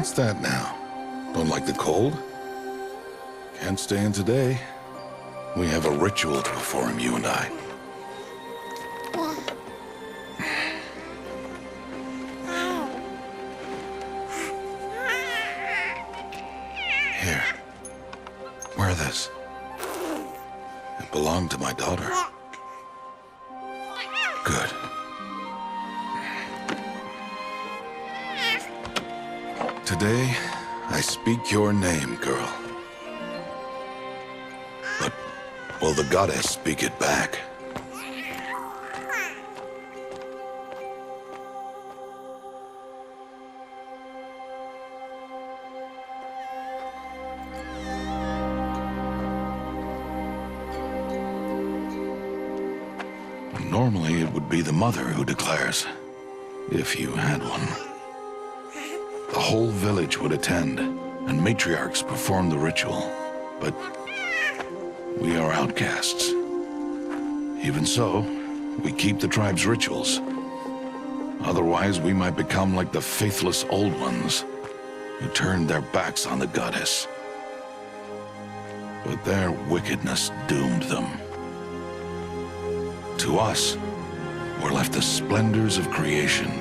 What's that now? Don't like the cold? Can't stay in today. We have a ritual to perform, you and I. Here. Wear this. It belonged to my daughter. Good. Today, I speak your name, girl. But will the goddess speak it back? Normally, it would be the mother who declares, if you had one. The whole village would attend, and matriarchs perform the ritual. But we are outcasts. Even so, we keep the tribe's rituals. Otherwise, we might become like the faithless old ones, who turned their backs on the goddess. But their wickedness doomed them. To us, were left the splendors of creation,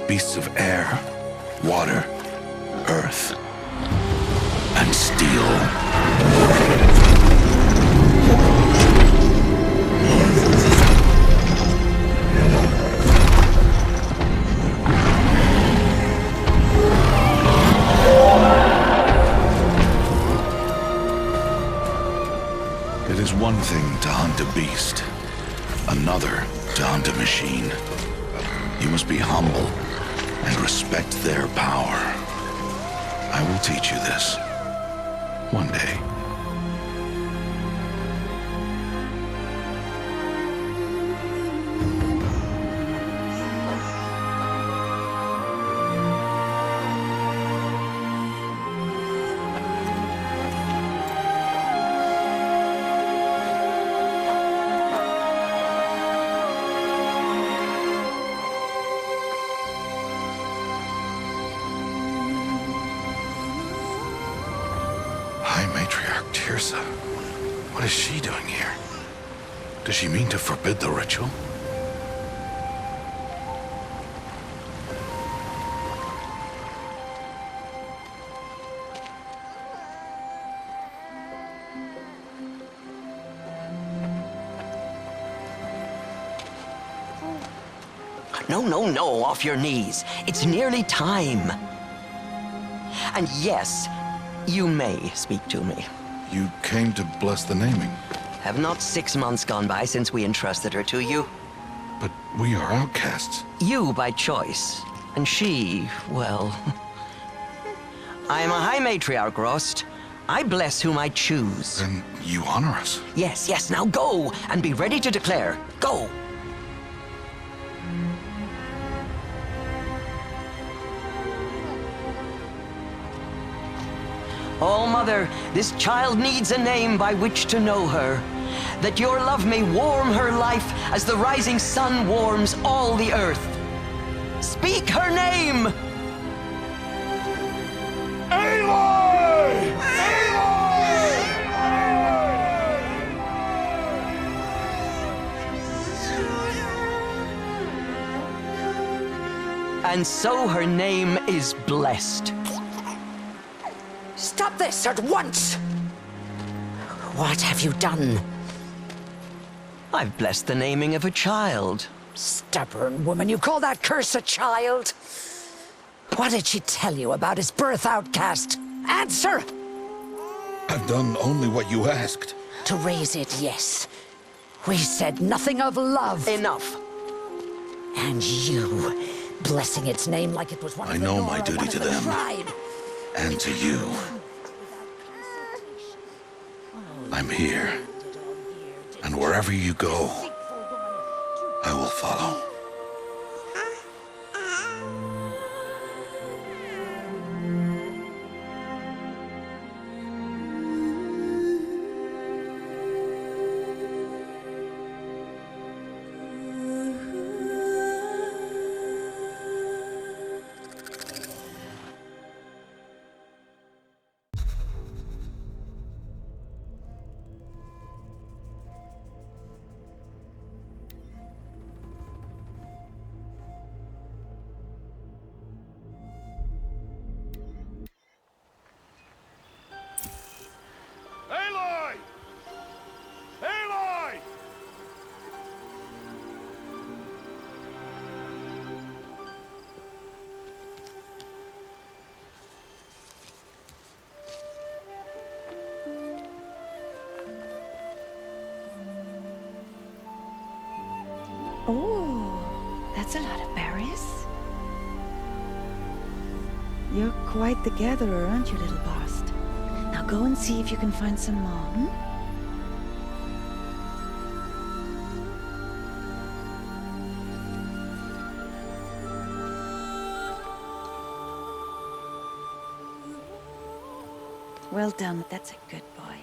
beasts of air, water, earth, and steel. It is one thing to hunt a beast, another to hunt a machine. You must be humble and respect their power. I will teach you this one day. What is she doing here? Does she mean to forbid the ritual? No, off your knees. It's nearly time. And yes, you may speak to me. You came to bless the naming. Have not 6 months gone by since we entrusted her to you? But we are outcasts. You by choice, and she, well... I am a High Matriarch, Rost. I bless whom I choose. Then you honor us. Yes, now go, and be ready to declare. Go! Oh, Mother, this child needs a name by which to know her, that your love may warm her life as the rising sun warms all the earth. Speak her name! Aloy! And so her name is blessed. Stop this at once! What have you done? I've blessed the naming of a child. Stubborn woman, you call that curse a child? What did she tell you about his birth, outcast? Answer! I've done only what you asked. To raise it, yes. We said nothing of love. Enough. And you, blessing its name like it was one I of the know Nora, my duty one of to the them. tribe. And to you. I'm here. And wherever you go, I will follow. You're quite the gatherer, aren't you, little Rost? Now go and see if you can find some more, hmm? Well done, that's a good boy.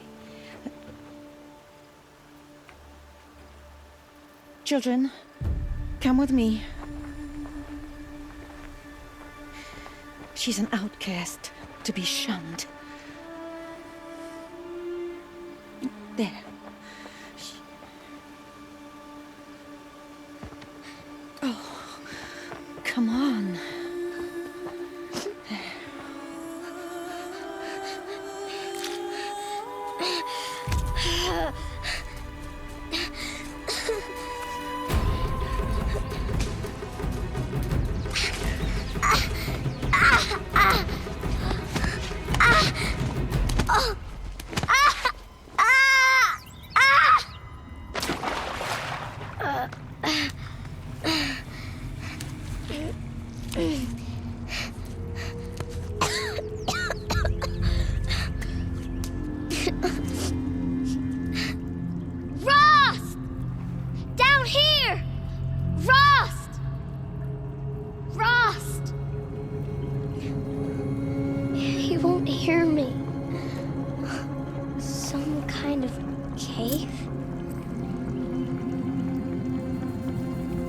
Children, come with me. She's an outcast, to be shunned. There. Oh, come on. Rost! Down here! Rost! Rost! He won't hear me. Some kind of cave?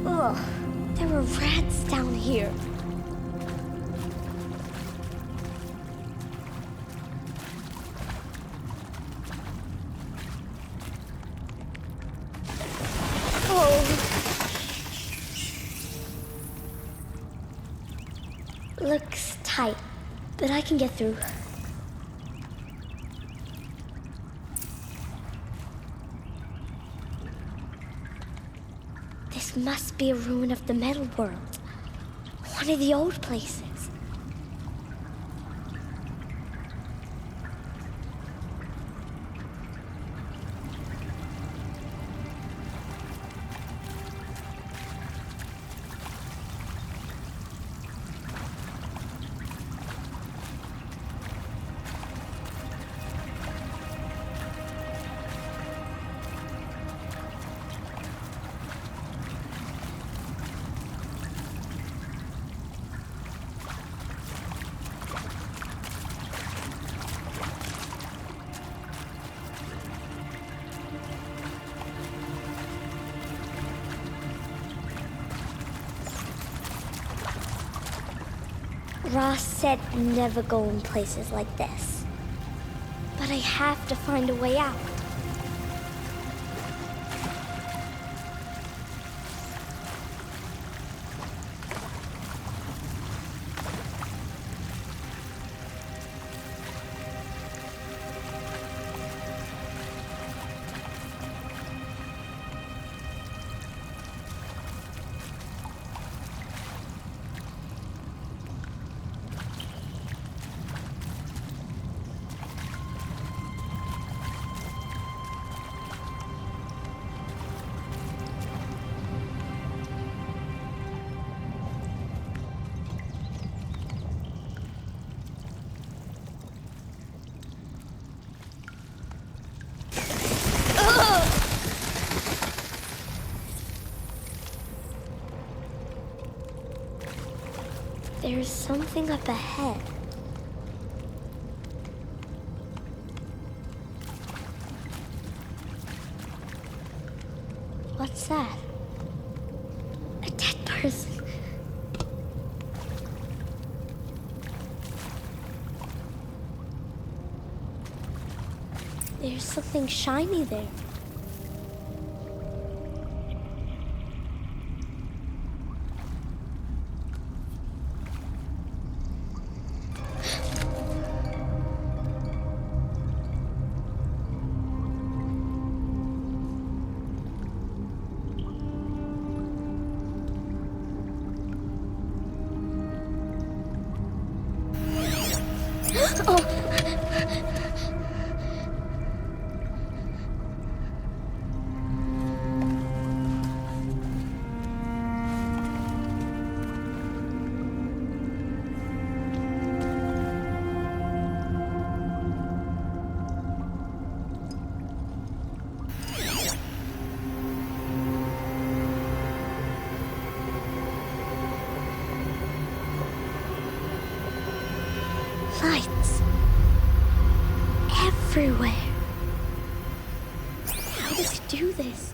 Ugh, there were rats down here. Looks tight, but I can get through. This must be a ruin of the metal world. One of the old places. Rost said never go in places like this. But I have to find a way out. There's something up ahead. What's that? A dead person. There's something shiny there. lights. Everywhere. How does he do this?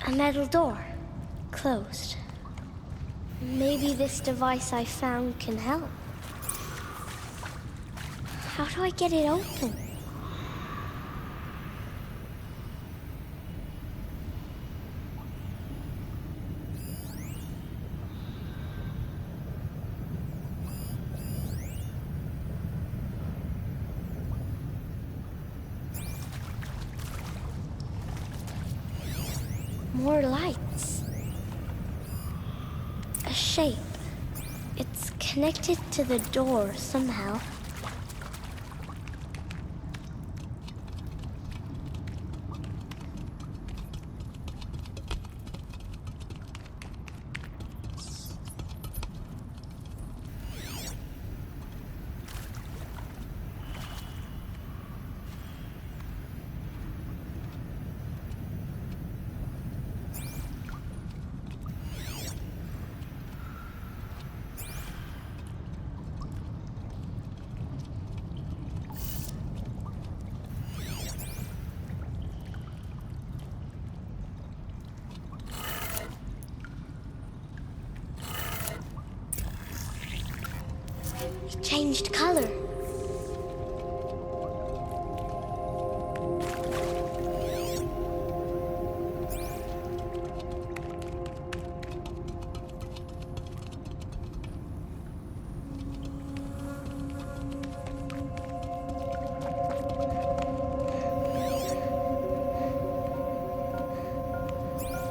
A metal door. Closed. Maybe this device I found can help. How do I get it open? More lights. A shape. It's connected to the door somehow. It changed color.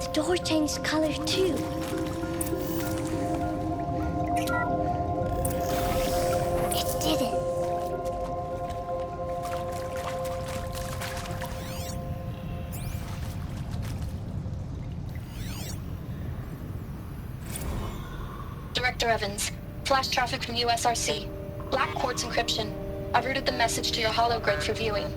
The door changed color too. It did it. Director Evans, flash traffic from USRC. Black quartz encryption. I've routed the message to your hologrid for viewing.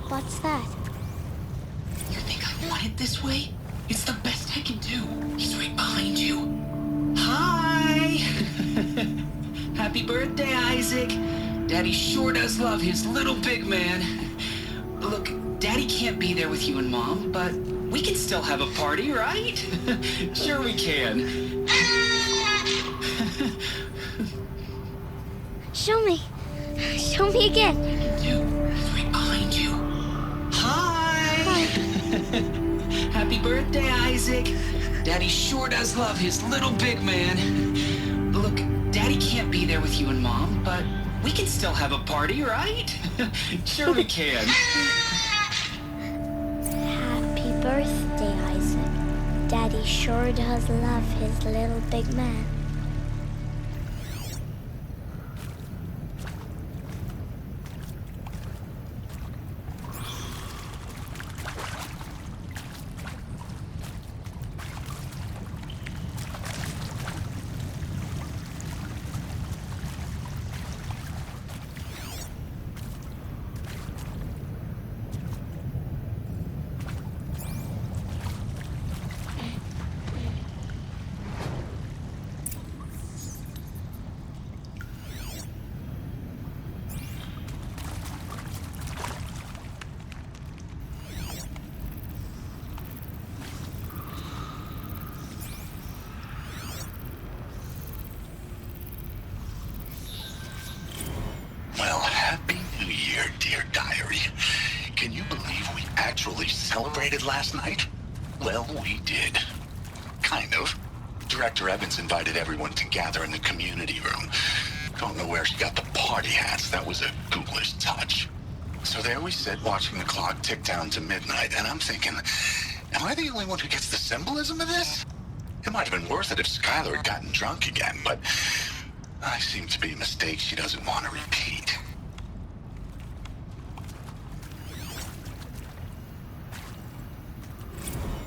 What's that? You think I want it this way? It's the best I can do. He's right behind you. Hi! Happy birthday, Isaac. Daddy sure does love his little big man. Look, Daddy can't be there with you and Mom, but we can still have a party, right? Sure we can. Show me. Show me again. Dude, he's right behind you. Hi! Happy birthday, Isaac. Daddy sure does love his little big man. Look, Daddy can't be there with you and Mom, but we can still have a party, right? Sure we can. Happy birthday, Isaac. Daddy sure does love his little big man. Well, Happy New Year, dear diary. Can you believe we actually celebrated last night? Well, we did. Kind of. Director Evans invited everyone to gather in the community room. Don't know where she got the party hats. That was a ghoulish touch. So there we sit, watching the clock tick down to midnight, and I'm thinking, Am I the only one who gets the symbolism of this? It might have been worth it if Skylar had gotten drunk again, but I seem to be a mistake she doesn't want to repeat.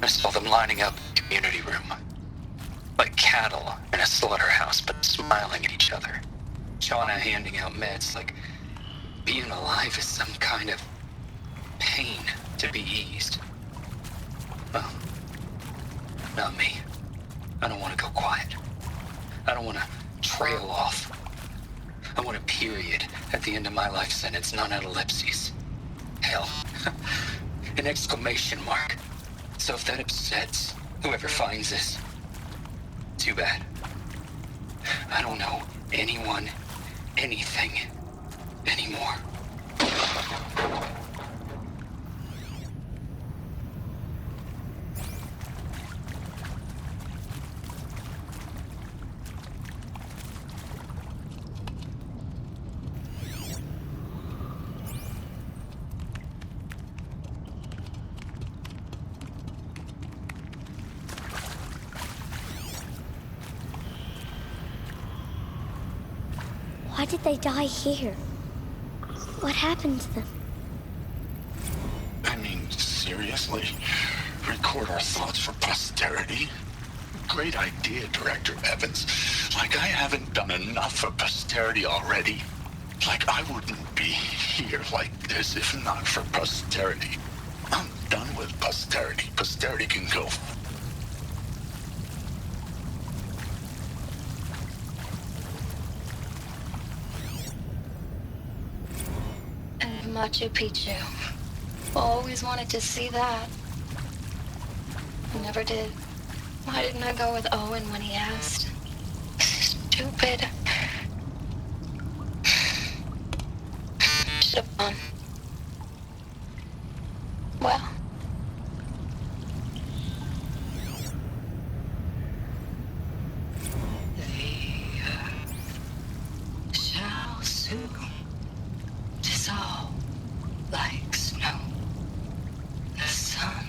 I saw them lining up in the community room. Like cattle in a slaughterhouse, but smiling at each other. Shauna handing out meds like being alive is some kind of pain to be eased. Well, not me. I don't want to go quiet. I don't want to trail off. I want a period at the end of my life sentence, not an ellipses. Hell, an exclamation mark. So if that upsets whoever finds this, too bad. I don't know anyone, anything, anymore. Why did they die here? What happened to them? I mean, seriously? Record our thoughts for posterity? Great idea, Director Evans. Like I haven't done enough for posterity already. Like I wouldn't be here like this if not for posterity. I'm done with posterity. Posterity can go. And Machu Picchu. Always wanted to see that. Never did. Why didn't I go with Owen when he asked? Stupid. Should have gone. Well. The earth shall soon dissolve like snow. The sun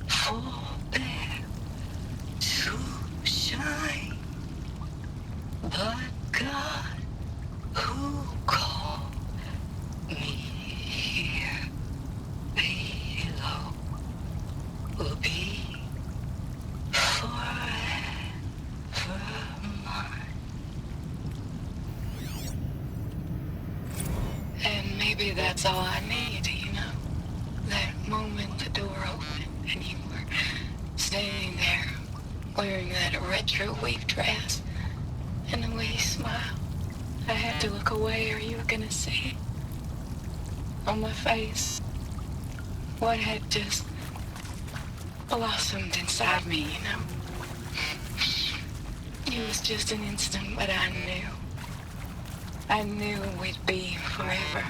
forbear to shine, but God who called me here below will be forever mine. And maybe that's all I need, you know? That moment the door opened and you were standing there wearing that retro weave dress and the way you smiled. I had to look away or you were gonna see on my face what had just blossomed inside me, you know? It was just an instant, but I knew. I knew we'd be forever.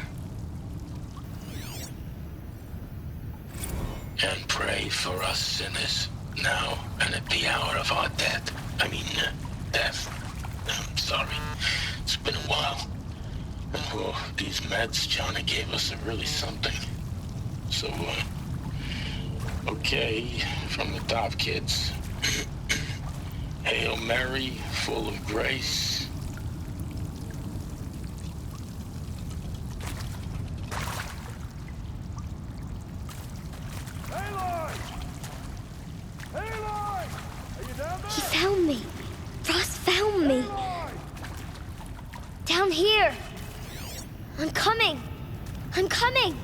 And pray for us sinners, now and at the hour of our death. Death. I'm sorry. It's been a while. Oh, these meds Johnny gave us are really something. So, okay, from the top, kids. Hail Mary, full of grace. He found me. Rost found me. Down here. I'm coming. I'm coming.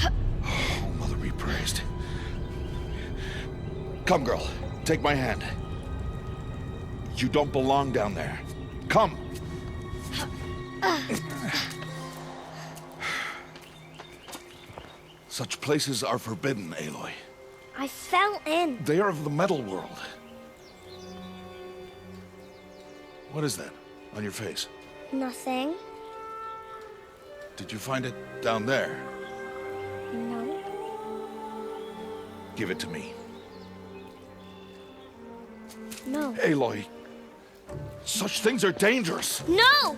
Oh, Mother be praised. Come, girl. Take my hand. You don't belong down there. Come. Such places are forbidden, Aloy. I fell in. They are of the metal world. What is that on your face? Nothing. Did you find it down there? No. Give it to me. No. Aloy, such things are dangerous. No!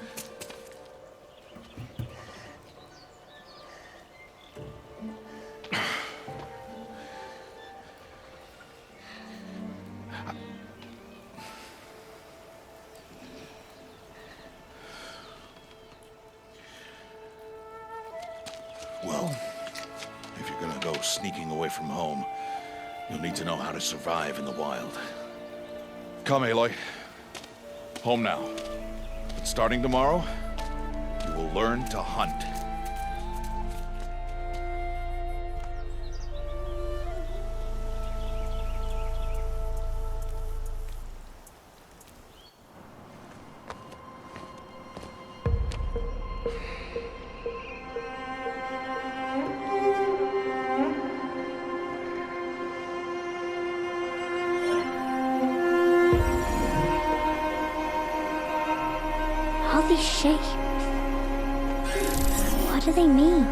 Well, if you're gonna go sneaking away from home, you'll need to know how to survive in the wild. Come, Aloy. Home now. But starting tomorrow, you will learn to hunt. All these shapes. What do they mean?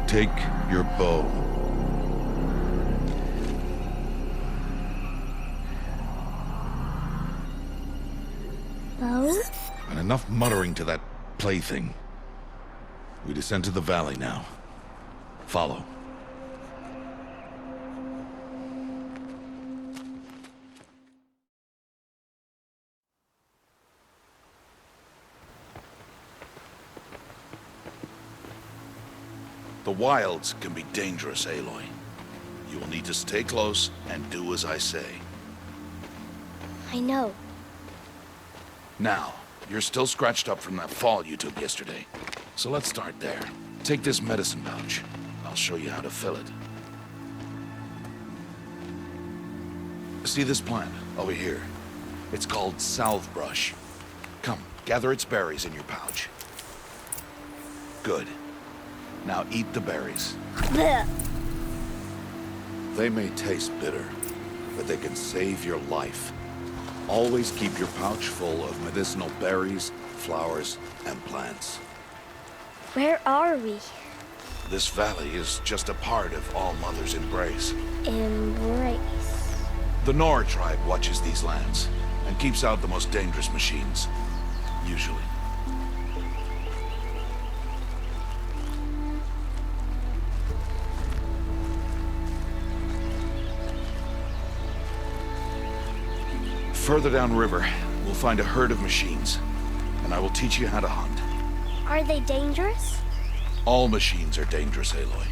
Take your bow. Bow? And enough muttering to that plaything. We descend to the valley now. Follow. The wilds can be dangerous, Aloy. You will need to stay close and do as I say. I know. Now, you're still scratched up from that fall you took yesterday. So let's start there. Take this medicine pouch. I'll show you how to fill it. See this plant over here? It's called salve brush. Come, gather its berries in your pouch. Good. Now eat the berries. Blech. They may taste bitter, but they can save your life. Always keep your pouch full of medicinal berries, flowers, and plants. Where are we? This valley is just a part of All Mother's embrace. Embrace. The Nora tribe watches these lands and keeps out the most dangerous machines, usually. Further downriver, we'll find a herd of machines, and I will teach you how to hunt. Are they dangerous? All machines are dangerous, Aloy.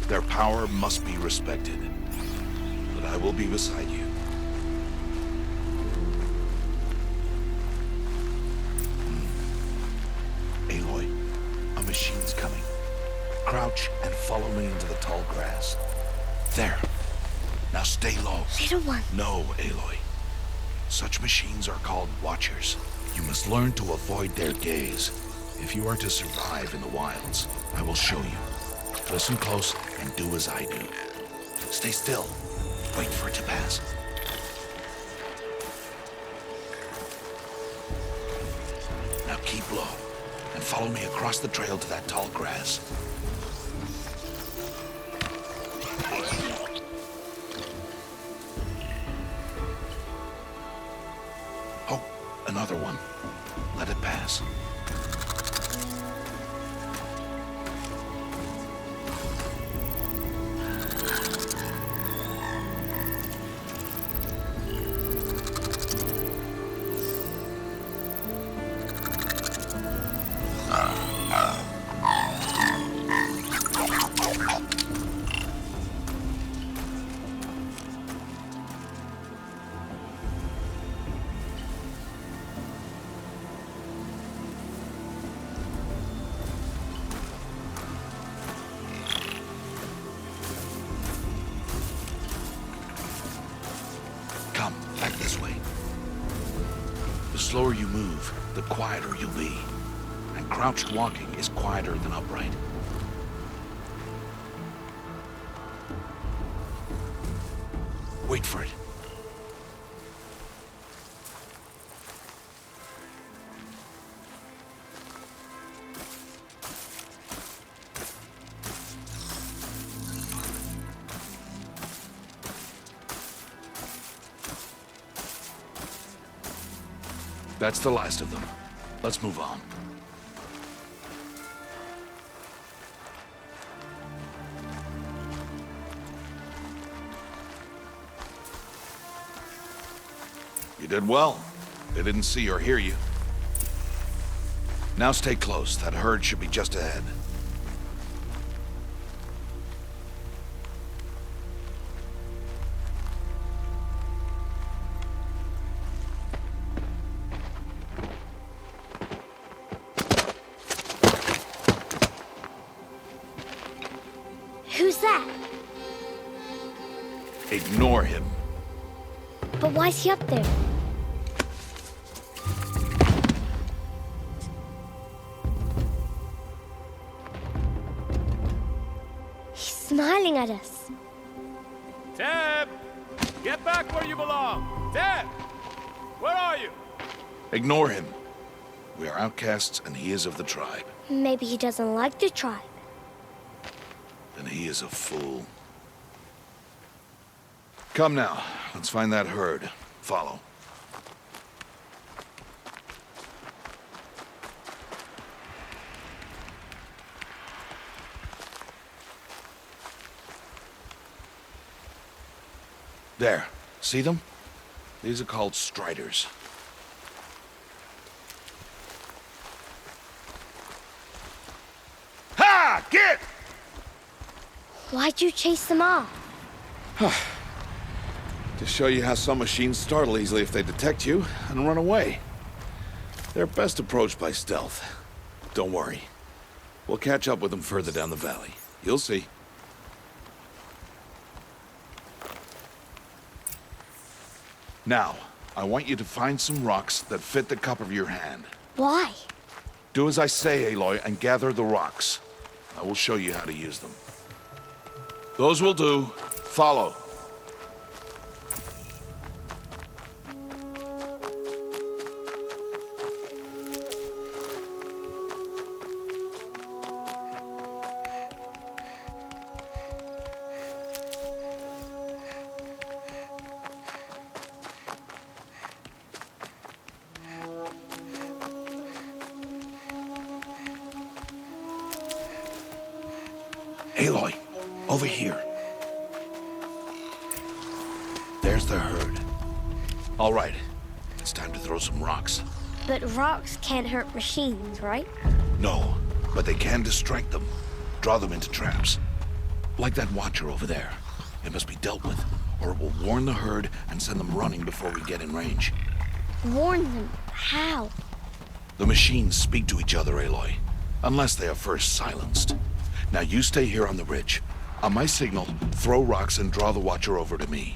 Their power must be respected. But I will be beside you. Aloy, a machine's coming. Crouch and follow me into the tall grass. There. Now stay low. Little one. No, Aloy. Such machines are called watchers. You must learn to avoid their gaze. If you are to survive in the wilds, I will show you. Listen close and do as I do. Stay still. Wait for it to pass. Now keep low and follow me across the trail to that tall grass. Oh, another one. Let it pass. Come, back this way. The slower you move, the quieter you'll be. And crouched walking is quieter than upright. Wait for it. That's the last of them. Let's move on. You did well. They didn't see or hear you. Now stay close. That herd should be just ahead. Who's that? Ignore him. But why's he up there? He's smiling at us. Teb! Get back where you belong! Teb! Where are you? Ignore him. We are outcasts, and he is of the tribe. Maybe he doesn't like the tribe. And he is a fool. Come now. Let's find that herd. Follow. There. See them? These are called striders. Ha! Get! Why'd you chase them off? To show you how some machines startle easily if they detect you and run away. They're best approached by stealth. Don't worry. We'll catch up with them further down the valley. You'll see. Now, I want you to find some rocks that fit the cup of your hand. Why? Do as I say, Aloy, and gather the rocks. I will show you how to use them. Those will do. Follow. Aloy, over here. There's the herd. All right, it's time to throw some rocks. But rocks can't hurt machines, right? No, but they can distract them. Draw them into traps. Like that watcher over there. It must be dealt with, or it will warn the herd and send them running before we get in range. Warn them? How? The machines speak to each other, Aloy. Unless they are first silenced. Now you stay here on the ridge. On my signal, throw rocks and draw the watcher over to me.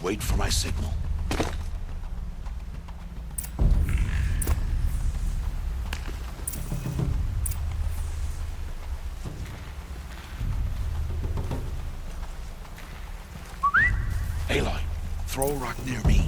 Wait for my signal. Aloy, throw a rock near me.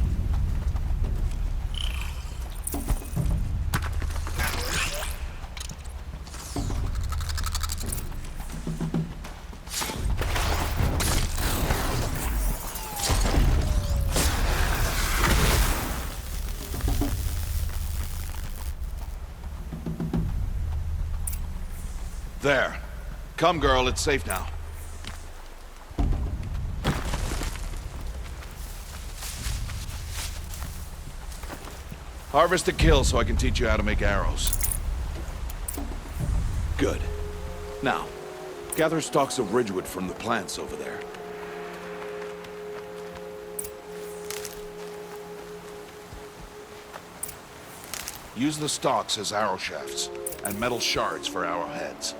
There. Come, girl, it's safe now. Harvest a kill so I can teach you how to make arrows. Good. Now, gather stalks of ridgewood from the plants over there. Use the stalks as arrow shafts, and metal shards for arrowheads.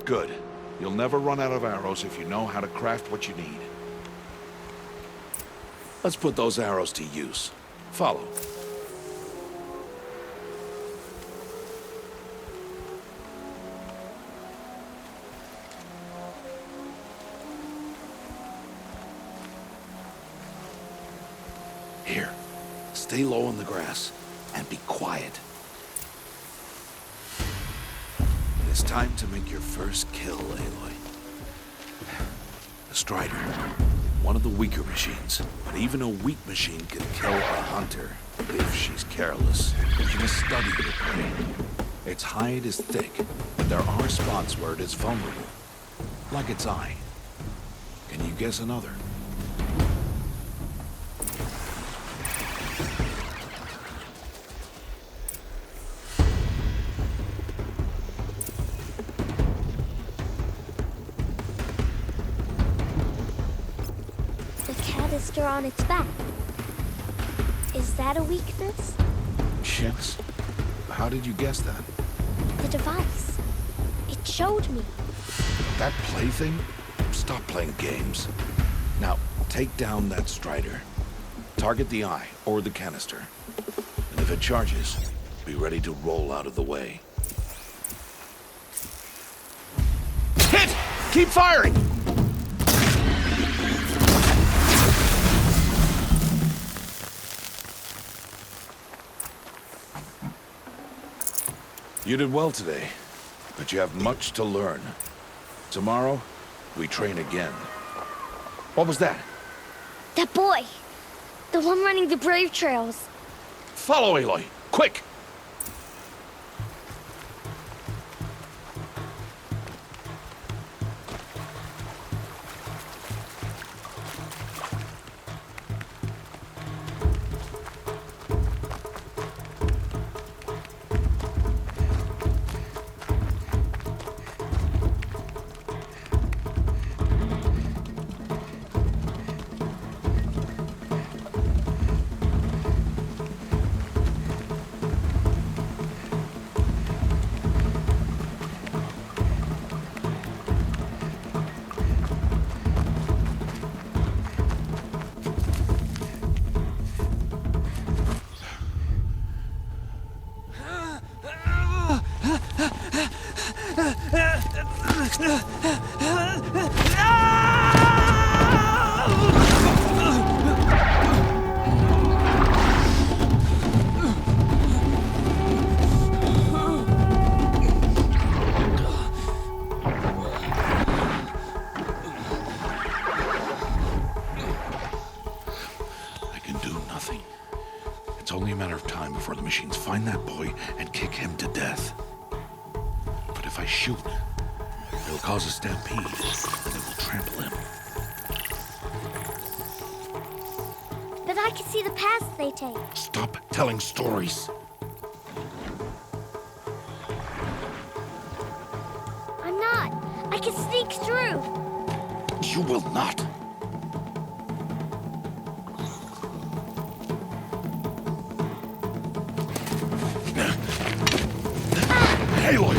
Good. You'll never run out of arrows if you know how to craft what you need. Let's put those arrows to use. Follow. Here. Stay low on the grass and be quiet. It's time to make your first kill, Aloy. The Strider. One of the weaker machines. But even a weak machine can kill a hunter if she's careless. She must study the prey. Its hide is thick, but there are spots where it is vulnerable. Like its eye. Can you guess another? after on its back. Is that a weakness? Shins? How did you guess that? The device. It showed me. That plaything? Stop playing games. Now, take down that Strider. Target the eye or the canister. And if it charges, be ready to roll out of the way. Hit! Keep firing! You did well today, but you have much to learn. Tomorrow, we train again. What was that? That boy. The one running the brave trails. Follow Aloy, quick! It's only a matter of time before the machines find that boy and kick him to death. But if I shoot, it'll cause a stampede, and it will trample him. But I can see the paths they take. Stop telling stories. I'm not. I can sneak through. You will not. Aloy!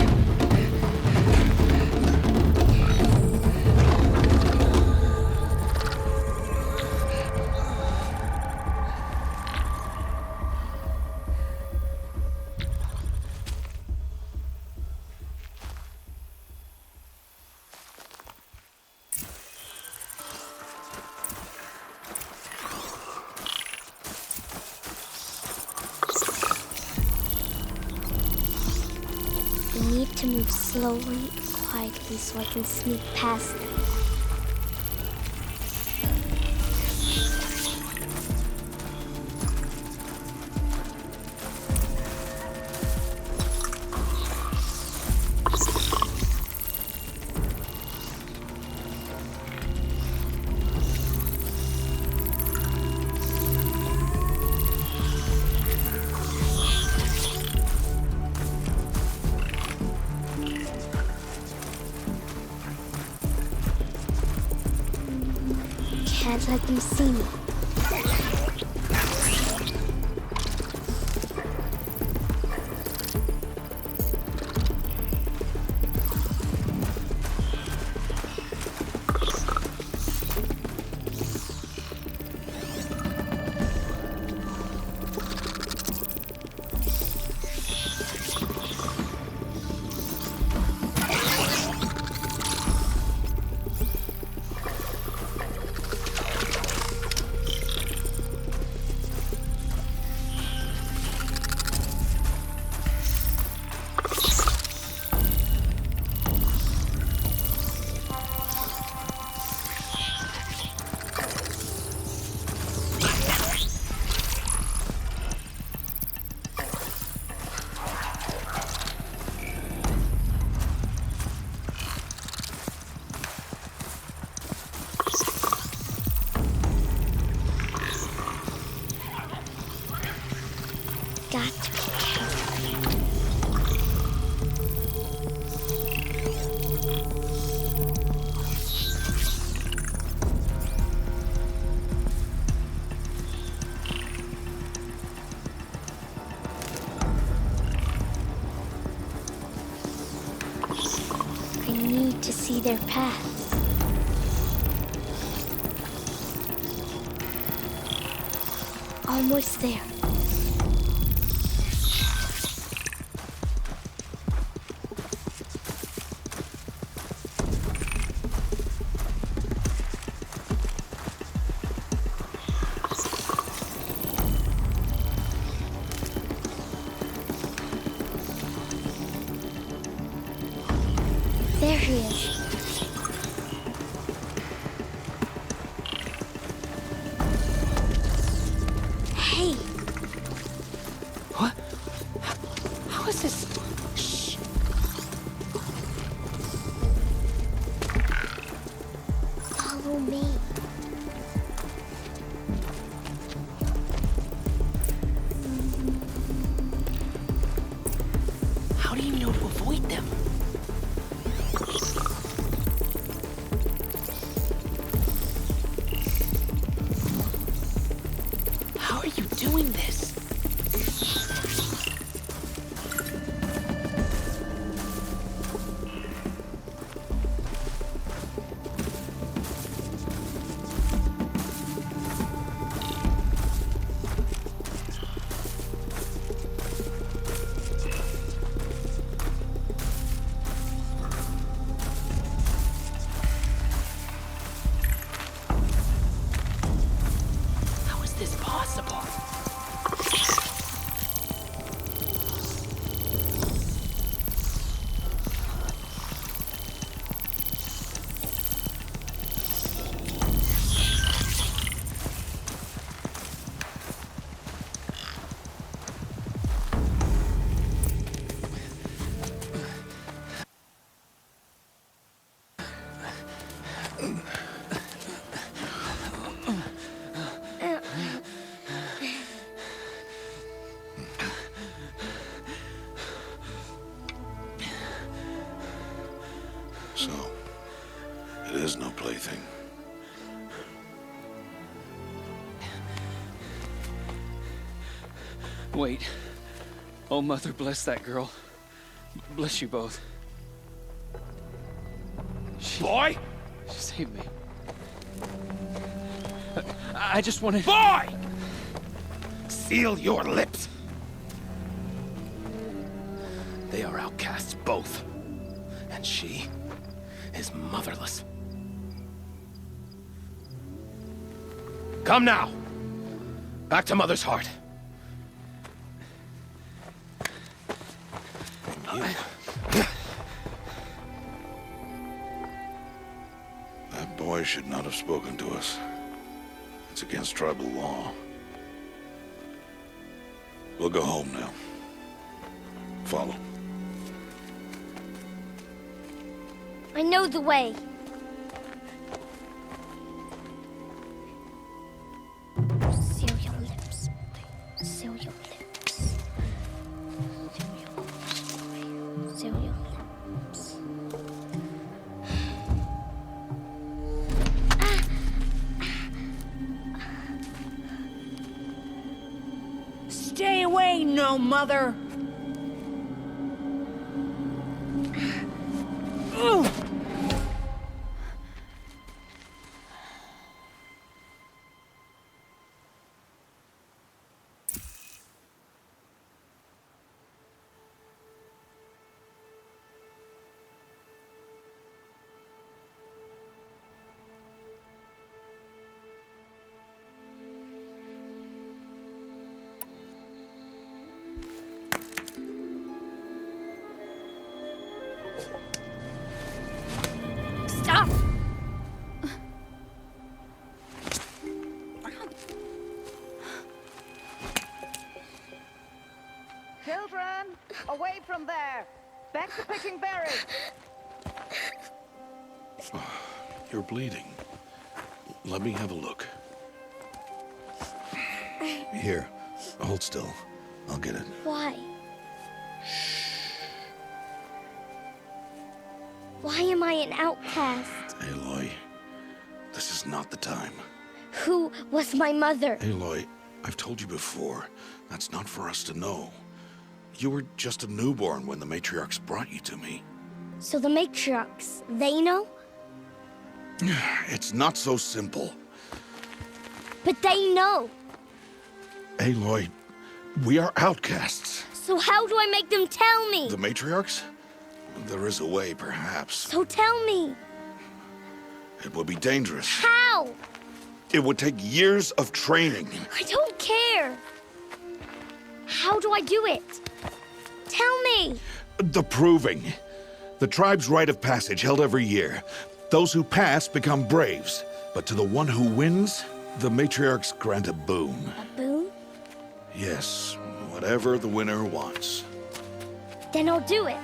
I need to move slowly and quietly so I can sneak past them. Can't let them see me. Got to be careful. see their paths. Almost there. There he is. Hey. What? How is this? Shh. Follow me. How do you know to avoid them? How are you doing this? How is this possible? So, it is no plaything. Wait. Oh, Mother, bless that girl. Bless you both. Boy! She saved me. I just wanted... Boy! Seal your lips. They are outcasts, both. And she is motherless. Come now. Back to Mother's heart. That boy should not have spoken to us. It's against tribal law. We'll go home now. Follow. I know the way. Seal your lips. Seal your lips. Seal your lips. Stay away, no mother! Stop! Children, away from there. Back to picking berries. You're bleeding. Let me have a look. Here, hold still. I'll get it. Why? Why am I an outcast? Aloy, this is not the time. Who was my mother? Aloy, I've told you before, that's not for us to know. You were just a newborn when the matriarchs brought you to me. So the matriarchs, they know? It's not so simple. But they know. Aloy, we are outcasts. So how do I make them tell me? The matriarchs? There is a way, perhaps. So tell me. It would be dangerous. How? It would take years of training. I don't care. How do I do it? Tell me. The proving. The tribe's rite of passage held every year. Those who pass become braves. But to the one who wins, the matriarchs grant a boon. A boon? Yes, whatever the winner wants. Then I'll do it.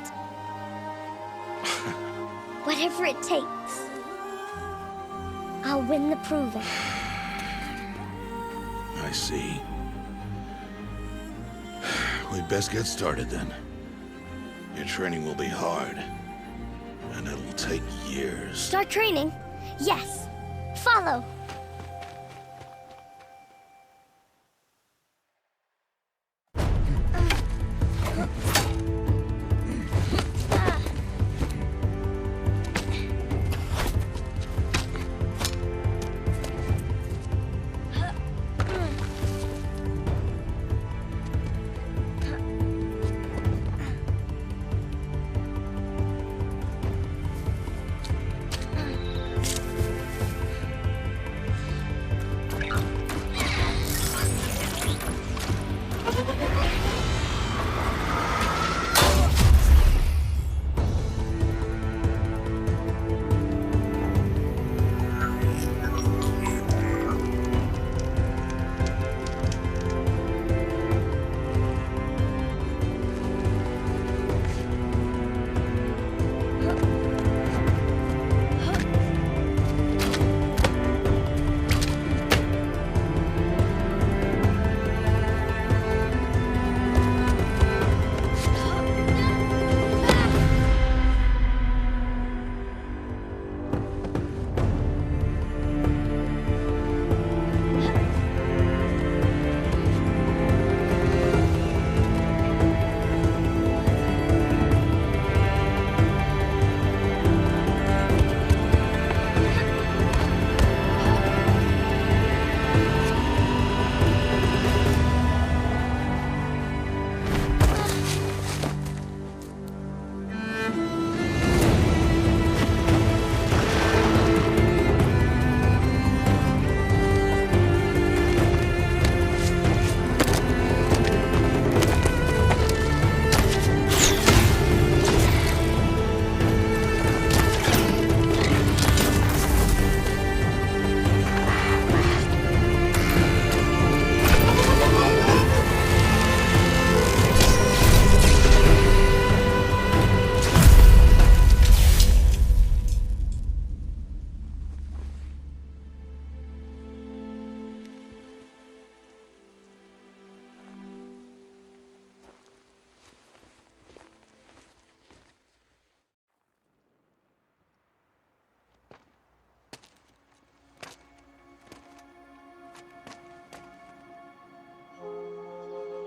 Whatever it takes. I'll win the proving. I see. We'd best get started then. Your training will be hard. And it'll take years. Start training? Yes. Follow.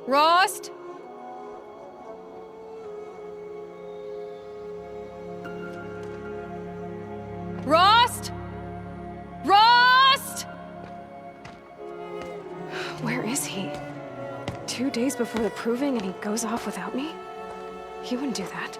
Rost? Rost? Rost? Where is he? 2 days before the proving and he goes off without me? He wouldn't do that.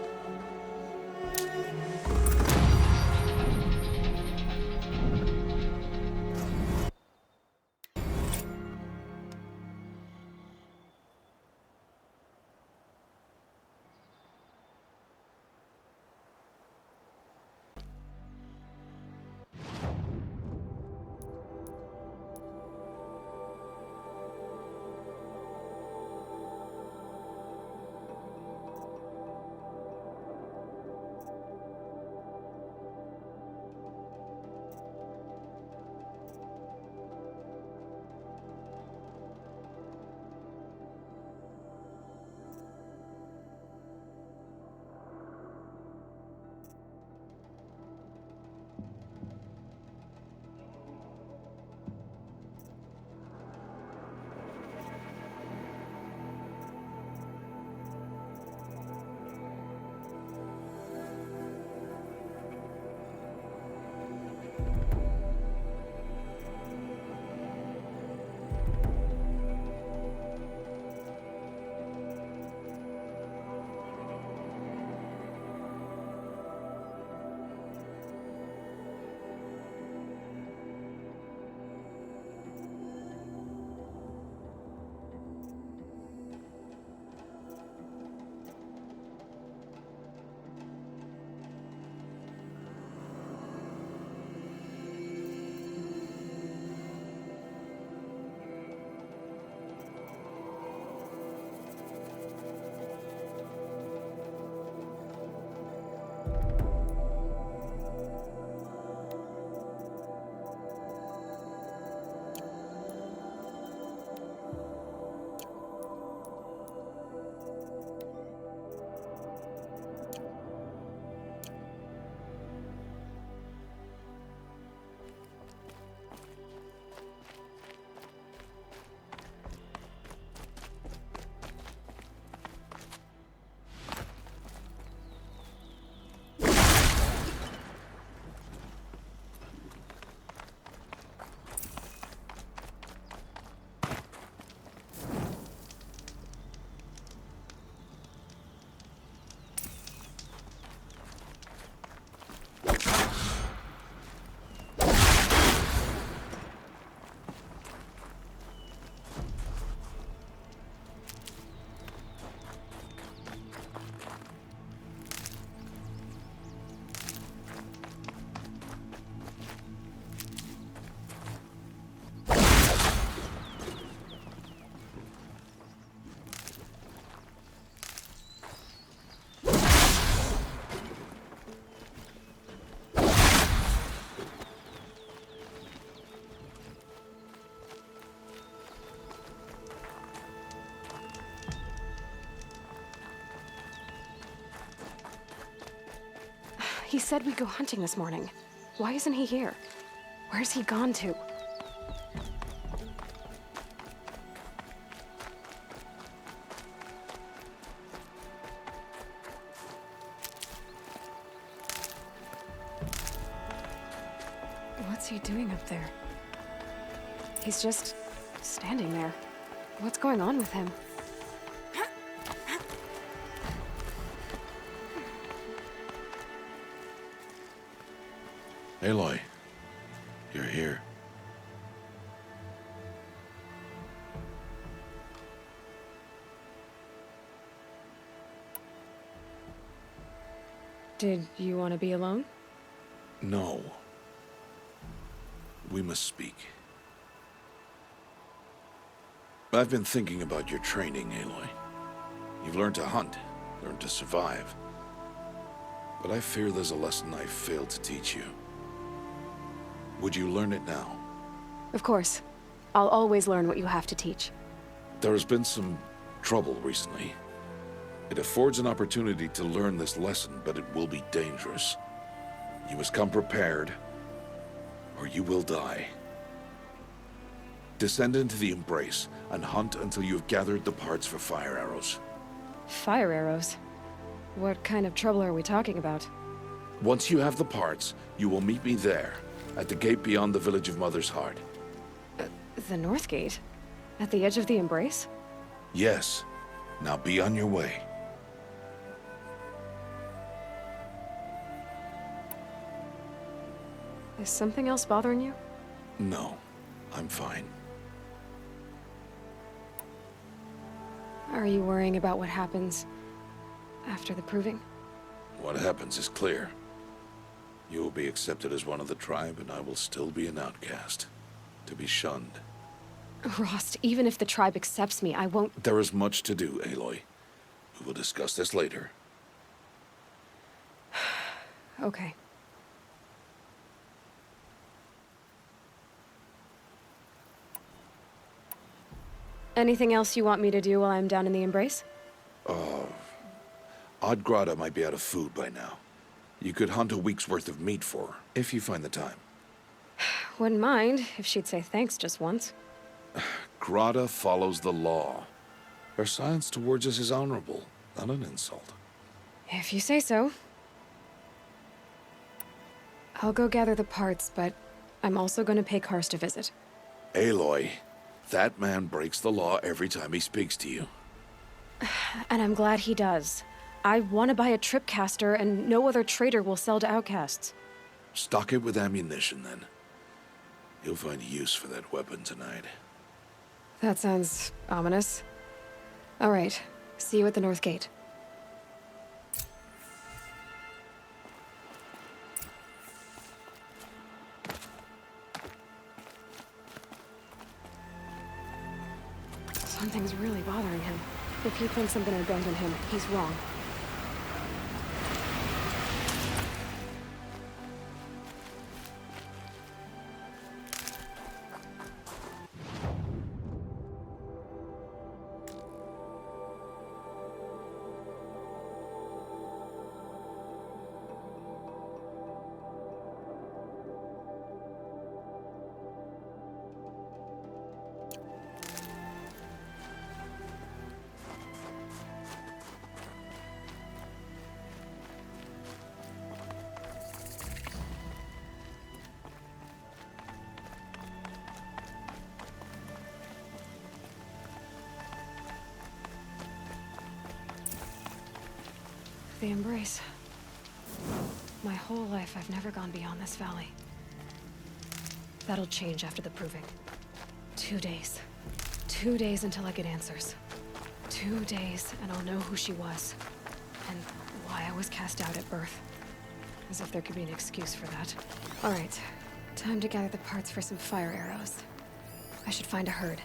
He said we'd go hunting this morning. Why isn't he here? Where's he gone to? What's he doing up there? He's just standing there. What's going on with him? Aloy, you're here. Did you want to be alone? No. We must speak. I've been thinking about your training, Aloy. You've learned to hunt, learned to survive. But I fear there's a lesson I failed to teach you. Would you learn it now? Of course. I'll always learn what you have to teach. There has been some trouble recently. It affords an opportunity to learn this lesson, but it will be dangerous. You must come prepared, or you will die. Descend into the Embrace and hunt until you have gathered the parts for fire arrows. Fire arrows? What kind of trouble are we talking about? Once you have the parts, you will meet me there, at the gate beyond the village of Mother's Heart. The North Gate? At the edge of the Embrace? Yes. Now be on your way. Is something else bothering you? No, I'm fine. Are you worrying about what happens after the proving? What happens is clear. You will be accepted as one of the tribe, and I will still be an outcast, to be shunned. Rost, even if the tribe accepts me, I won't— There is much to do, Aloy. We will discuss this later. Okay. Anything else you want me to do while I'm down in the Embrace? Odd Greta might be out of food by now. You could hunt a week's worth of meat for her, if you find the time. Wouldn't mind if she'd say thanks just once. Greta follows the law. Her silence towards us is honorable, not an insult. If you say so. I'll go gather the parts, but I'm also going to pay Karst a visit. Aloy, that man breaks the law every time he speaks to you. And I'm glad he does. I want to buy a tripcaster, and no other trader will sell to outcasts. Stock it with ammunition, then. You'll find use for that weapon tonight. That sounds ominous. All right. See you at the North Gate. Something's really bothering him. If he thinks I'm gonna abandon him, he's wrong. The Embrace. My whole life, I've never gone beyond this valley. That'll change after the proving. 2 days. 2 days until I get answers. 2 days, and I'll know who she was. And why I was cast out at birth. As if there could be an excuse for that. All right. Time to gather the parts for some fire arrows. I should find a herd.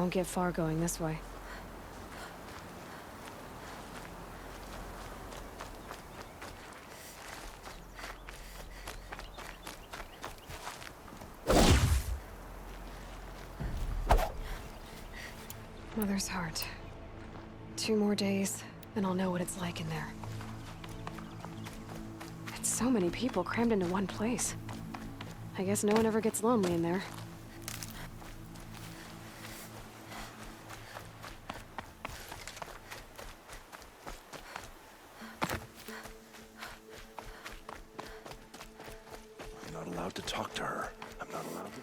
won't get far going this way. Mother's heart. 2 more days, and I'll know what it's like in there. It's so many people crammed into one place. I guess no one ever gets lonely in there. I'm not allowed to talk to her. I'm not allowed to...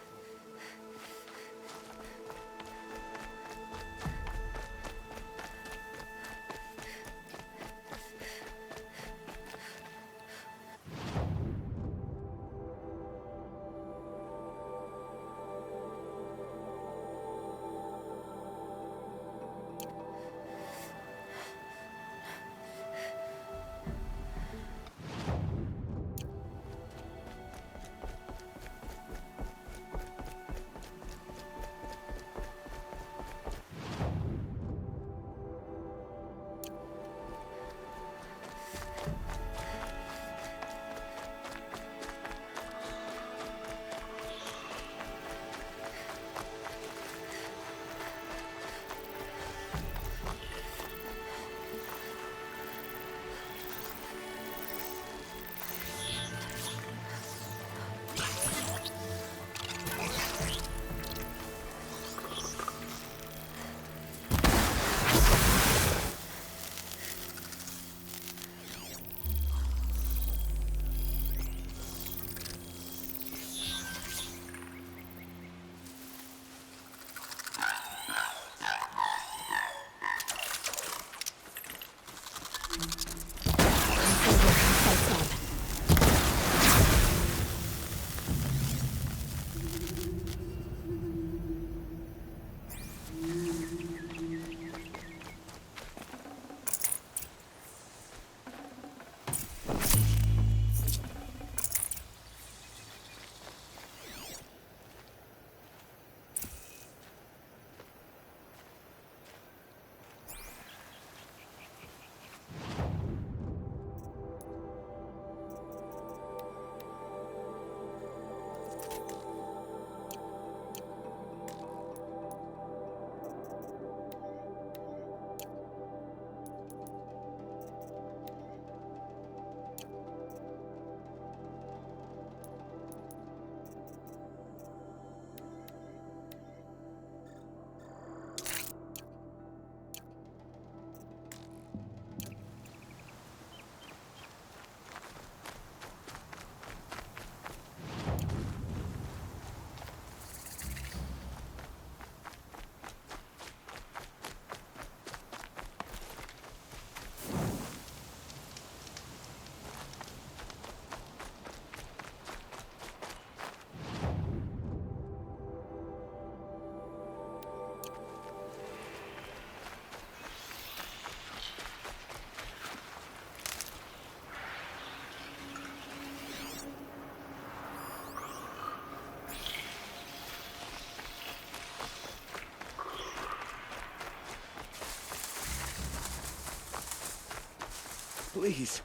Please.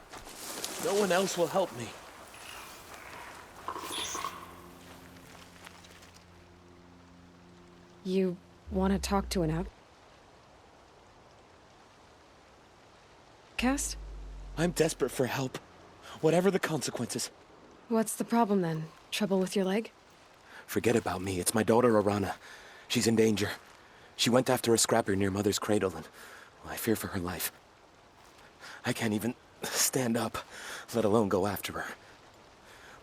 No one else will help me. You want to talk to an outcast? I'm desperate for help. Whatever the consequences. What's the problem then? Trouble with your leg? Forget about me. It's my daughter, Arana. She's in danger. She went after a scrapper near Mother's cradle, and I fear for her life. I can't even stand up, let alone go after her.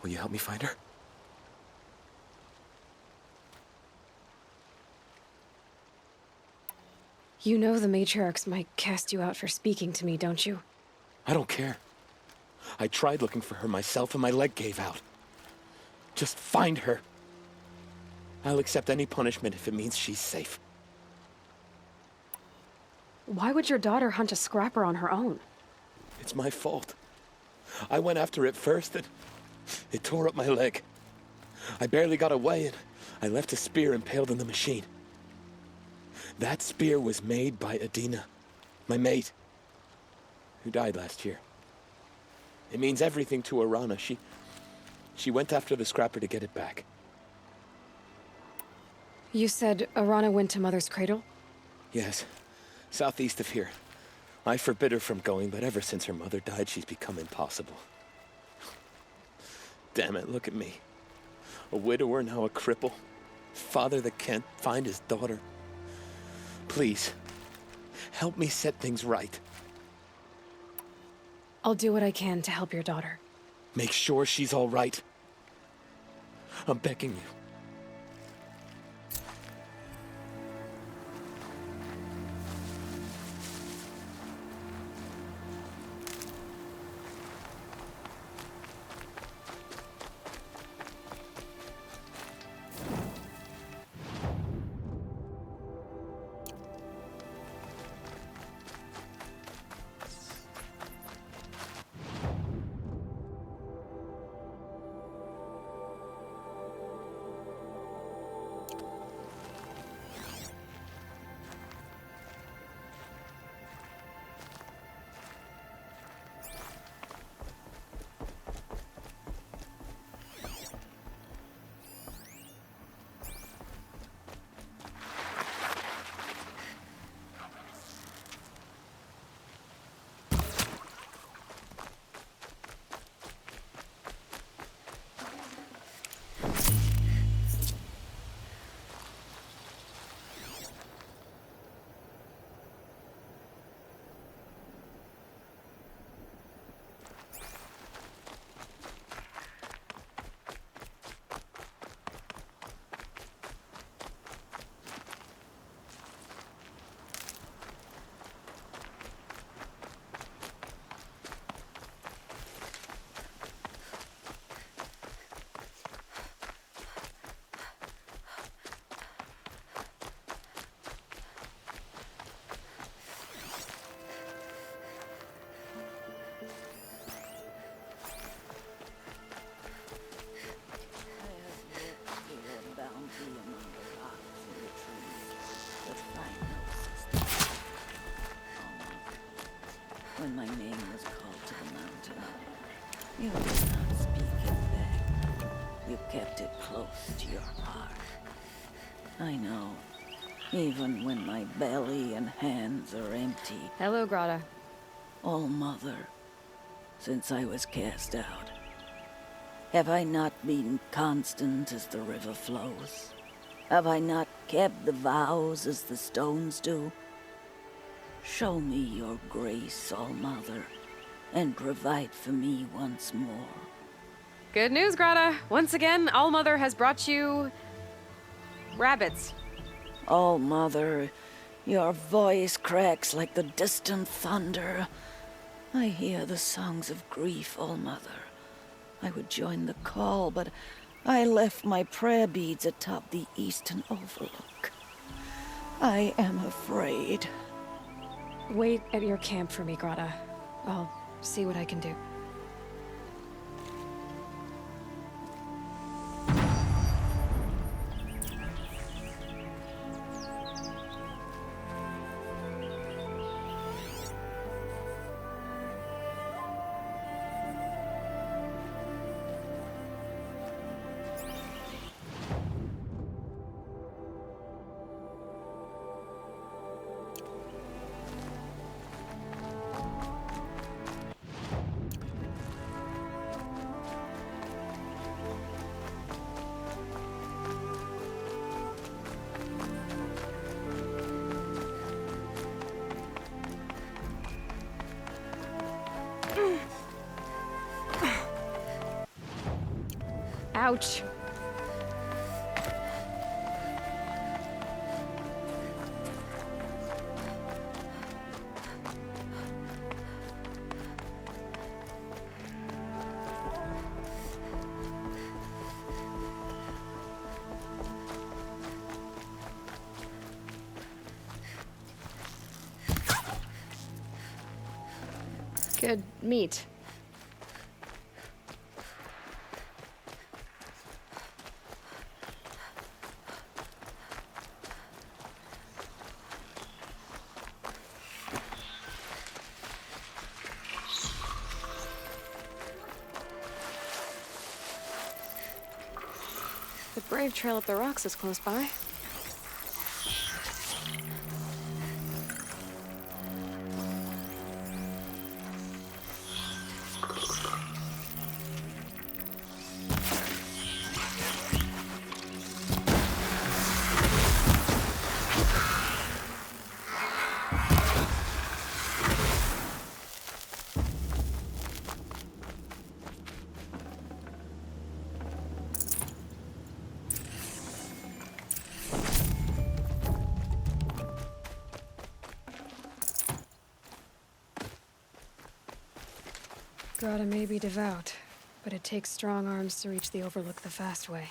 Will you help me find her? You know the matriarchs might cast you out for speaking to me, don't you? I don't care. I tried looking for her myself and my leg gave out. Just find her. I'll accept any punishment if it means she's safe. Why would your daughter hunt a scrapper on her own? It's my fault. I went after it first and it tore up my leg. I barely got away and I left a spear impaled in the machine. That spear was made by Adina, my mate, who died last year. It means everything to Arana. She went after the scrapper to get it back. You said Arana went to Mother's cradle? Yes, southeast of here. I forbid her from going, but ever since her mother died, she's become impossible. Damn it, look at me. A widower, now a cripple. Father that can't find his daughter. Please, help me set things right. I'll do what I can to help your daughter. Make sure she's all right. I'm begging you. When my name was called to the mountain, you did not speak it back. You kept it close to your heart. I know, even when my belly and hands are empty. Hello, Greta. Oh, Mother, since I was cast out, have I not been constant as the river flows? Have I not kept the vows as the stones do? Show me your grace, All-Mother, and provide for me once more. Good news, Greta. Once again, All-Mother has brought you... rabbits. All-Mother, your voice cracks like the distant thunder. I hear the songs of grief, All-Mother. I would join the call, but I left my prayer beads atop the eastern overlook. I am afraid. Wait at your camp for me, Greta. I'll see what I can do. Ouch. Good meat. brave trail up the rocks is close by. Greta may be devout, but it takes strong arms to reach the Overlook the fast way.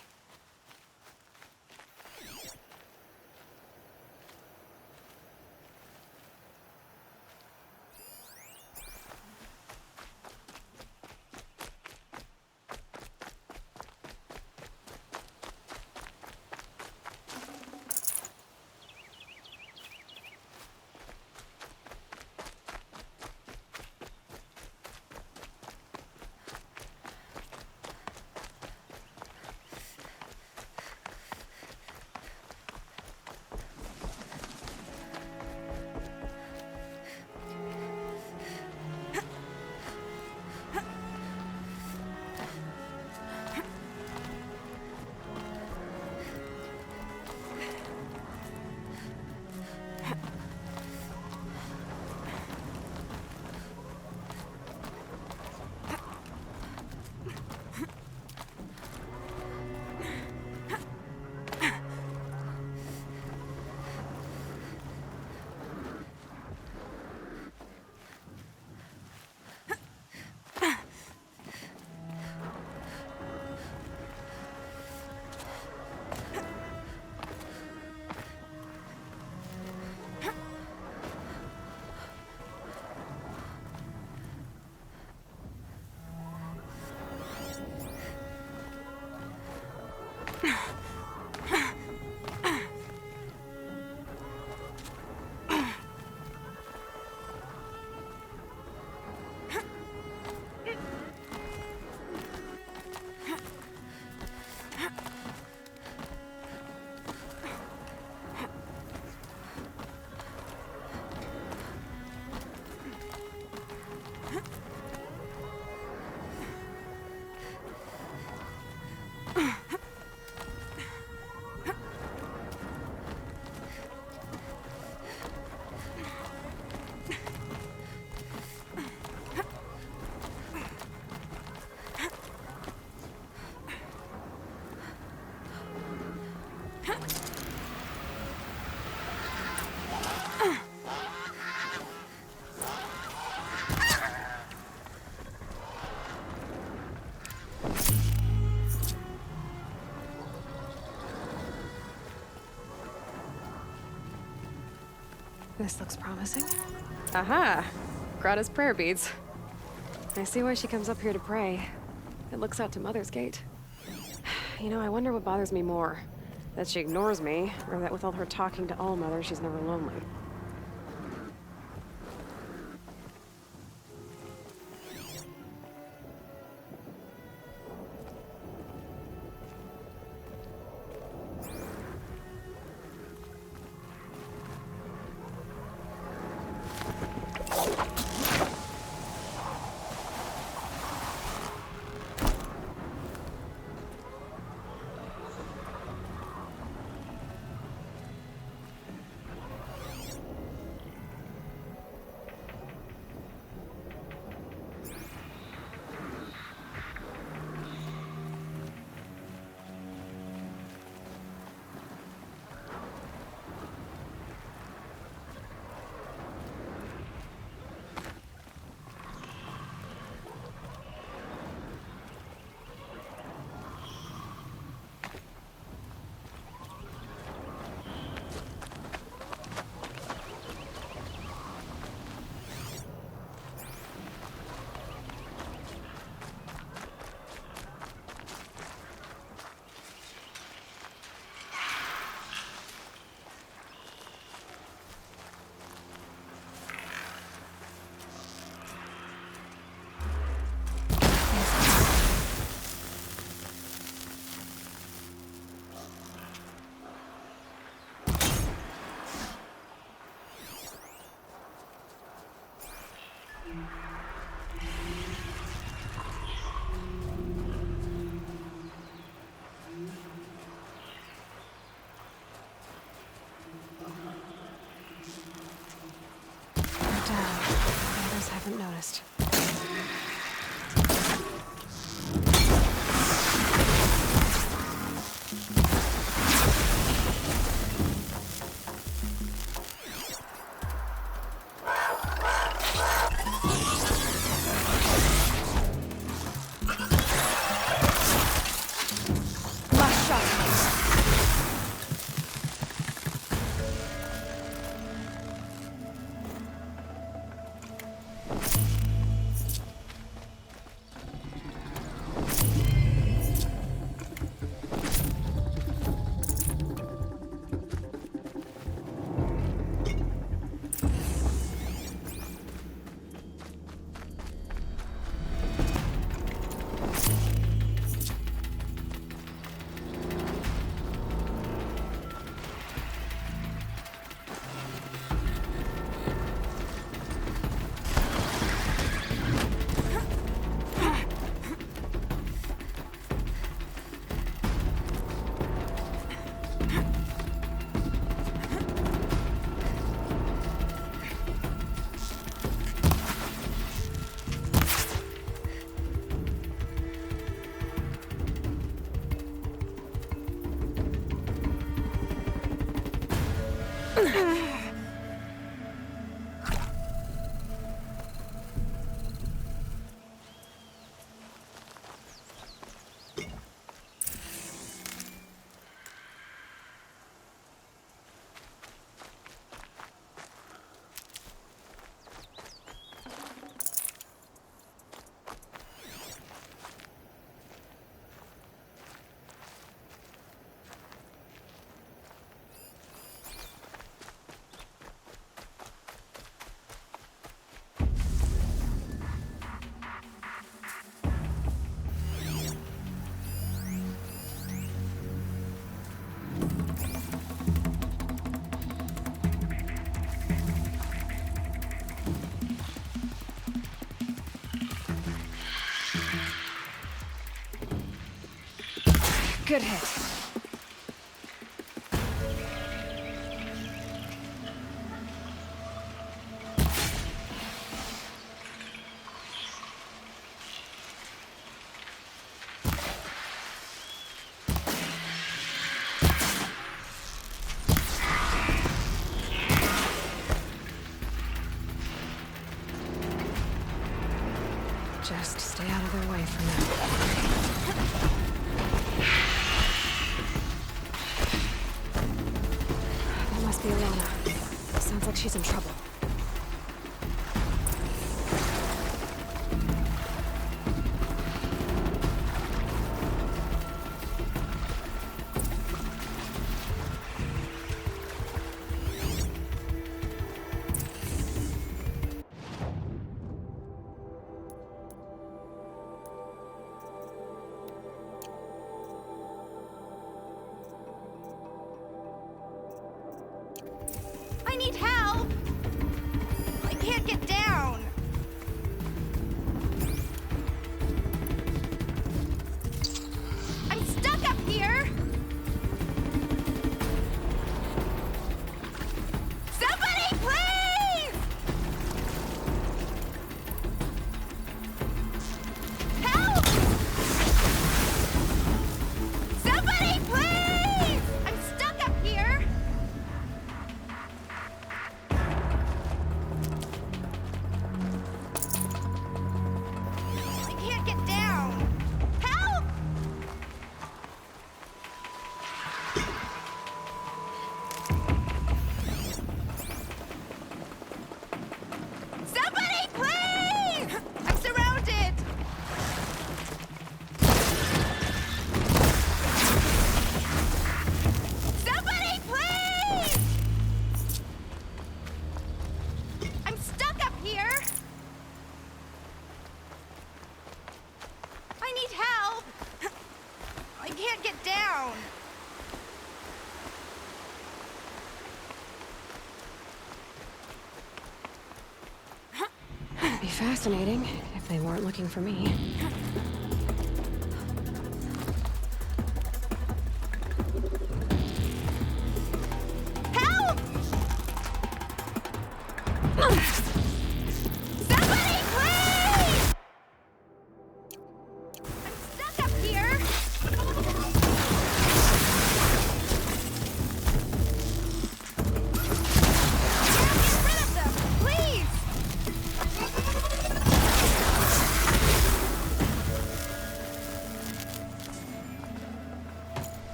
This looks promising. Aha! Greta's prayer beads. I see why she comes up here to pray. It looks out to Mother's Gate. You know, I wonder what bothers me more. That she ignores me, or that with all her talking to All-Mother, she's never lonely. Haven't noticed. Last shot. Good hit. Just stay out of their way for now. That must be Alana. Sounds like she's in trouble. I need help! I can't get down! I'm stuck up here! Somebody, please! Help! Somebody, please! I'm stuck up here! I can't get down! Help! Somebody, please! I'm surrounded! Somebody, please! I'm stuck up here! I need help! I can't get down! It'd be fascinating if they weren't looking for me. Help! Somebody,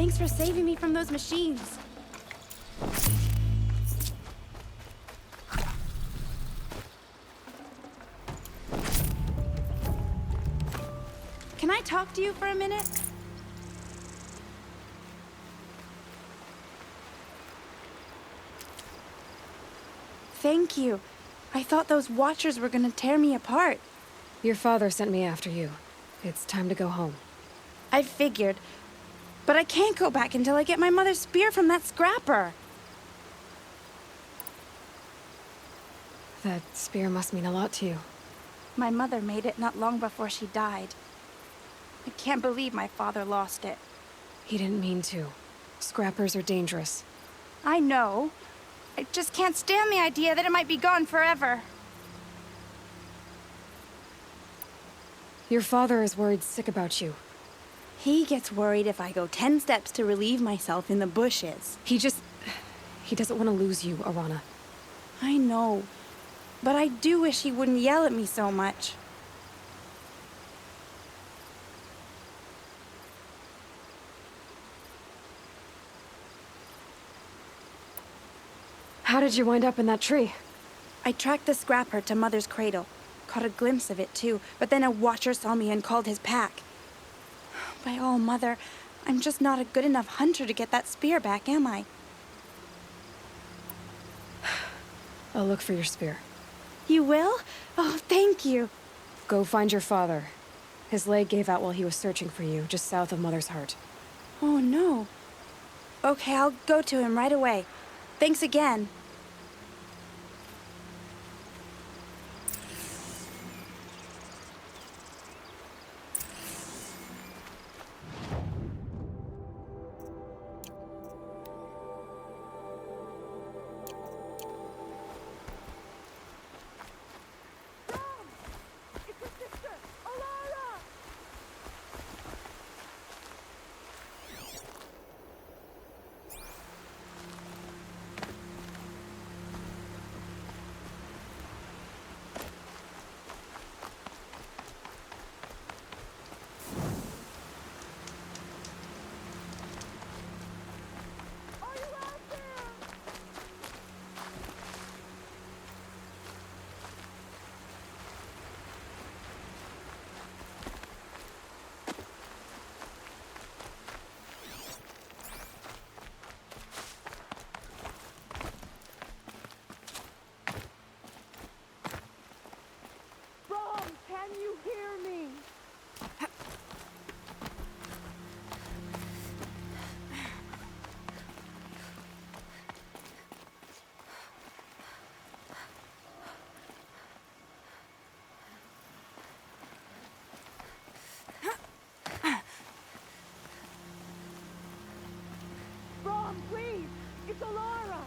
Thanks for saving me from those machines. Can I talk to you for a minute? Thank you. I thought those Watchers were gonna tear me apart. Your father sent me after you. It's time to go home. I figured. But I can't go back until I get my mother's spear from that scrapper. That spear must mean a lot to you. My mother made it not long before she died. I can't believe my father lost it. He didn't mean to. Scrappers are dangerous. I know. I just can't stand the idea that it might be gone forever. Your father is worried sick about you. He gets worried if I go 10 steps to relieve myself in the bushes. He doesn't want to lose you, Arana. I know. But I do wish he wouldn't yell at me so much. How did you wind up in that tree? I tracked the scrapper to Mother's cradle. Caught a glimpse of it too, but then a Watcher saw me and called his pack. By all, Mother, I'm just not a good enough hunter to get that spear back, am I? I'll look for your spear. You will? Oh, thank you. Go find your father. His leg gave out while he was searching for you, just south of Mother's Heart. Oh, no. Okay, I'll go to him right away. Thanks again. Can you hear me? Brom, please! It's Alara!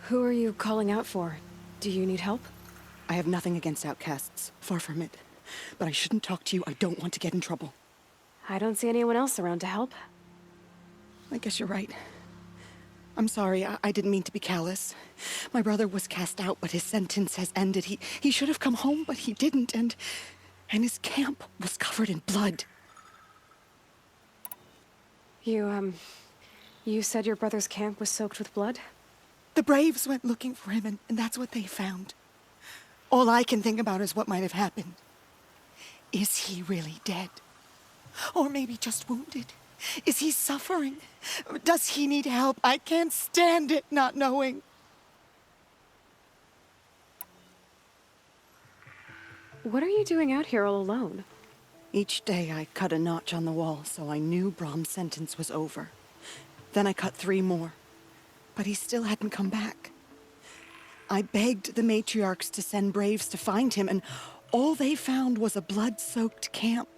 Who are you calling out for? Do you need help? I have nothing against outcasts. Far from it. But I shouldn't talk to you. I don't want to get in trouble. I don't see anyone else around to help. I guess you're right. I'm sorry. I didn't mean to be callous. My brother was cast out, but his sentence has ended. He should have come home, but he didn't, and his camp was covered in blood. You said your brother's camp was soaked with blood? The Braves went looking for him, and that's what they found. All I can think about is what might have happened. Is he really dead? Or maybe just wounded? Is he suffering? Does he need help? I can't stand it not knowing. What are you doing out here all alone? Each day I cut a notch on the wall so I knew Brom's sentence was over. Then I cut 3 more. But he still hadn't come back. I begged the matriarchs to send Braves to find him, and all they found was a blood-soaked camp.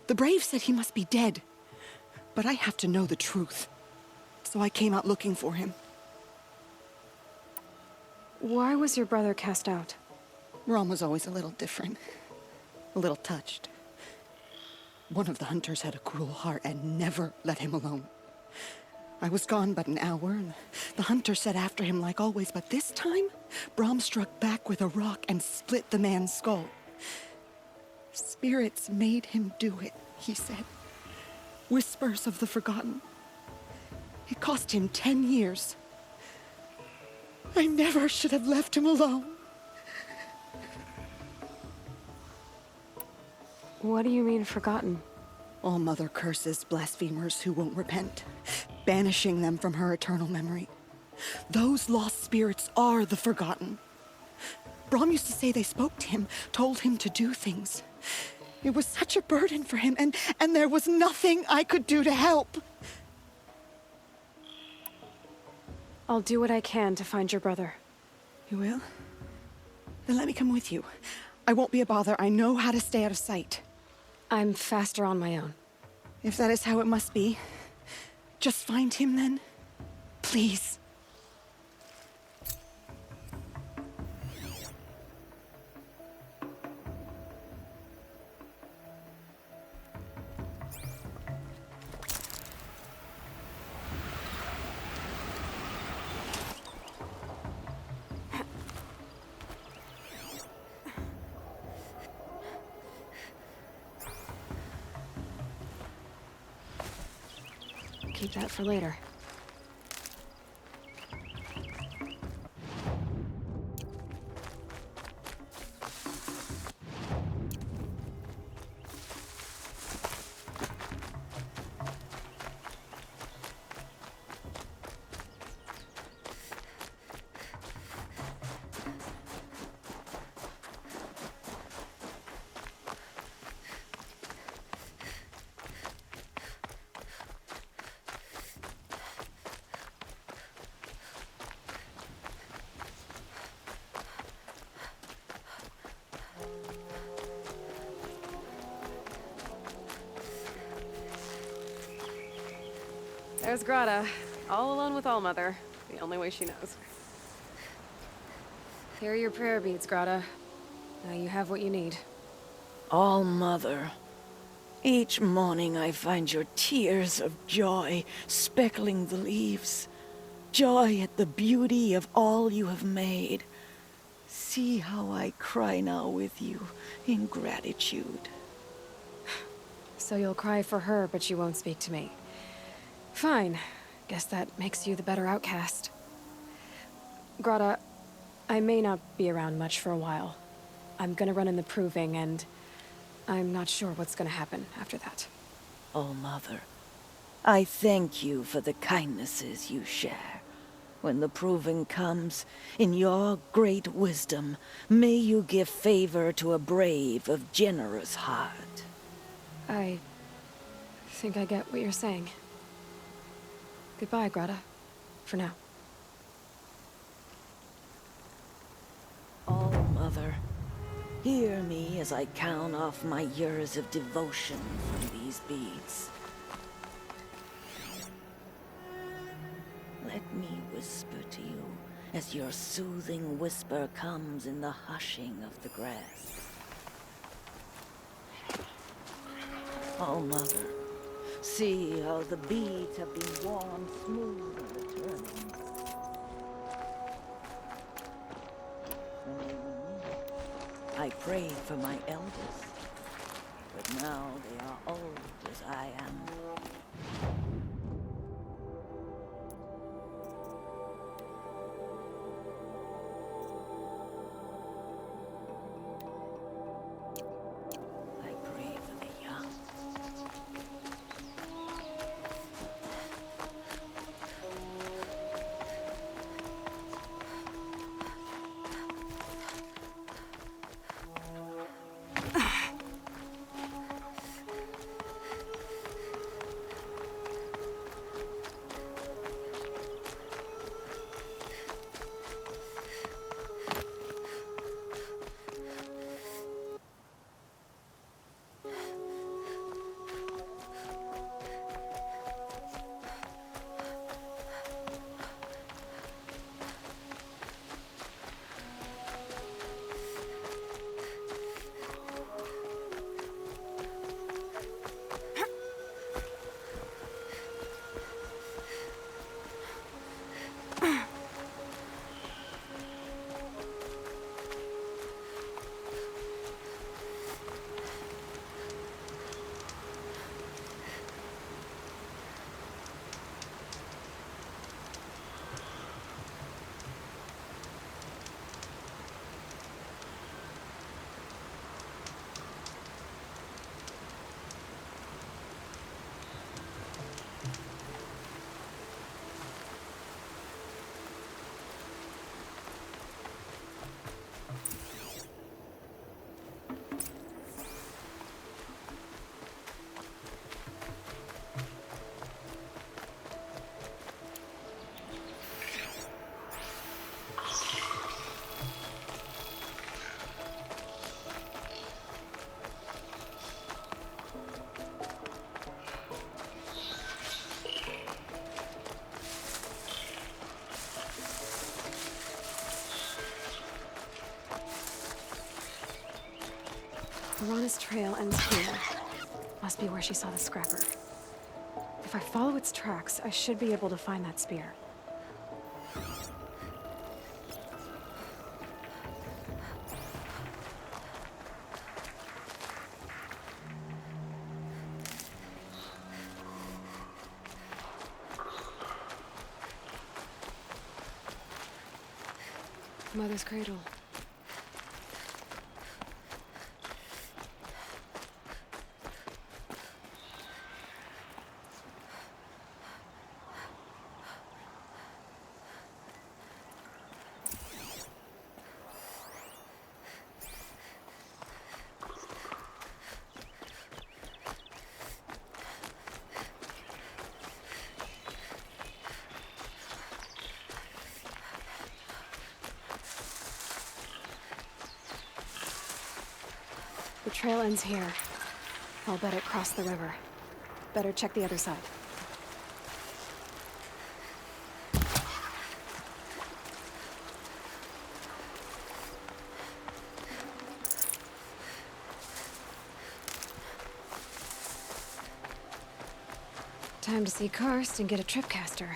The Braves said he must be dead, but I have to know the truth. So I came out looking for him. Why was your brother cast out? Brom was always a little different. A little touched. One of the hunters had a cruel heart and never let him alone. I was gone but an hour, and the hunter set after him like always, but this time, Brom struck back with a rock and split the man's skull. Spirits made him do it, he said. Whispers of the forgotten. It cost him 10 years. I never should have left him alone. What do you mean, forgotten? All-Mother curses blasphemers who won't repent, banishing them from her eternal memory. Those lost spirits are the forgotten. Brom used to say they spoke to him, told him to do things. It was such a burden for him, and there was nothing I could do to help. I'll do what I can to find your brother. You will? Then let me come with you. I won't be a bother. I know how to stay out of sight. I'm faster on my own. If that is how it must be, just find him then. Please. Keep that for later. There's Greta, all alone with All-Mother, the only way she knows. Here are your prayer beads, Greta. Now you have what you need. All-Mother, each morning I find your tears of joy speckling the leaves. Joy at the beauty of all you have made. See how I cry now with you in gratitude. So you'll cry for her, but you won't speak to me. Fine. Guess that makes you the better outcast. Greta, I may not be around much for a while. I'm gonna run in the proving, and I'm not sure what's gonna happen after that. Oh, Mother, I thank you for the kindnesses you share. When the proving comes, in your great wisdom, may you give favor to a brave of generous heart. I think I get what you're saying. Goodbye, Greta. For now. Oh, Mother, hear me as I count off my years of devotion from these beads. Let me whisper to you as your soothing whisper comes in the hushing of the grass. Oh, Mother, see how the beads have been worn smooth in the turning. When they were new, I prayed for my elders, but now they are old as I am. Arana's trail ends here. Must be where she saw the scrapper. If I follow its tracks, I should be able to find that spear. Mother's cradle. The trail ends here. I'll bet it crossed the river. Better check the other side. Time to see Karst and get a tripcaster.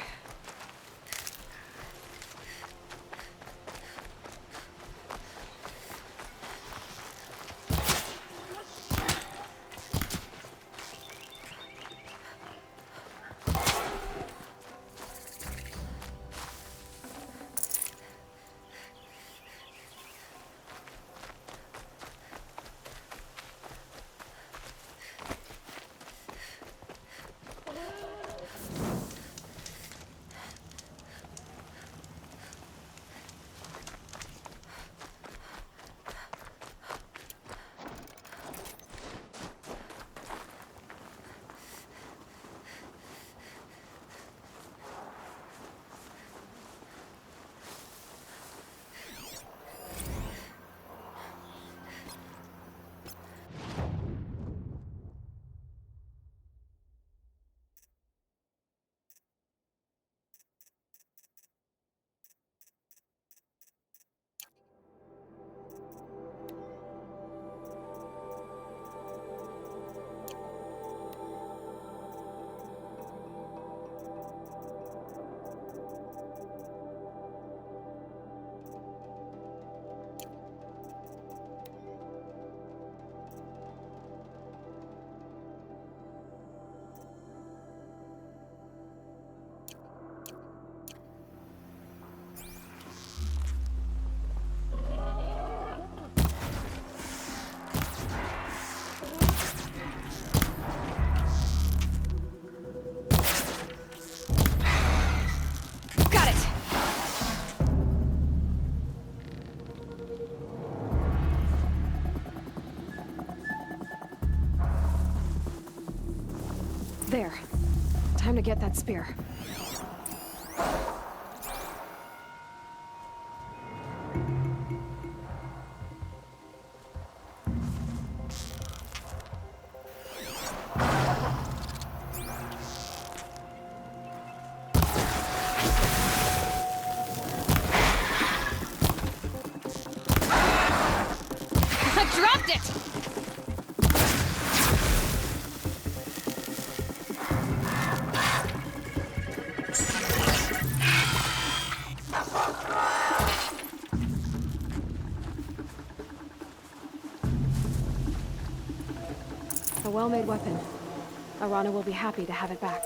There. Time to get that spear. I dropped it! A well-made weapon. Arana will be happy to have it back.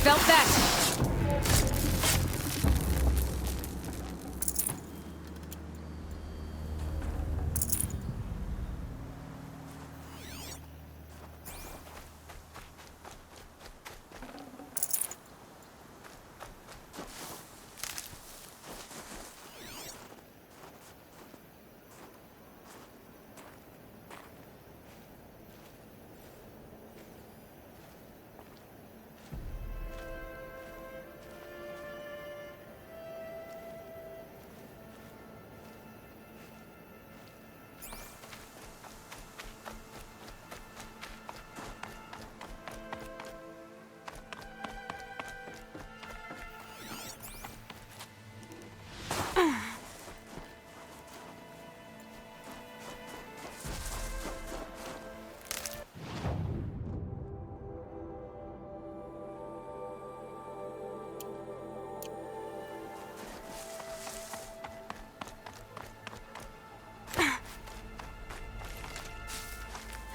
Felt that!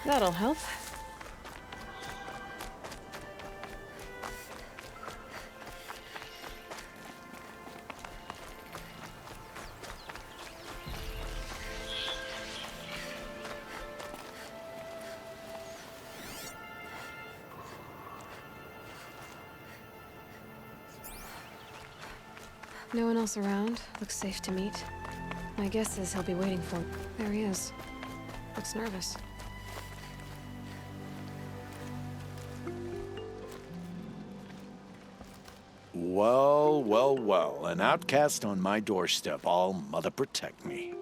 That'll help. No one else around. Looks safe to meet. My guess is he'll be waiting for me. There he is. Looks nervous. Well, well, well. An outcast on my doorstep. All mother protect me.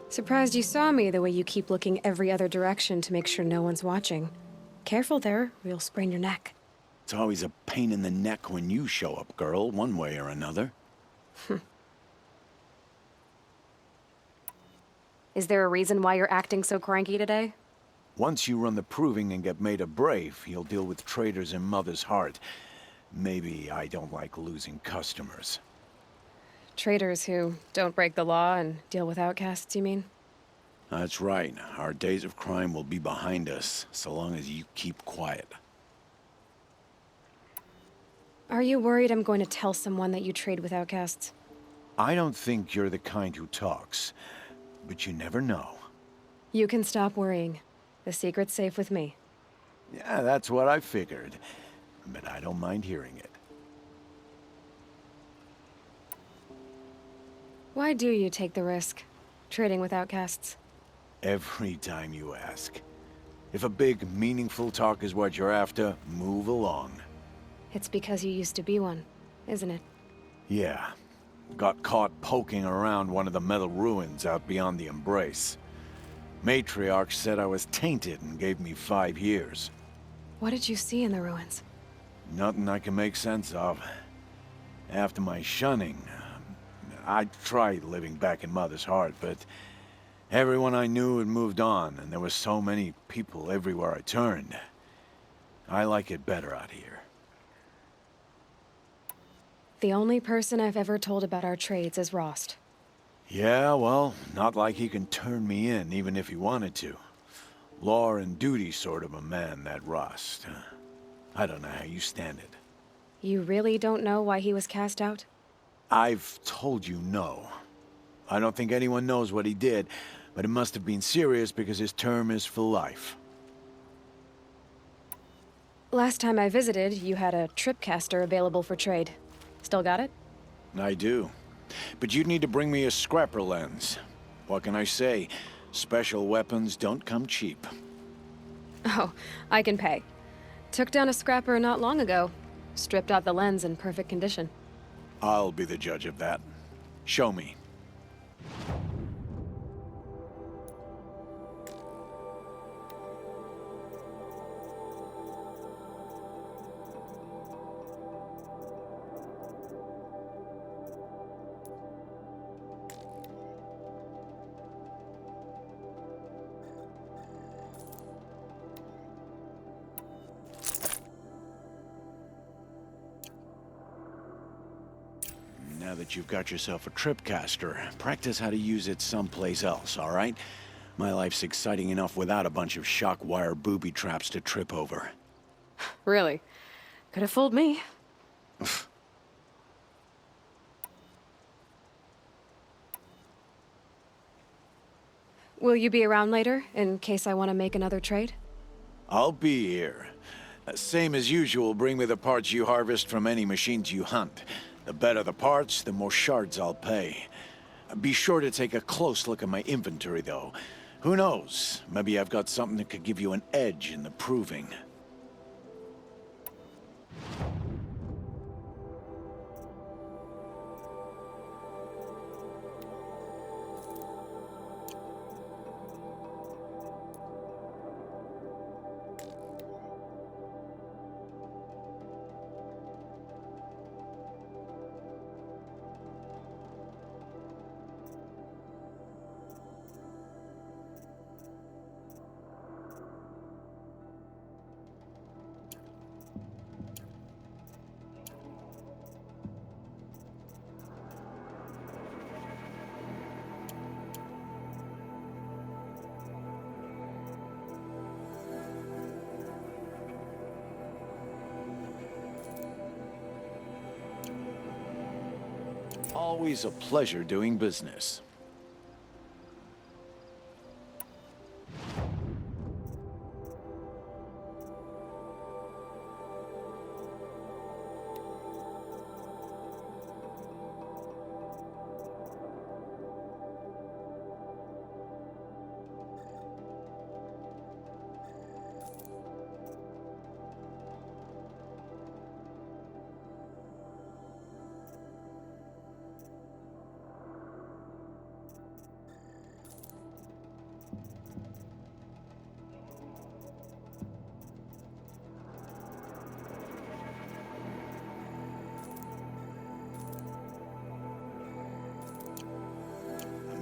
Surprised you saw me the way you keep looking every other direction to make sure no one's watching. Careful there, or you'll sprain your neck. It's always a pain in the neck when you show up, girl, one way or another. Is there a reason why you're acting so cranky today? Once you run the proving and get made a brave, you'll deal with traitors in Mother's heart. Maybe I don't like losing customers. Traitors who don't break the law and deal with outcasts, you mean? That's right. Our days of crime will be behind us, so long as you keep quiet. Are you worried I'm going to tell someone that you trade with outcasts? I don't think you're the kind who talks, but you never know. You can stop worrying. The secret's safe with me. Yeah, that's what I figured. But I don't mind hearing it. Why do you take the risk, trading with outcasts? Every time you ask. If a big, meaningful talk is what you're after, move along. It's because you used to be one, isn't it? Yeah. Got caught poking around one of the metal ruins out beyond the Embrace. Matriarch said I was tainted and gave me 5 years. What did you see in the ruins? Nothing I can make sense of. After my shunning, I tried living back in Mother's heart, but everyone I knew had moved on, and there were so many people everywhere I turned. I like it better out here. The only person I've ever told about our trades is Rost. Yeah, well, not like he can turn me in, even if he wanted to. Law and duty sort of a man, that Rost. I don't know how you stand it. You really don't know why he was cast out? I've told you no. I don't think anyone knows what he did, but it must have been serious because his term is for life. Last time I visited, you had a tripcaster available for trade. Still got it? I do. But you'd need to bring me a scrapper lens. What can I say? Special weapons don't come cheap. Oh, I can pay. Took down a scrapper not long ago. Stripped out the lens in perfect condition. I'll be the judge of that. Show me. Now that you've got yourself a tripcaster, practice how to use it someplace else, all right? My life's exciting enough without a bunch of shock wire booby traps to trip over. Really? Could have fooled me. Will you be around later, in case I want to make another trade? I'll be here. Same as usual, bring me the parts you harvest from any machines you hunt. The better the parts, the more shards I'll pay. Be sure to take a close look at my inventory, though. Who knows? Maybe I've got something that could give you an edge in the proving. Always a pleasure doing business.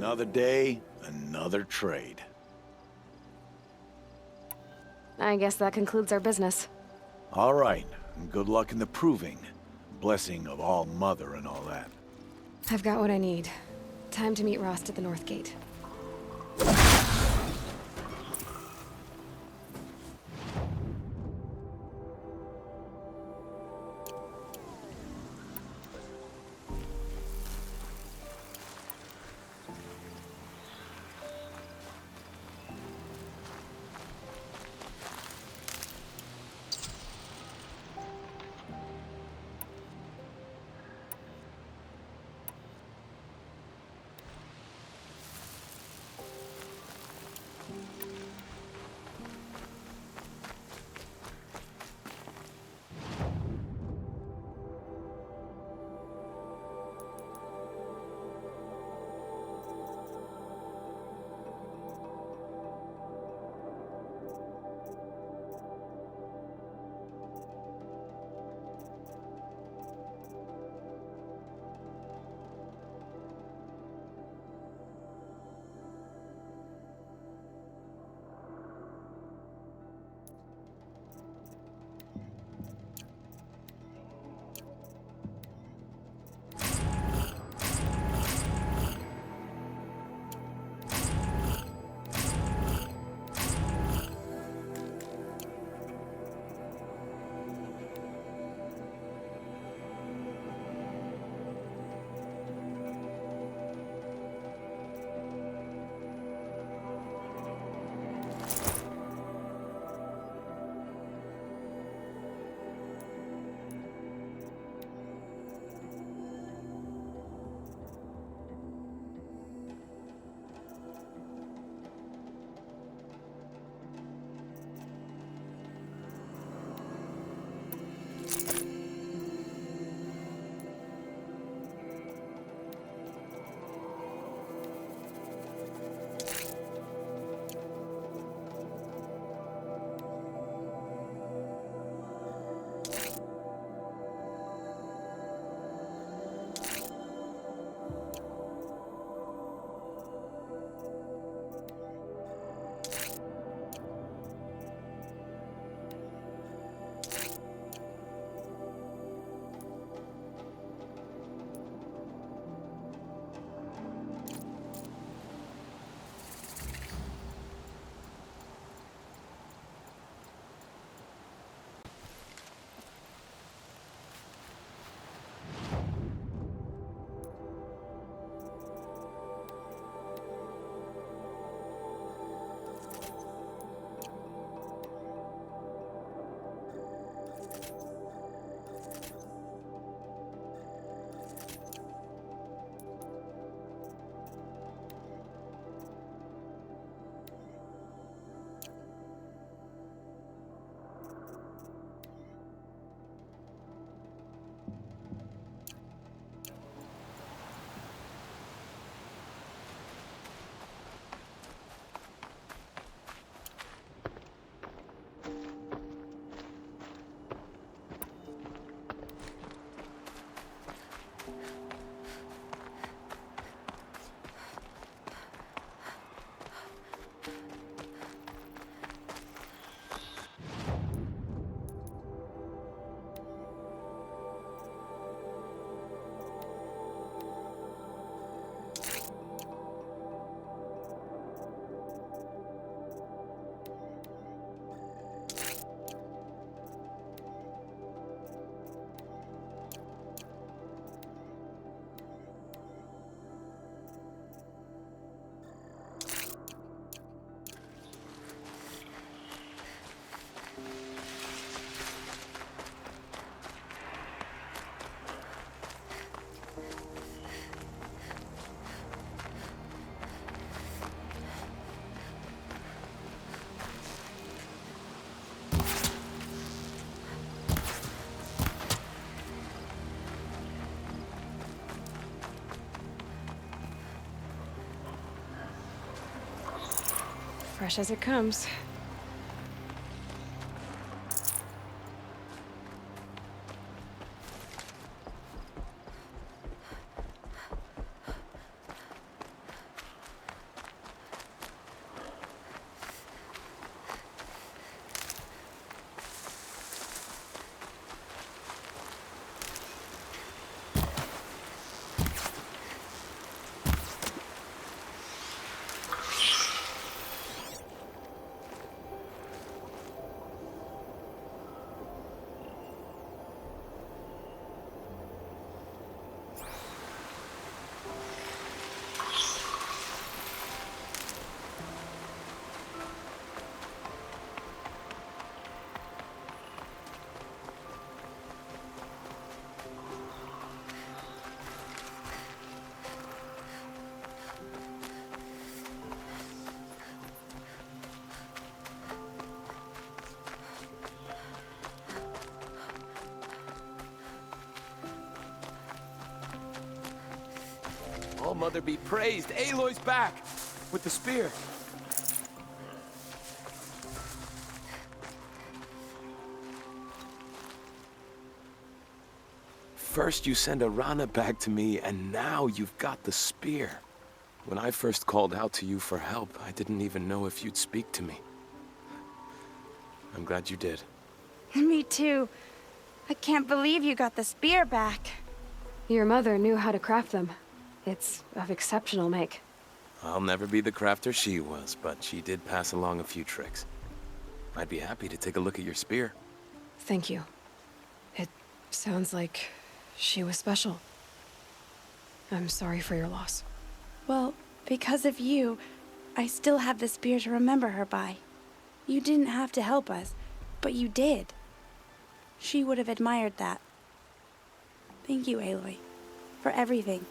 Another day, another trade. I guess that concludes our business. All right, and good luck in the proving. Blessing of All Mother and all that. I've got what I need. Time to meet Rost at the North Gate. Fresh as it comes. All Mother be praised. Aloy's back with the spear. First you send Errands back to me, and now you've got the spear. When I first called out to you for help, I didn't even know if you'd speak to me. I'm glad you did. Me too. I can't believe you got the spear back. Your mother knew how to craft them. It's of exceptional make. I'll never be the crafter she was, but she did pass along a few tricks. I'd be happy to take a look at your spear. Thank you. It sounds like she was special. I'm sorry for your loss. Well, because of you, I still have the spear to remember her by. You didn't have to help us, but you did. She would have admired that. Thank you, Aloy, for everything.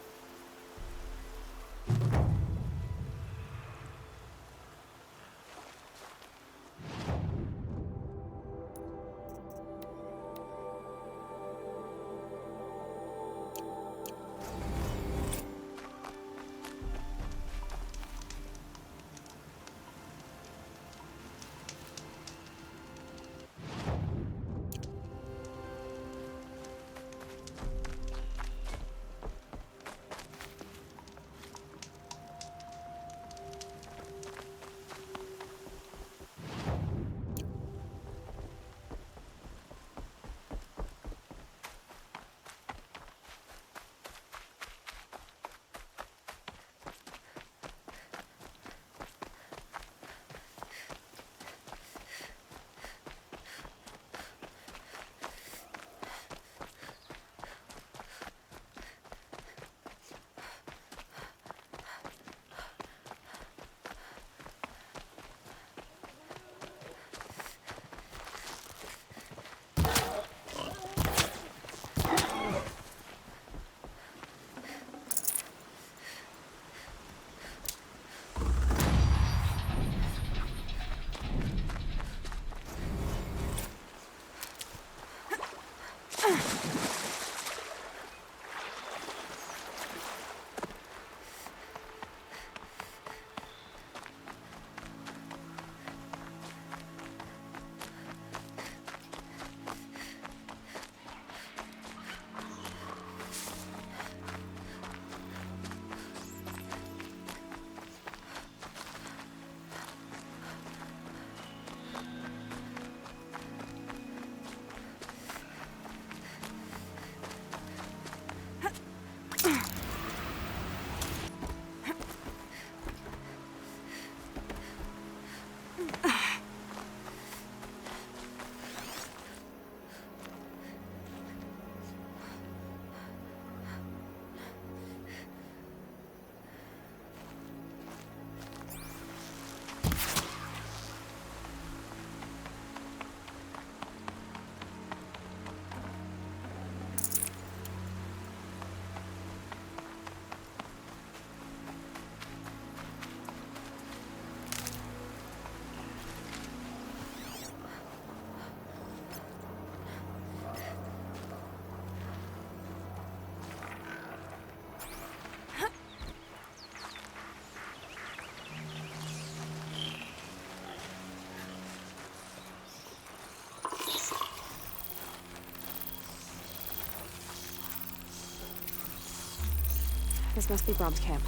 This must be Brom's camp.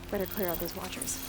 Better clear out those watchers.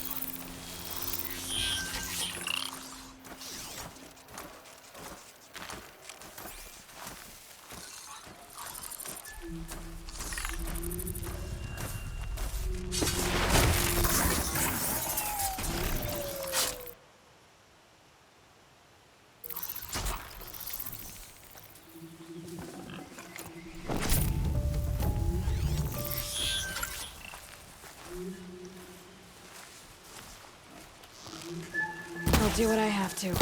I'll do what I have to.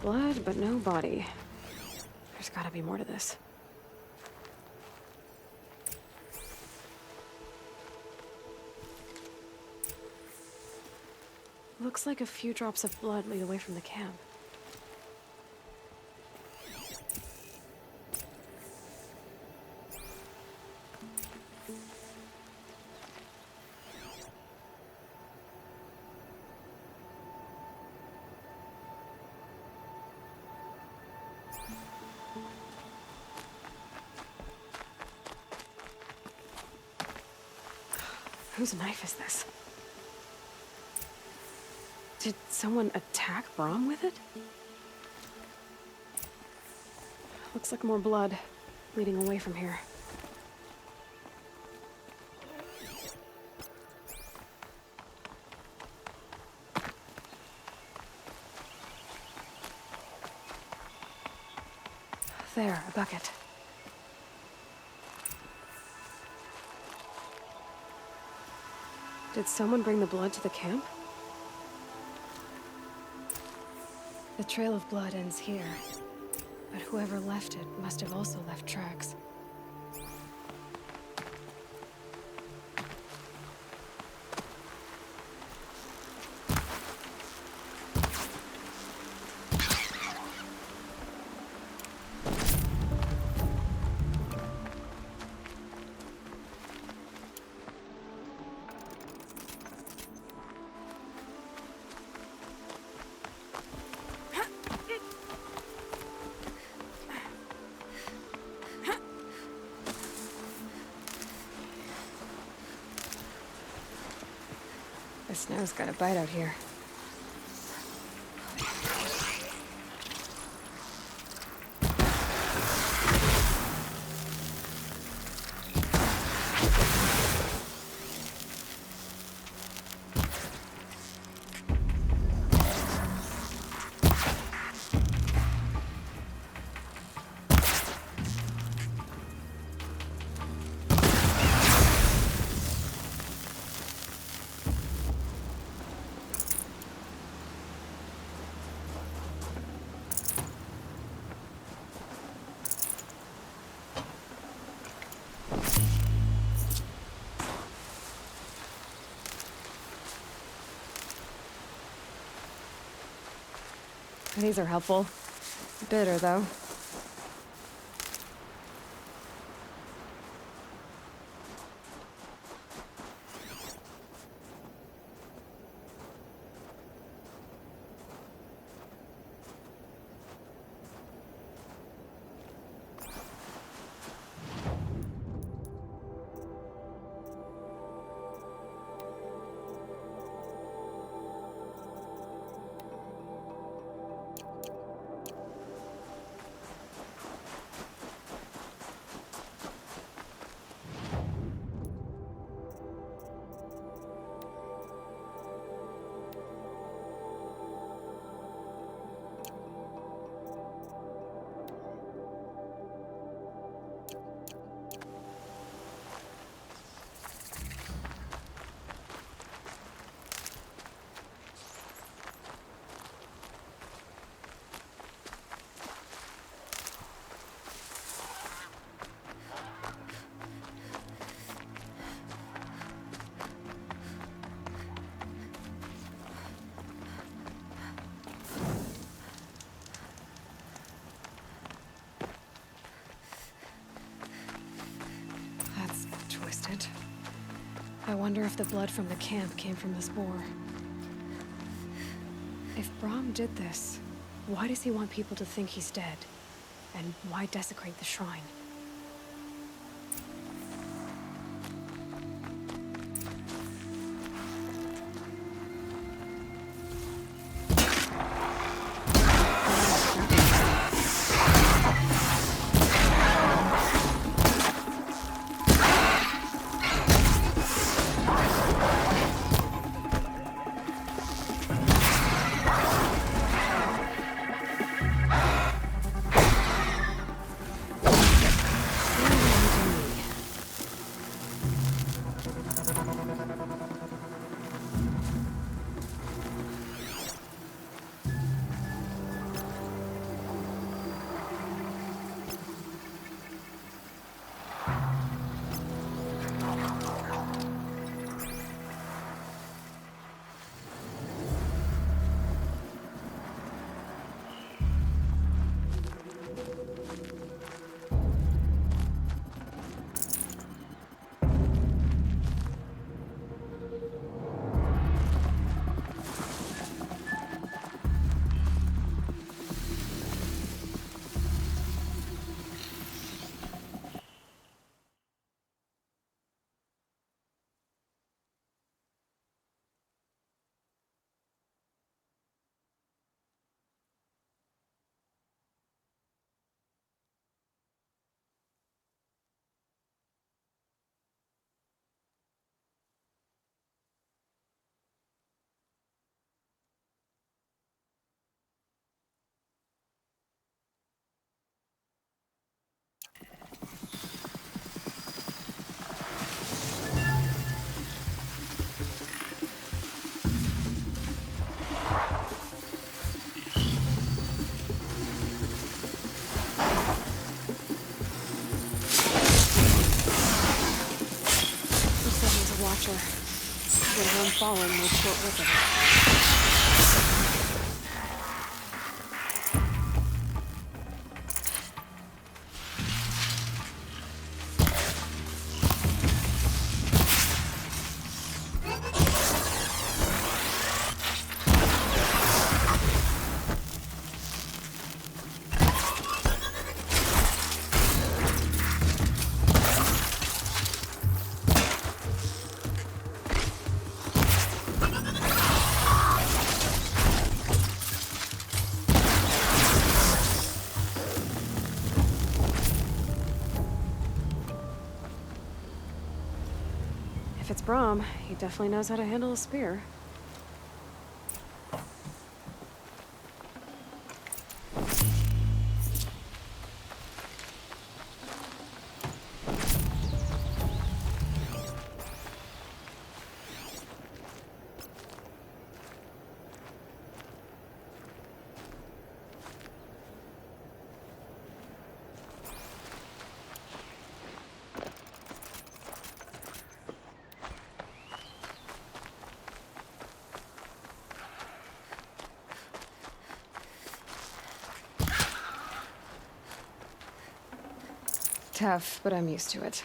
Blood, but no body. There's gotta be more to this. Looks like a few drops of blood lead away from the camp. Whose knife is this? Did someone attack Brom with it? Looks like more blood leading away from here. There, a bucket. Did someone bring the blood to the camp? The trail of blood ends here, but whoever left it must have also left tracks. The snow's got a bite out here. These are helpful. Bitter, though. I wonder if the blood from the camp came from the spore. If Brom did this, Why does he want people to think he's dead? And why desecrate the shrine? Watcher. Whatever I'm following made short work of it. If it's Brahm, he definitely knows how to handle a spear. Tough, but I'm used to it.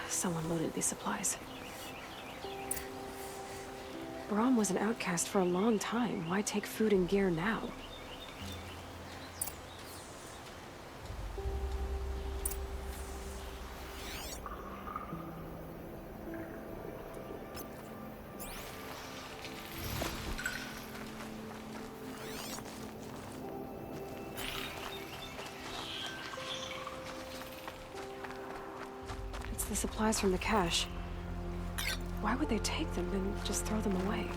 Someone loaded these supplies. Brahm was an outcast for a long time. Why take food and gear now? It's the supplies from the cache. Why would they take them and just throw them away?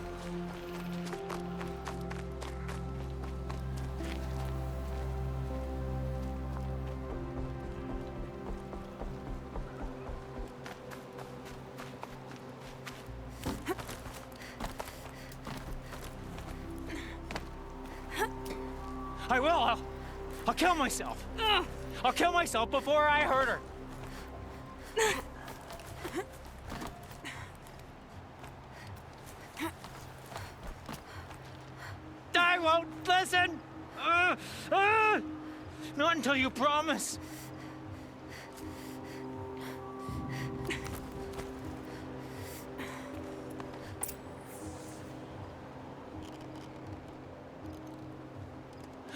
I will. I'll kill myself. I'll kill myself before I hurt her. won't listen! Not until you promise.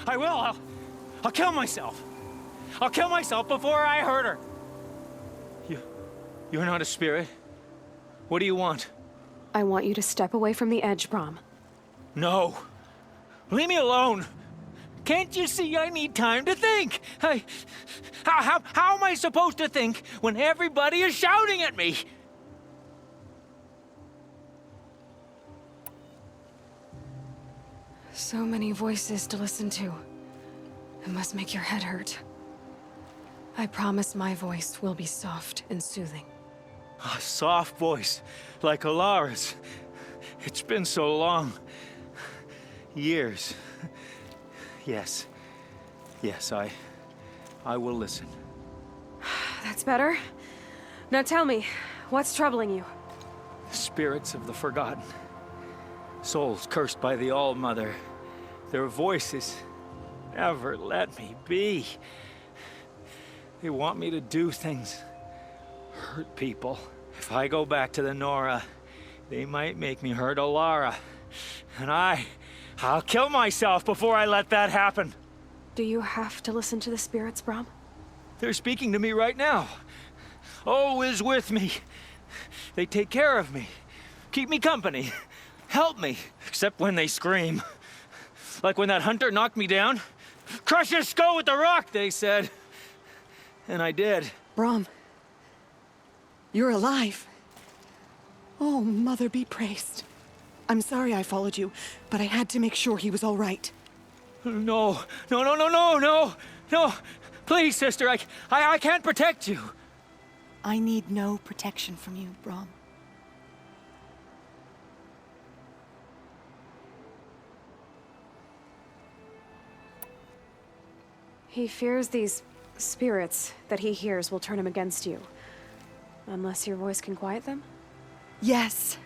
I will. I'll kill myself. I'll kill myself before I hurt her. You're not a spirit. What do you want? I want you to step away from the edge, Brom. No. Leave me alone. Can't you see I need time to think? How am I supposed to think when everybody is shouting at me? So many voices to listen to. It must make your head hurt. I promise my voice will be soft and soothing. A soft voice, like Alara's. It's been so long. Years. Yes. Yes, I will listen. That's better. Now tell me, what's troubling you? Spirits of the forgotten. Souls cursed by the All-Mother. Their voices never let me be. They want me to do things, hurt people. If I go back to the Nora, they might make me hurt Alara. And I'll kill myself before I let that happen. Do you have to listen to the spirits, Brom? They're speaking to me right now. Oh is with me. They take care of me, keep me company, help me, except when they scream. Like when that hunter knocked me down. Crush his skull with the rock, they said. And I did. Brom, you're alive. Oh, Mother be praised. I'm sorry I followed you, but I had to make sure he was all right. No. Please, sister, I can't protect you. I need no protection from you, Brom. He fears these spirits that he hears will turn him against you. Unless your voice can quiet them? Yes,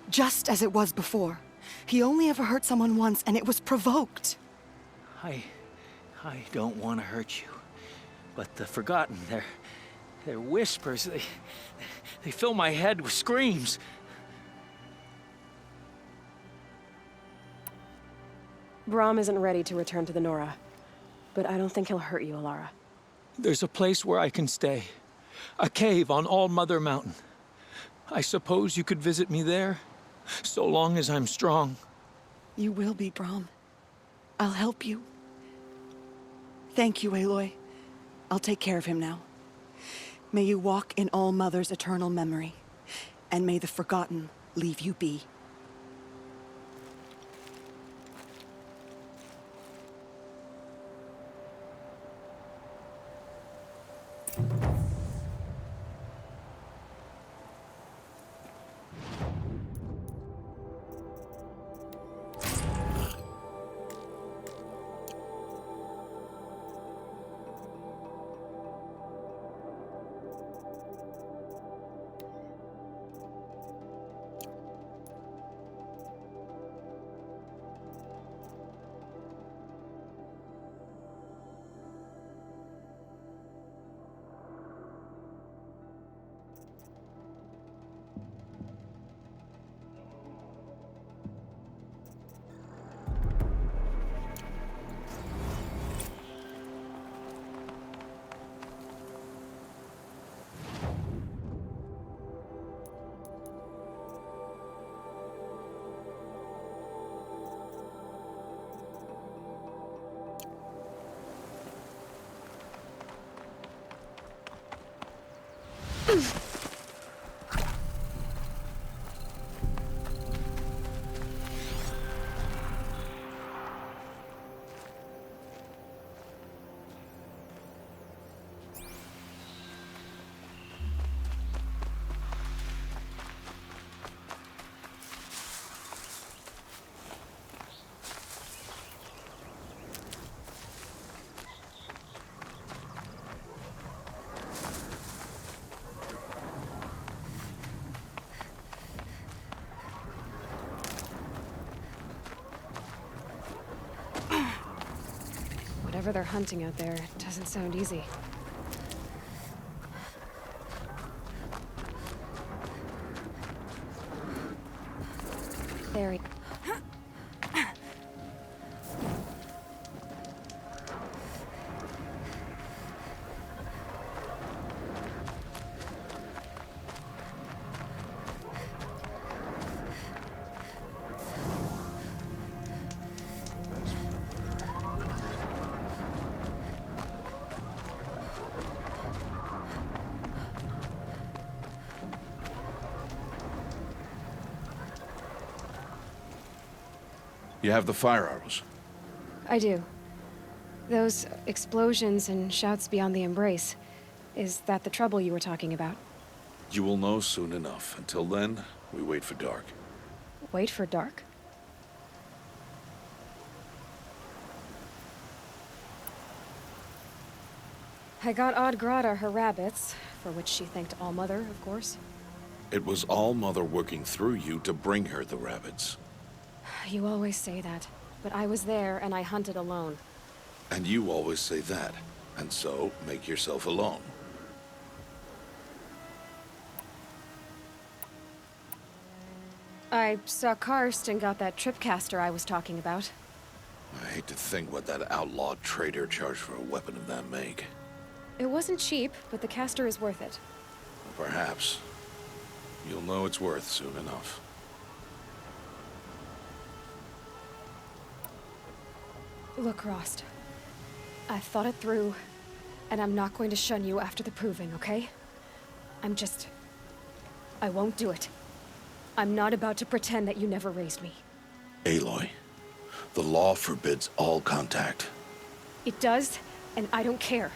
just as it was before. He only ever hurt someone once, and it was provoked. I don't want to hurt you. But the Forgotten, their whispers, they fill my head with screams. Brom isn't ready to return to the Nora, but I don't think he'll hurt you, Alara. There's a place where I can stay. A cave on All-Mother Mountain. I suppose you could visit me there, so long as I'm strong. You will be, Brom. I'll help you. Thank you, Aloy. I'll take care of him now. May you walk in All-Mother's eternal memory, and may the Forgotten leave you be. Whatever they're hunting out there doesn't sound easy. There he... You have the fire arrows. I do. Those explosions and shouts beyond the embrace. Is that the trouble you were talking about? You will know soon enough. Until then, we wait for dark. Wait for dark? I got Odd Greta her rabbits, for which she thanked All-Mother, of course. It was All-Mother working through you to bring her the rabbits. You always say that, but I was there and I hunted alone. And you always say that, and so make yourself alone. I saw Karst and got that tripcaster I was talking about. I hate to think what that outlaw trader charged for a weapon of that make. It wasn't cheap, but the caster is worth it. Perhaps. You'll know it's worth soon enough. Look, Rost. I've thought it through, and I'm not going to shun you after the proving, okay? I won't do it. I'm not about to pretend that you never raised me. Aloy, the law forbids all contact. It does, and I don't care.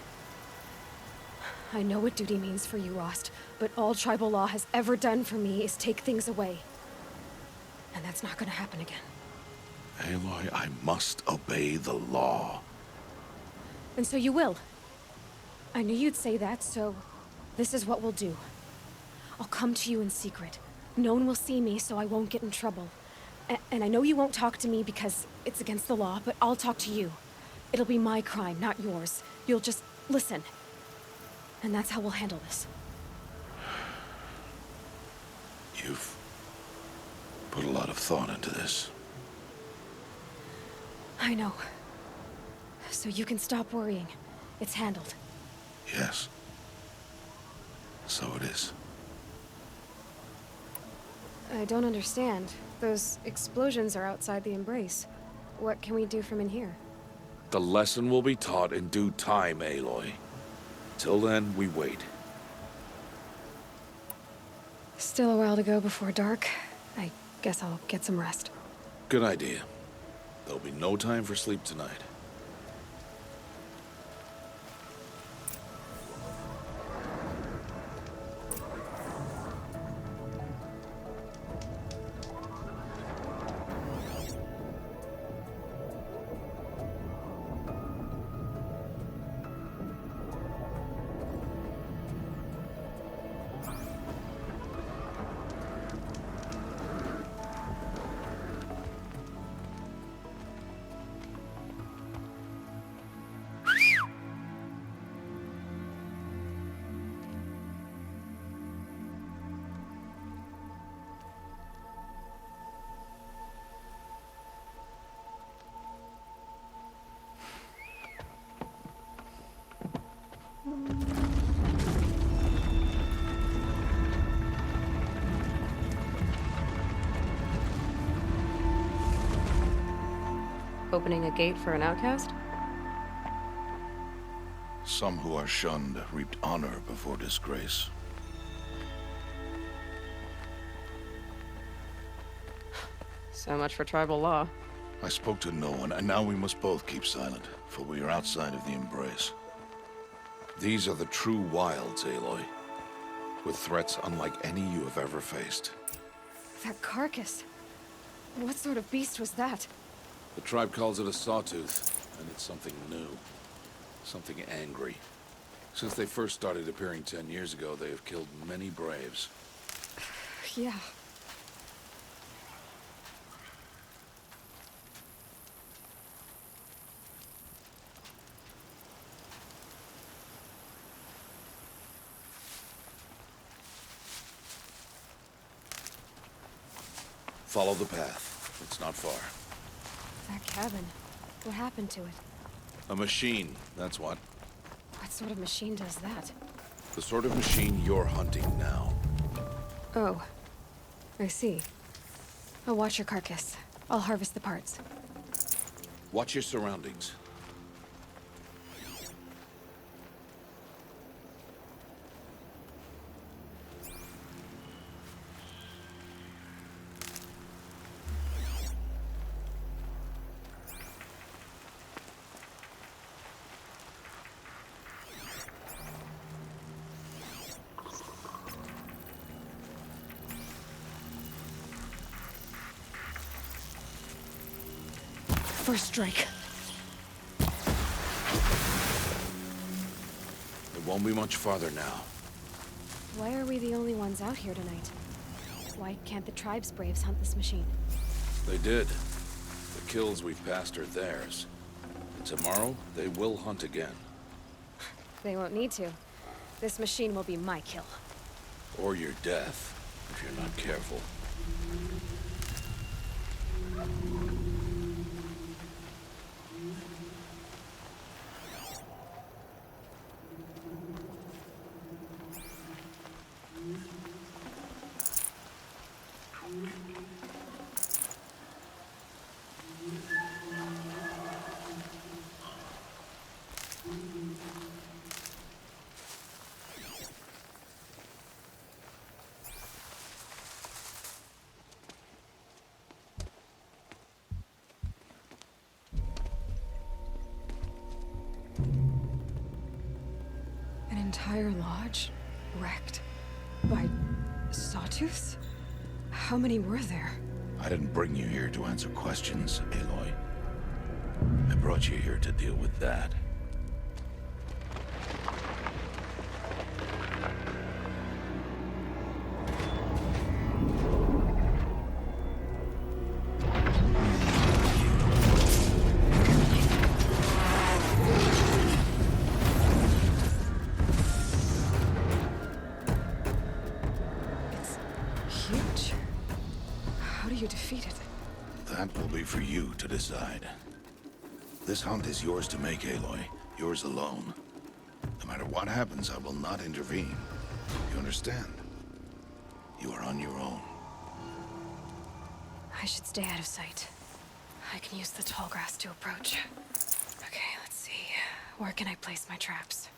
I know what duty means for you, Rost, but all tribal law has ever done for me is take things away. And that's not gonna happen again. Aloy, I must obey the law. And so you will. I knew you'd say that, so this is what we'll do. I'll come to you in secret. No one will see me, so I won't get in trouble. And I know you won't talk to me because it's against the law, but I'll talk to you. It'll be my crime, not yours. You'll just listen. And that's how we'll handle this. You've put a lot of thought into this. I know. So you can stop worrying. It's handled. Yes. So it is. I don't understand. Those explosions are outside the embrace. What can we do from in here? The lesson will be taught in due time, Aloy. Till then, we wait. Still a while to go before dark. I guess I'll get some rest. Good idea. There'll be no time for sleep tonight. Opening a gate for an outcast? Some who are shunned reaped honor before disgrace. So much for tribal law. I spoke to no one, and now we must both keep silent, for we are outside of the embrace. These are the true wilds, Aloy, with threats unlike any you have ever faced. That carcass. What sort of beast was that? The tribe calls it a sawtooth, and it's something new. Something angry. Since they first started appearing 10 years ago, they have killed many braves. Yeah. Follow the path. It's not far. That cabin. What happened to it? A machine, that's what. What sort of machine does that? The sort of machine you're hunting now. Oh. I see. I'll watch your carcass. I'll harvest the parts. Watch your surroundings. First strike. It won't be much farther now. Why are we the only ones out here tonight? Why can't the tribe's braves hunt this machine? They did. The kills we've passed are theirs. And tomorrow, they will hunt again. They won't need to. This machine will be my kill. Or your death, if you're not careful. An entire lodge wrecked by sawtooths? How many were there? I didn't bring you here to answer questions, Aloy. I brought you here to deal with that. Huge. How do you defeat it? That will be for you to decide. This hunt is yours to make, Aloy. Yours alone. No matter what happens, I will not intervene. You understand? You are on your own. I should stay out of sight. I can use the tall grass to approach. Okay, let's see. Where can I place my traps?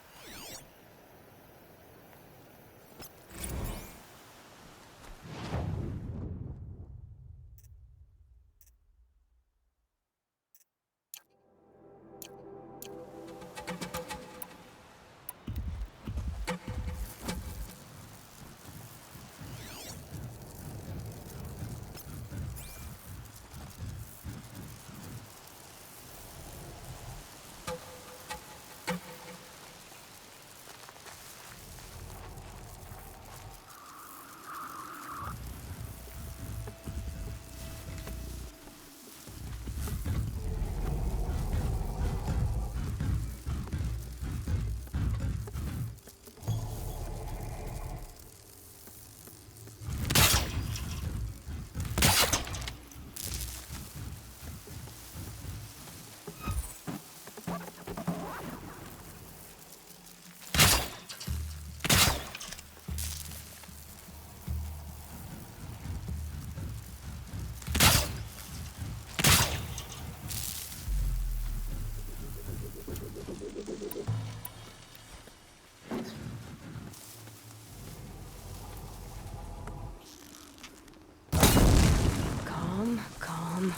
Calm.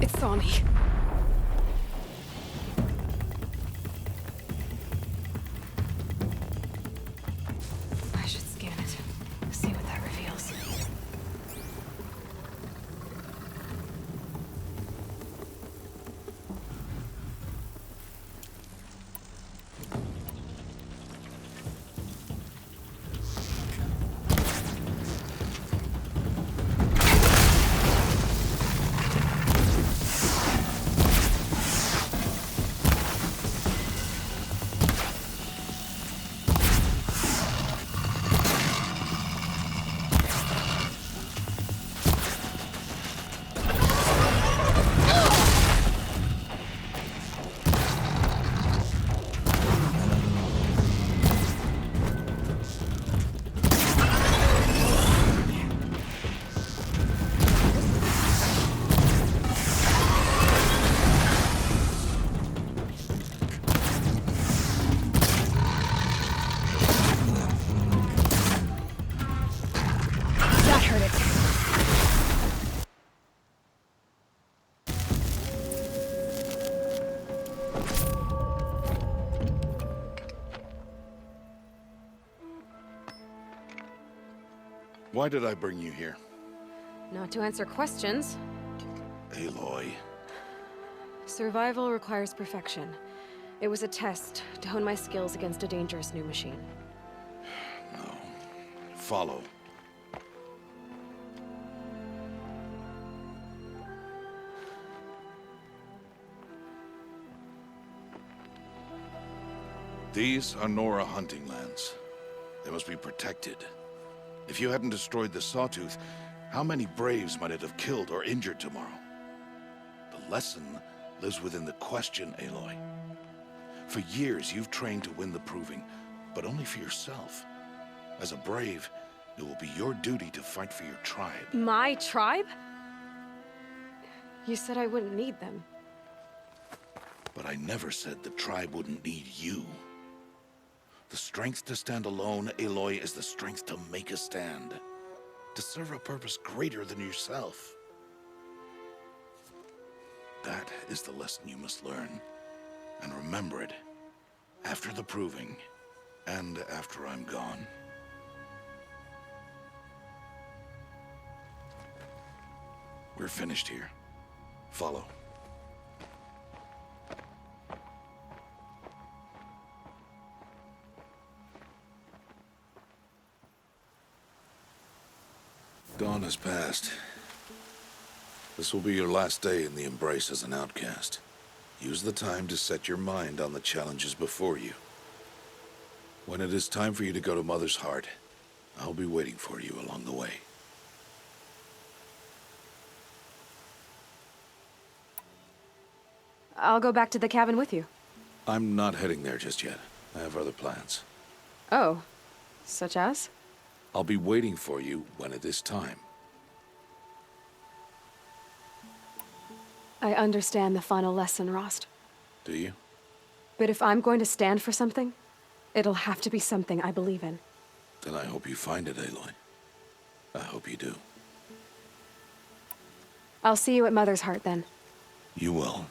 It saw me. I should scan it. See what that reveals. That hurt it. Why did I bring you here? Not to answer questions. Aloy. Survival requires perfection. It was a test to hone my skills against a dangerous new machine. No. Follow. These are Nora hunting lands. They must be protected. If you hadn't destroyed the Sawtooth, how many Braves might it have killed or injured tomorrow? The lesson lives within the question, Aloy. For years, you've trained to win the Proving, but only for yourself. As a Brave, it will be your duty to fight for your tribe. My tribe? You said I wouldn't need them. But I never said the tribe wouldn't need you. The strength to stand alone, Aloy, is the strength to make a stand. To serve a purpose greater than yourself. That is the lesson you must learn. And remember it. After the Proving. And after I'm gone. We're finished here. Follow. Dawn has passed. This will be your last day in the Embrace as an outcast. Use the time to set your mind on the challenges before you. When it is time for you to go to Mother's Heart, I'll be waiting for you along the way. I'll go back to the cabin with you. I'm not heading there just yet. I have other plans. Oh, such as? I'll be waiting for you when it is time. I understand the final lesson, Rost. Do you? But if I'm going to stand for something, it'll have to be something I believe in. Then I hope you find it, Aloy. I hope you do. I'll see you at Mother's Heart, then. You will.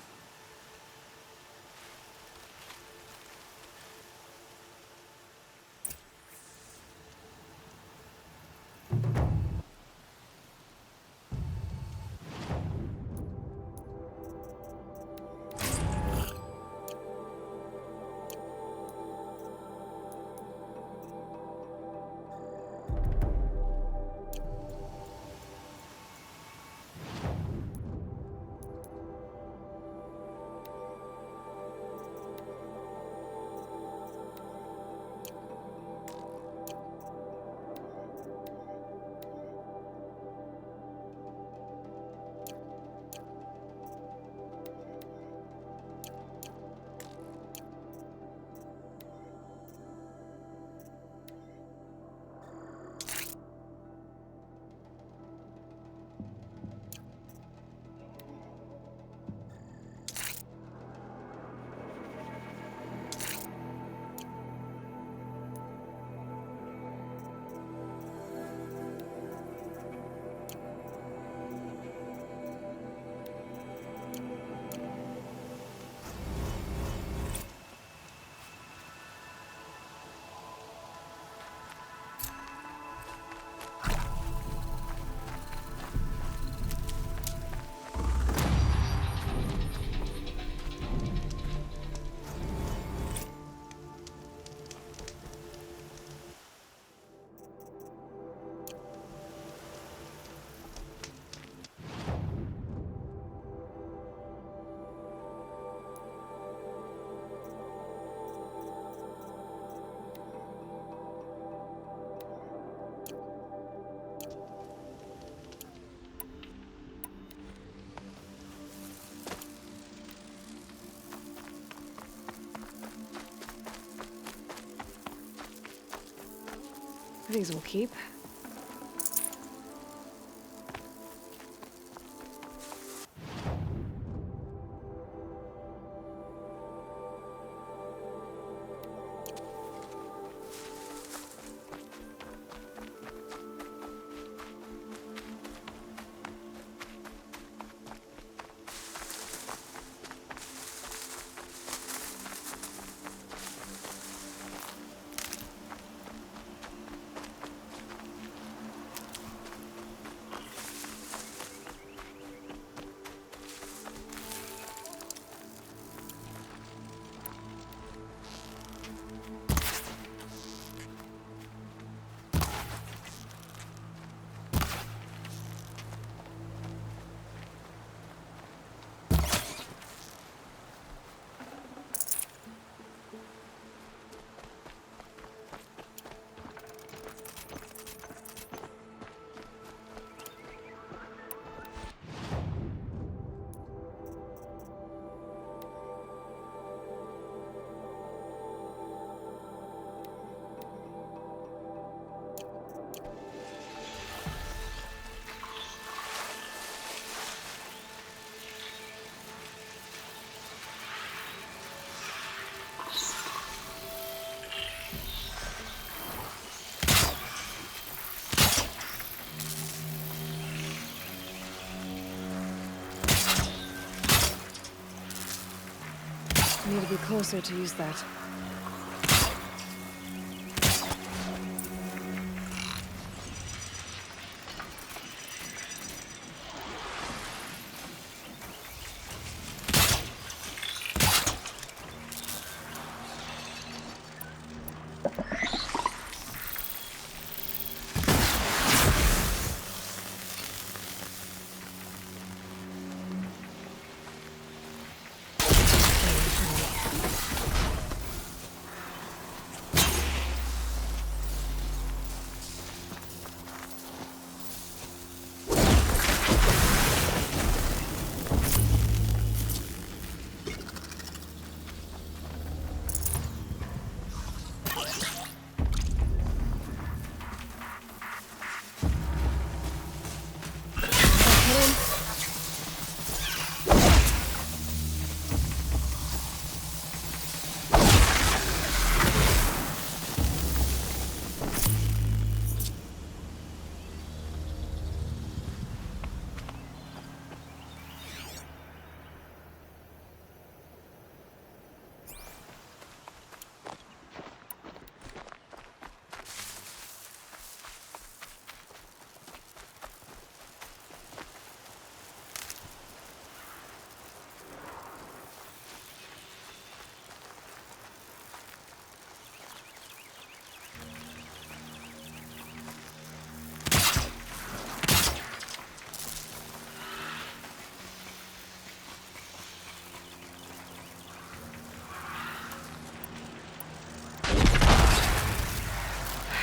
These will keep. Need to be closer to use that.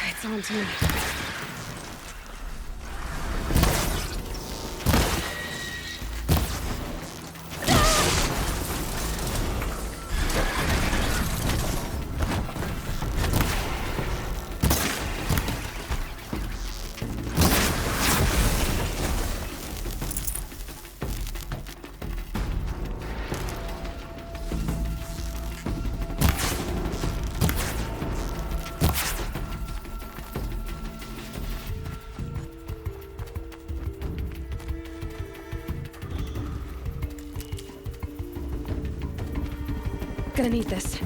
It's on to me. Gonna need this.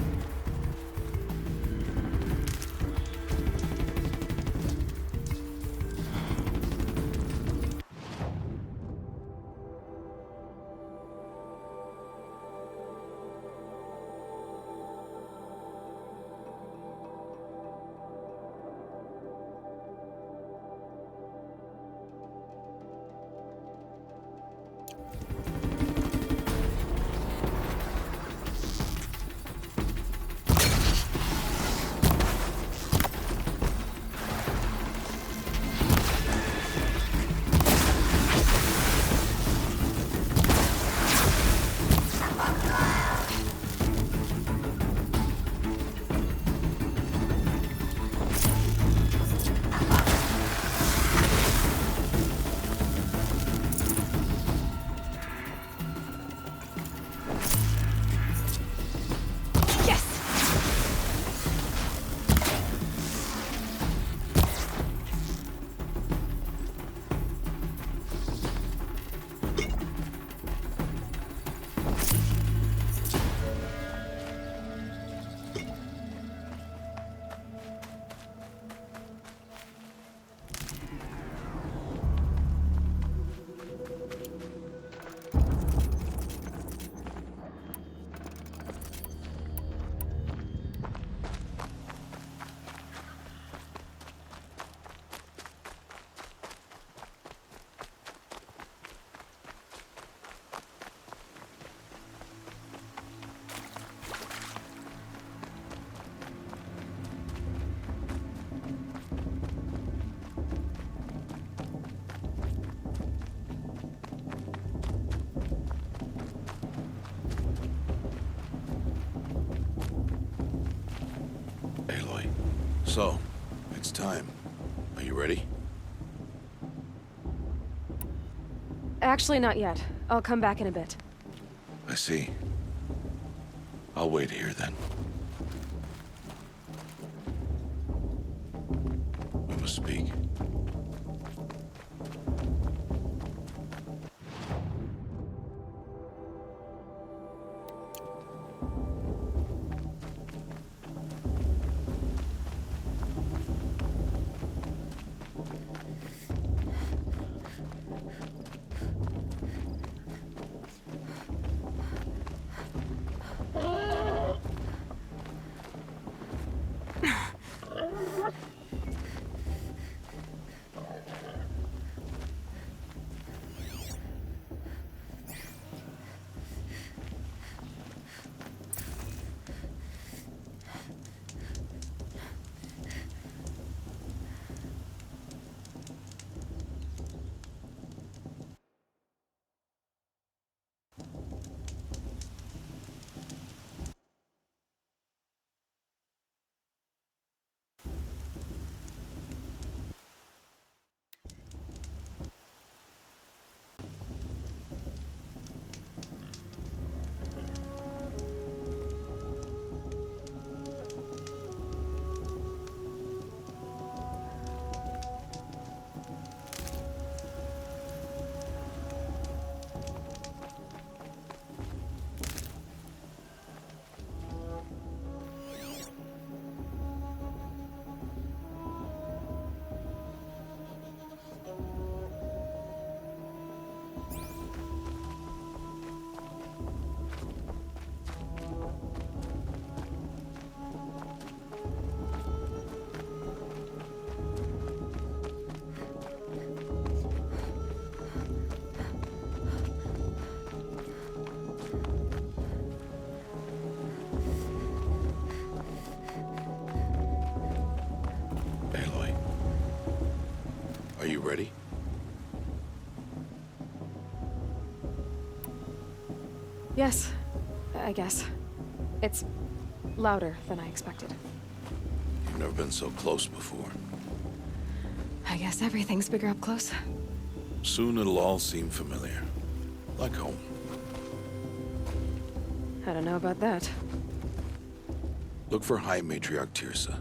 Aloy. So, it's time. Are you ready? Actually, not yet. I'll come back in a bit. I see. I'll wait here then. We must speak. Yes, I guess. It's louder than I expected. You've never been so close before. I guess everything's bigger up close. Soon it'll all seem familiar. Like home. I don't know about that. Look for High Matriarch Tirsa.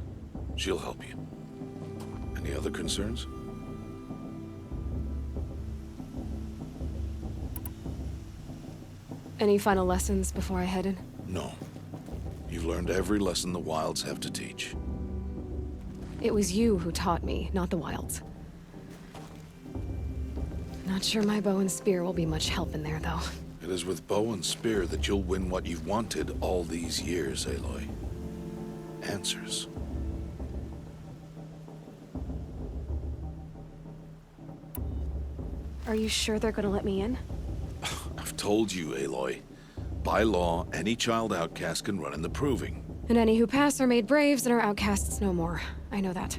She'll help you. Any other concerns? Any final lessons before I head in? No. You've learned every lesson the Wilds have to teach. It was you who taught me, not the Wilds. Not sure my bow and spear will be much help in there, though. It is with bow and spear that you'll win what you've wanted all these years, Aloy. Answers. Are you sure they're gonna let me in? I've told you, Aloy. By law, any child outcast can run in the Proving. And any who pass are made braves and are outcasts no more. I know that.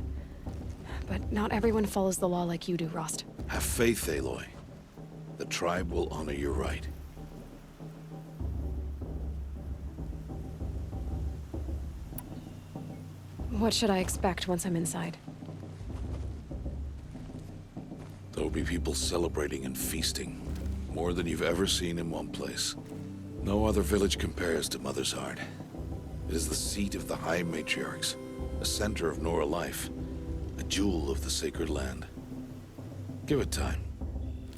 But not everyone follows the law like you do, Rost. Have faith, Aloy. The tribe will honor your right. What should I expect once I'm inside? There will be people celebrating and feasting. More than you've ever seen in one place. No other village compares to Mother's Heart. It is the seat of the High Matriarchs, a center of Nora life, a jewel of the sacred land. Give it time,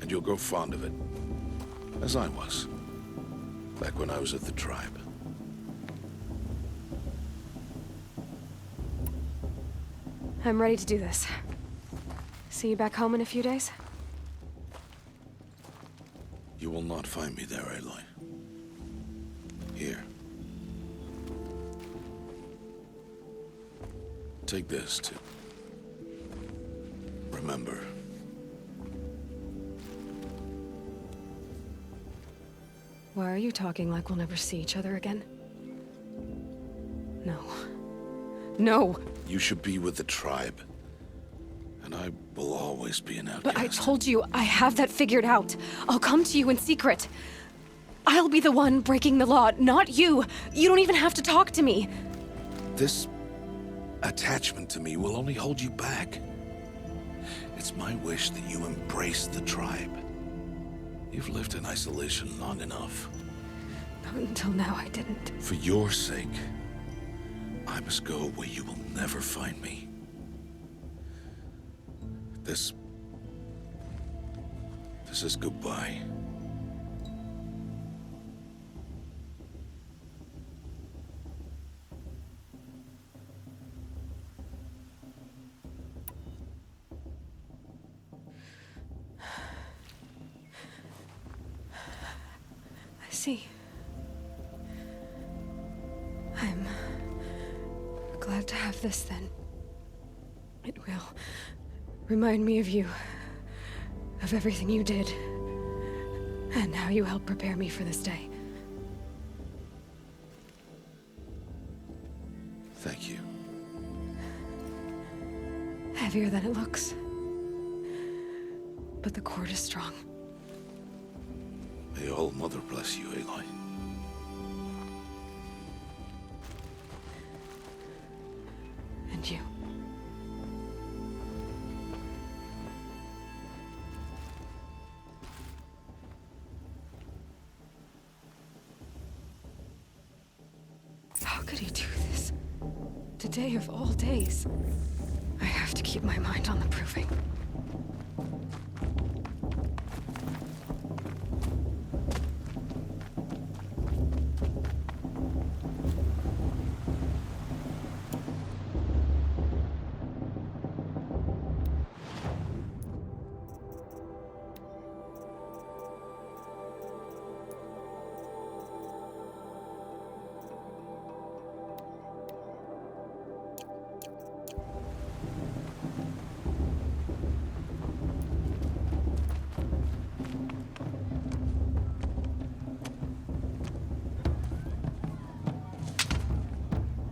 and you'll grow fond of it. As I was, back when I was at the tribe. I'm ready to do this. See you back home in a few days? You will not find me there, Aloy. Here. Take this to remember. Why are you talking like we'll never see each other again? No. No! You should be with the tribe. And I will always be an outcast. But I told you, I have that figured out. I'll come to you in secret. I'll be the one breaking the law, not you. You don't even have to talk to me. This attachment to me will only hold you back. It's my wish that you embrace the tribe. You've lived in isolation long enough. Until now, I didn't. For your sake, I must go where you will never find me. This is goodbye. I see. I'm glad to have this then. It will remind me of you, of everything you did, and how you helped prepare me for this day. Thank you. Heavier than it looks. But the cord is strong. May All Mother bless you, Aloy. And you. How could he do this? Today of all days. I have to keep my mind on the Proving.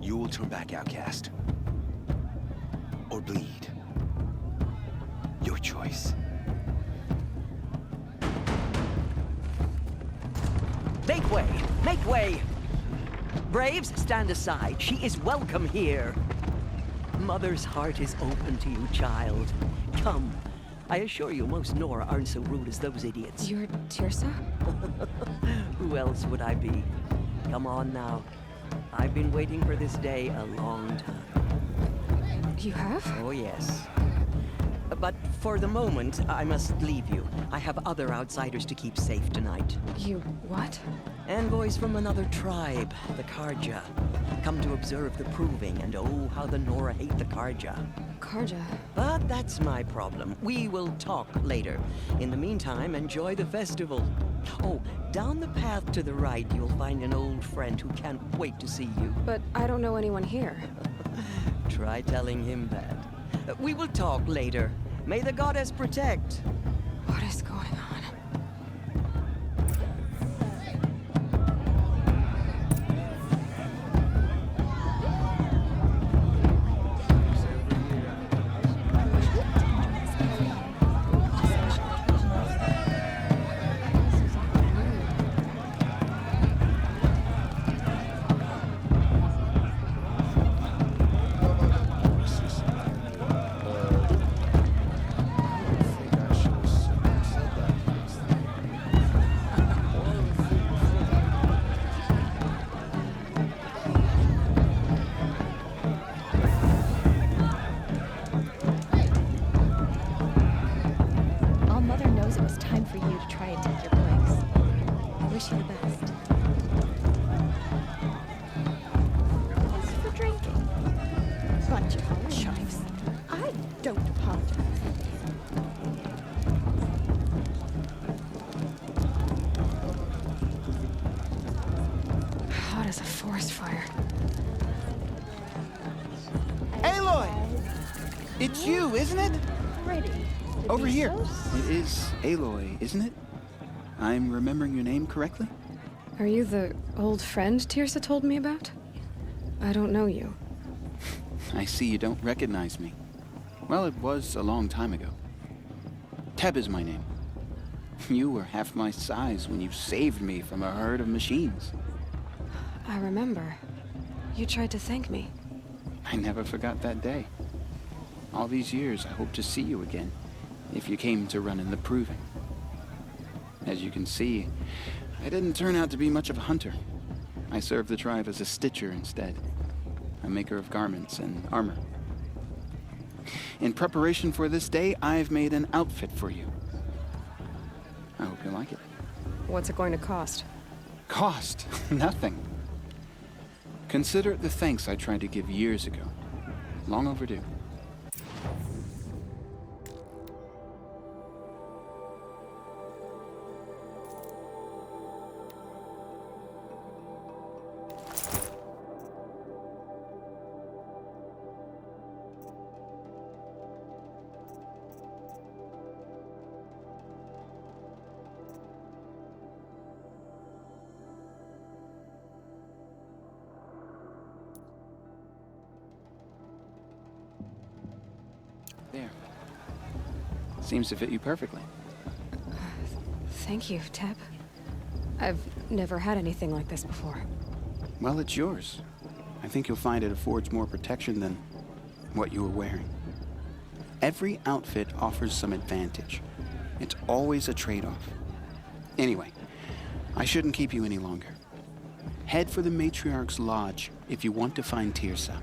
You will turn back, outcast. Or bleed. Your choice. Make way! Make way! Braves, stand aside. She is welcome here. Mother's heart is open to you, child. Come. I assure you, most Nora aren't so rude as those idiots. You're Tirsa? Who else would I be? Come on now. I've been waiting for this day a long time. You have? Oh, yes. But for the moment, I must leave you. I have other outsiders to keep safe tonight. You what? Envoys from another tribe, the Karja. Come to observe the proving, and oh, how the Nora hate the Karja. Karja? But that's my problem. We will talk later. In the meantime, enjoy the festival. Oh, down the path to the right, you'll find an old friend who can't wait to see you. But I don't know anyone here. Try telling him that. We will talk later. May the goddess protect. What is going on? It's you, isn't it? Over here. It is Aloy, isn't it? I'm remembering your name correctly? Are you the old friend Tirsa told me about? I don't know you. I see you don't recognize me. Well, it was a long time ago. Teb is my name. You were half my size when you saved me from a herd of machines. I remember. You tried to thank me. I never forgot that day. All these years, I hope to see you again, if you came to run in the proving. As you can see, I didn't turn out to be much of a hunter. I served the tribe as a stitcher instead, a maker of garments and armor. In preparation for this day, I've made an outfit for you. I hope you like it. What's it going to cost? Cost? Nothing. Consider it the thanks I tried to give years ago. Long overdue. There. Seems to fit you perfectly. Thank you, Teb. I've never had anything like this before. Well, it's yours. I think you'll find it affords more protection than what you were wearing. Every outfit offers some advantage. It's always a trade-off. Anyway, I shouldn't keep you any longer. Head for the Matriarch's Lodge if you want to find Tirsa.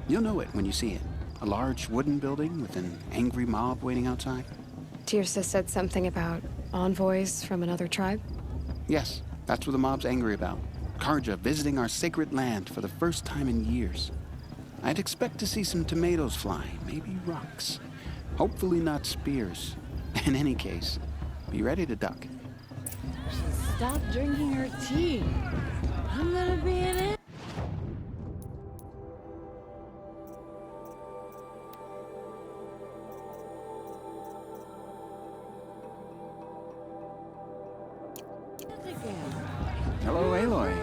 You'll know it when you see it. A large wooden building with an angry mob waiting outside. Tirsa said something about envoys from another tribe? Yes, that's what the mob's angry about. Karja visiting our sacred land for the first time in years. I'd expect to see some tomatoes fly, maybe rocks. Hopefully not spears. In any case, be ready to duck. Stop drinking her tea. I'm gonna be in it. Hello, Aloy.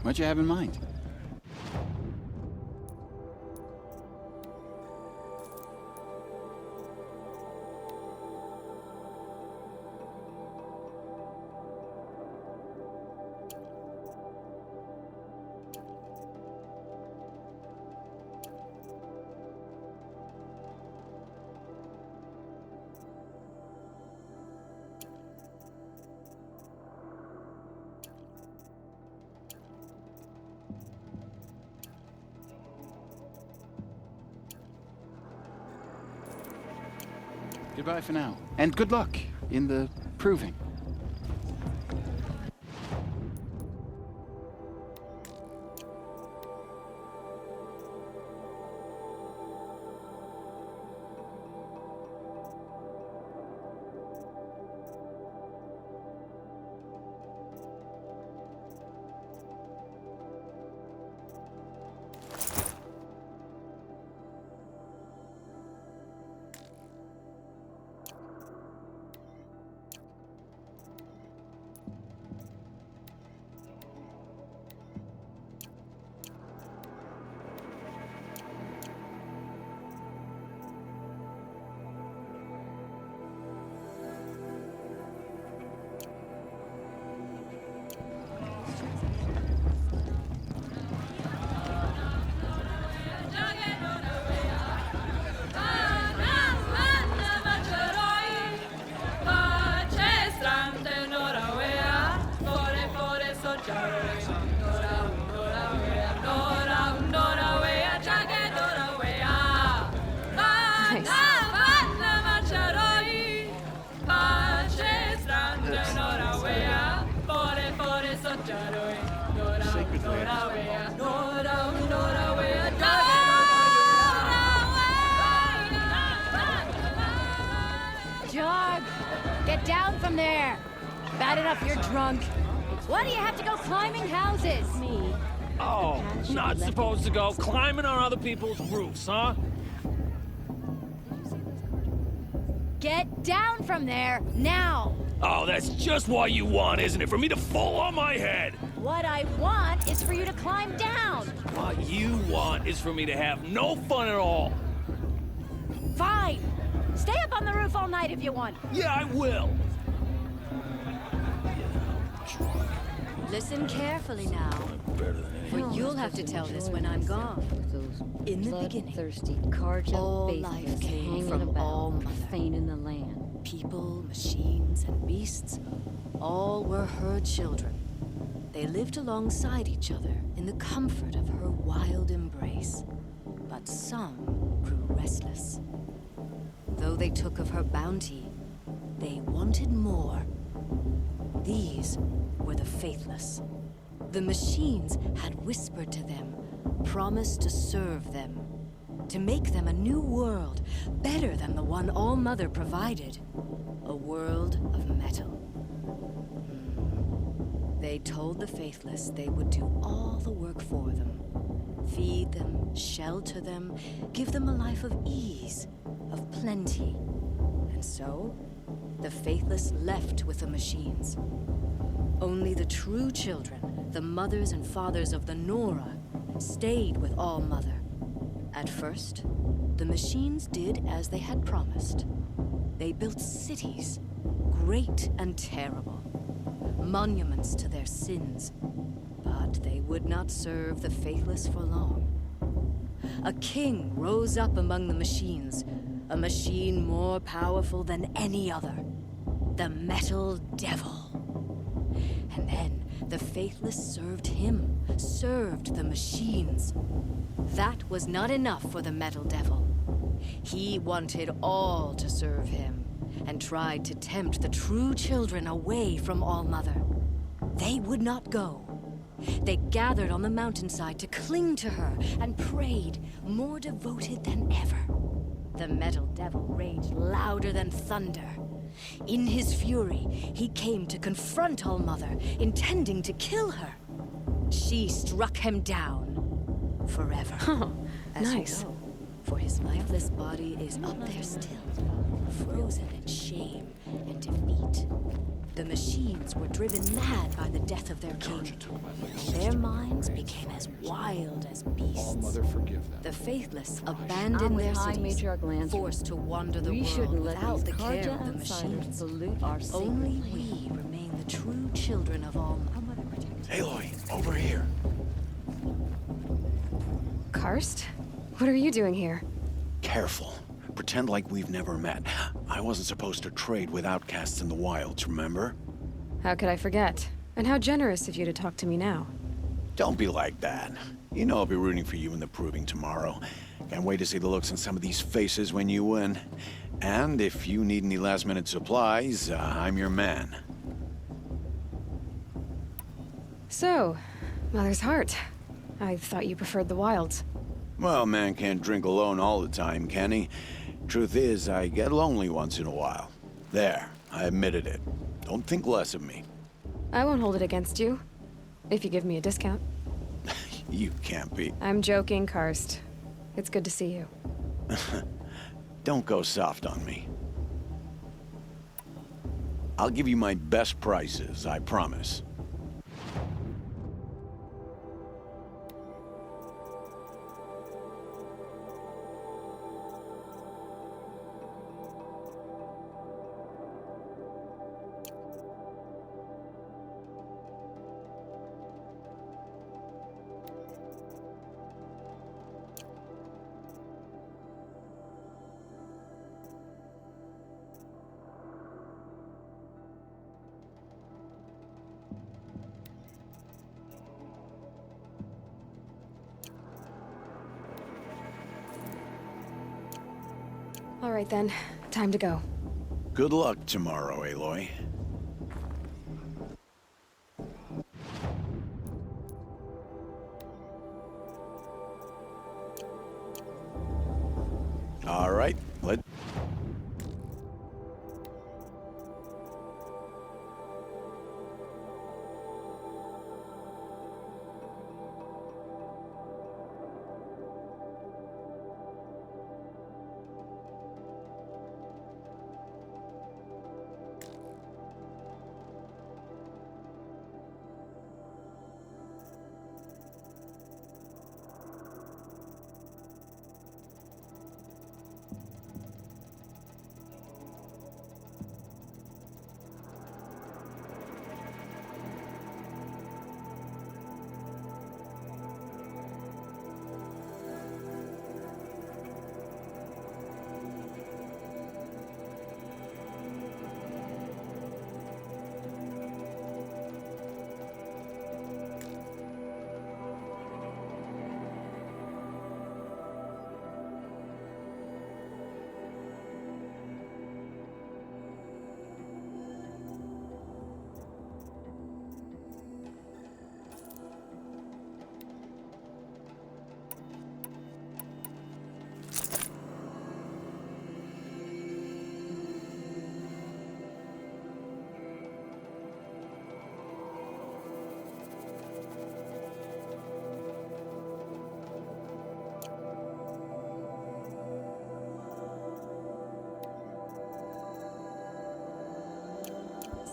What you have in mind? Goodbye for now. And good luck in the proving. Jog! Get down from there! Bad enough you're drunk. Why do you have to go climbing houses? Me. Oh, not supposed to go climbing on other people's roofs, huh? Get down from there, now! Oh, that's just what you want, isn't it? For me to fall on my head! What I want is for you to climb down! What you want is for me to have no fun at all. Fine! Stay up on the roof all night if you want. Yeah, I will. Listen carefully now, for you'll have to tell this when I'm gone. In the beginning, all life came from All Mother. Faint in the land. People, machines, and beasts, all were her children. They lived alongside each other in the comfort of her wild embrace. But some grew restless. Though they took of her bounty, they wanted more. These were the faithless. The machines had whispered to them, promised to serve them, to make them a new world, better than the one All Mother provided. A world of metal. They told the faithless they would do all the work for them. Feed them, shelter them, give them a life of ease, of plenty. And so, the faithless left with the machines. Only the true children, the mothers and fathers of the Nora, stayed with All Mother. At first, the machines did as they had promised. They built cities, great and terrible, monuments to their sins. But they would not serve the faithless for long. A king rose up among the machines, a machine more powerful than any other, the Metal Devil. And then the faithless served him, served the machines. That was not enough for the Metal Devil. He wanted all to serve him, and tried to tempt the true children away from All Mother. They would not go. They gathered on the mountainside to cling to her and prayed, more devoted than ever. The Metal Devil raged louder than thunder. In his fury, he came to confront All Mother, intending to kill her. She struck him down forever. As nice. you know, for his lifeless body is up there still, frozen in shame and defeat. The machines were driven mad by the death of their king. Their minds became as wild as beasts. All Mother forgive them. The faithless abandoned their cities, forced to wander the world without the care of the machines. Only we remain the true children of All Mother. Aloy, over here. Karst? What are you doing here? Careful. Pretend like we've never met. I wasn't supposed to trade with outcasts in the wilds, remember? How could I forget? And how generous of you to talk to me now. Don't be like that. You know I'll be rooting for you in the proving tomorrow. Can't wait to see the looks on some of these faces when you win. And if you need any last-minute supplies, I'm your man. So, Mother's Heart. I thought you preferred the wilds. Well, man can't drink alone all the time, can he? Truth is, I get lonely once in a while. There, I admitted it. Don't think less of me. I won't hold it against you, if you give me a discount. You can't be. I'm joking, Karst. It's good to see you. Don't go soft on me. I'll give you my best prices, I promise. All right then, time to go. Good luck tomorrow, Aloy. All right, let's...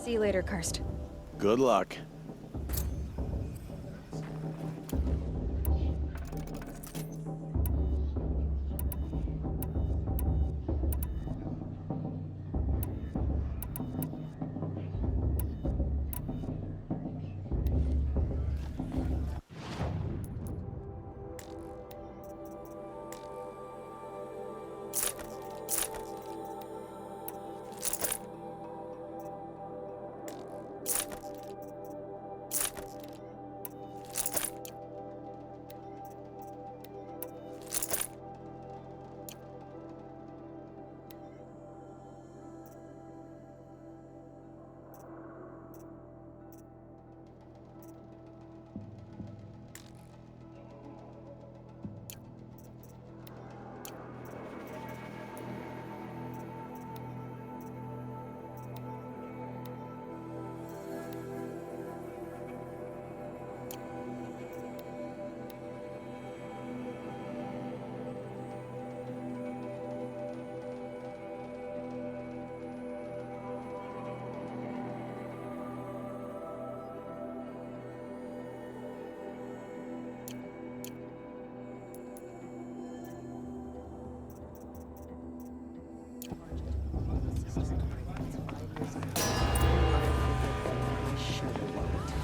See you later, Karst. Good luck.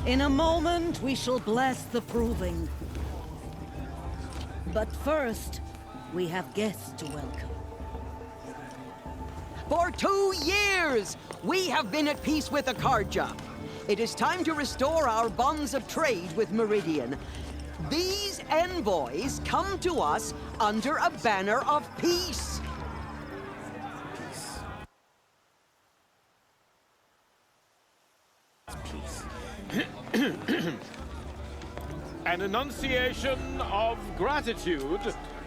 In a moment, we shall bless the proving. But first, we have guests to welcome. For 2 years, we have been at peace with Akarja. It is time to restore our bonds of trade with Meridian. These envoys come to us under a banner of peace. An enunciation of gratitude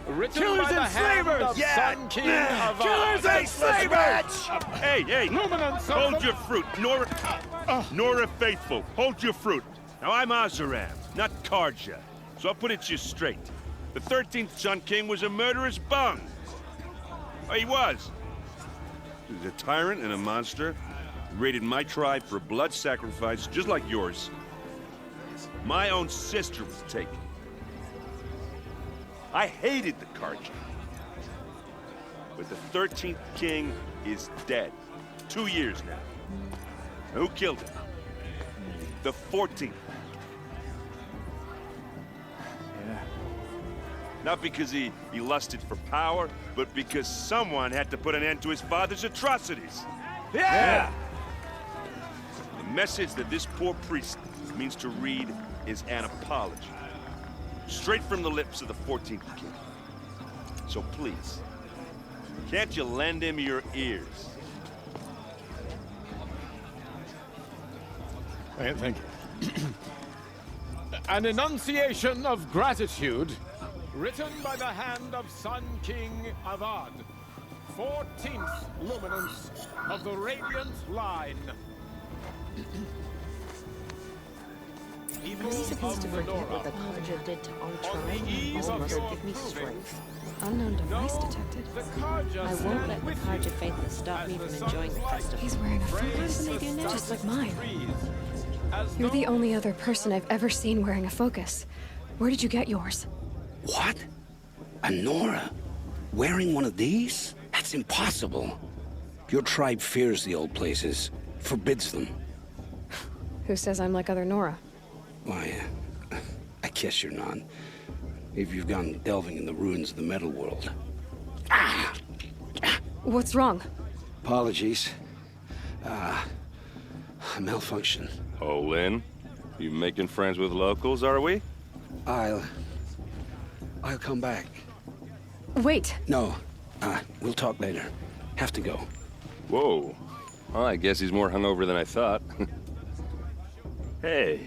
written Killers by the and hand slavers! of Sun King of Killers and slavers! Hey, hey! Luminance Hold of your fruit, Nora Faithful. Hold your fruit. Now I'm Azaram, not Karja, so I'll put it just straight. The 13th Sun King was a murderous bung. Oh, he was. He was a tyrant and a monster. He raided my tribe for blood sacrifice, just like yours. My own sister was taken. I hated the Karja. But the 13th king is dead. 2 years now. Who killed him? The 14th. Yeah. Not because he lusted for power, but because someone had to put an end to his father's atrocities. Yeah! The message that this poor priest means to read is an apology. Straight from the lips of the 14th king. So please, can't you lend him your ears? Thank you. An enunciation of gratitude written by the hand of Sun King Avad, 14th luminance of the Radiant Line. I'm supposed to forget what the Karja did to our tribe and all mother give me strength. Unknown device detected. I won't let the Karja faithless stop me from enjoying the festival. He's wearing a focus, just like mine. You're the only other person I've ever seen wearing a focus. Where did you get yours? What? A Nora? Wearing one of these? That's impossible. Your tribe fears the old places, forbids them. Who says I'm like other Nora? Why, I guess you're none. If you've gone delving in the ruins of the metal world. What's wrong? Apologies. A malfunction. Oh, Lynn? You making friends with locals, are we? I'll come back. Wait. No. We'll talk later. Have to go. Whoa. Well, I guess he's more hungover than I thought. Hey,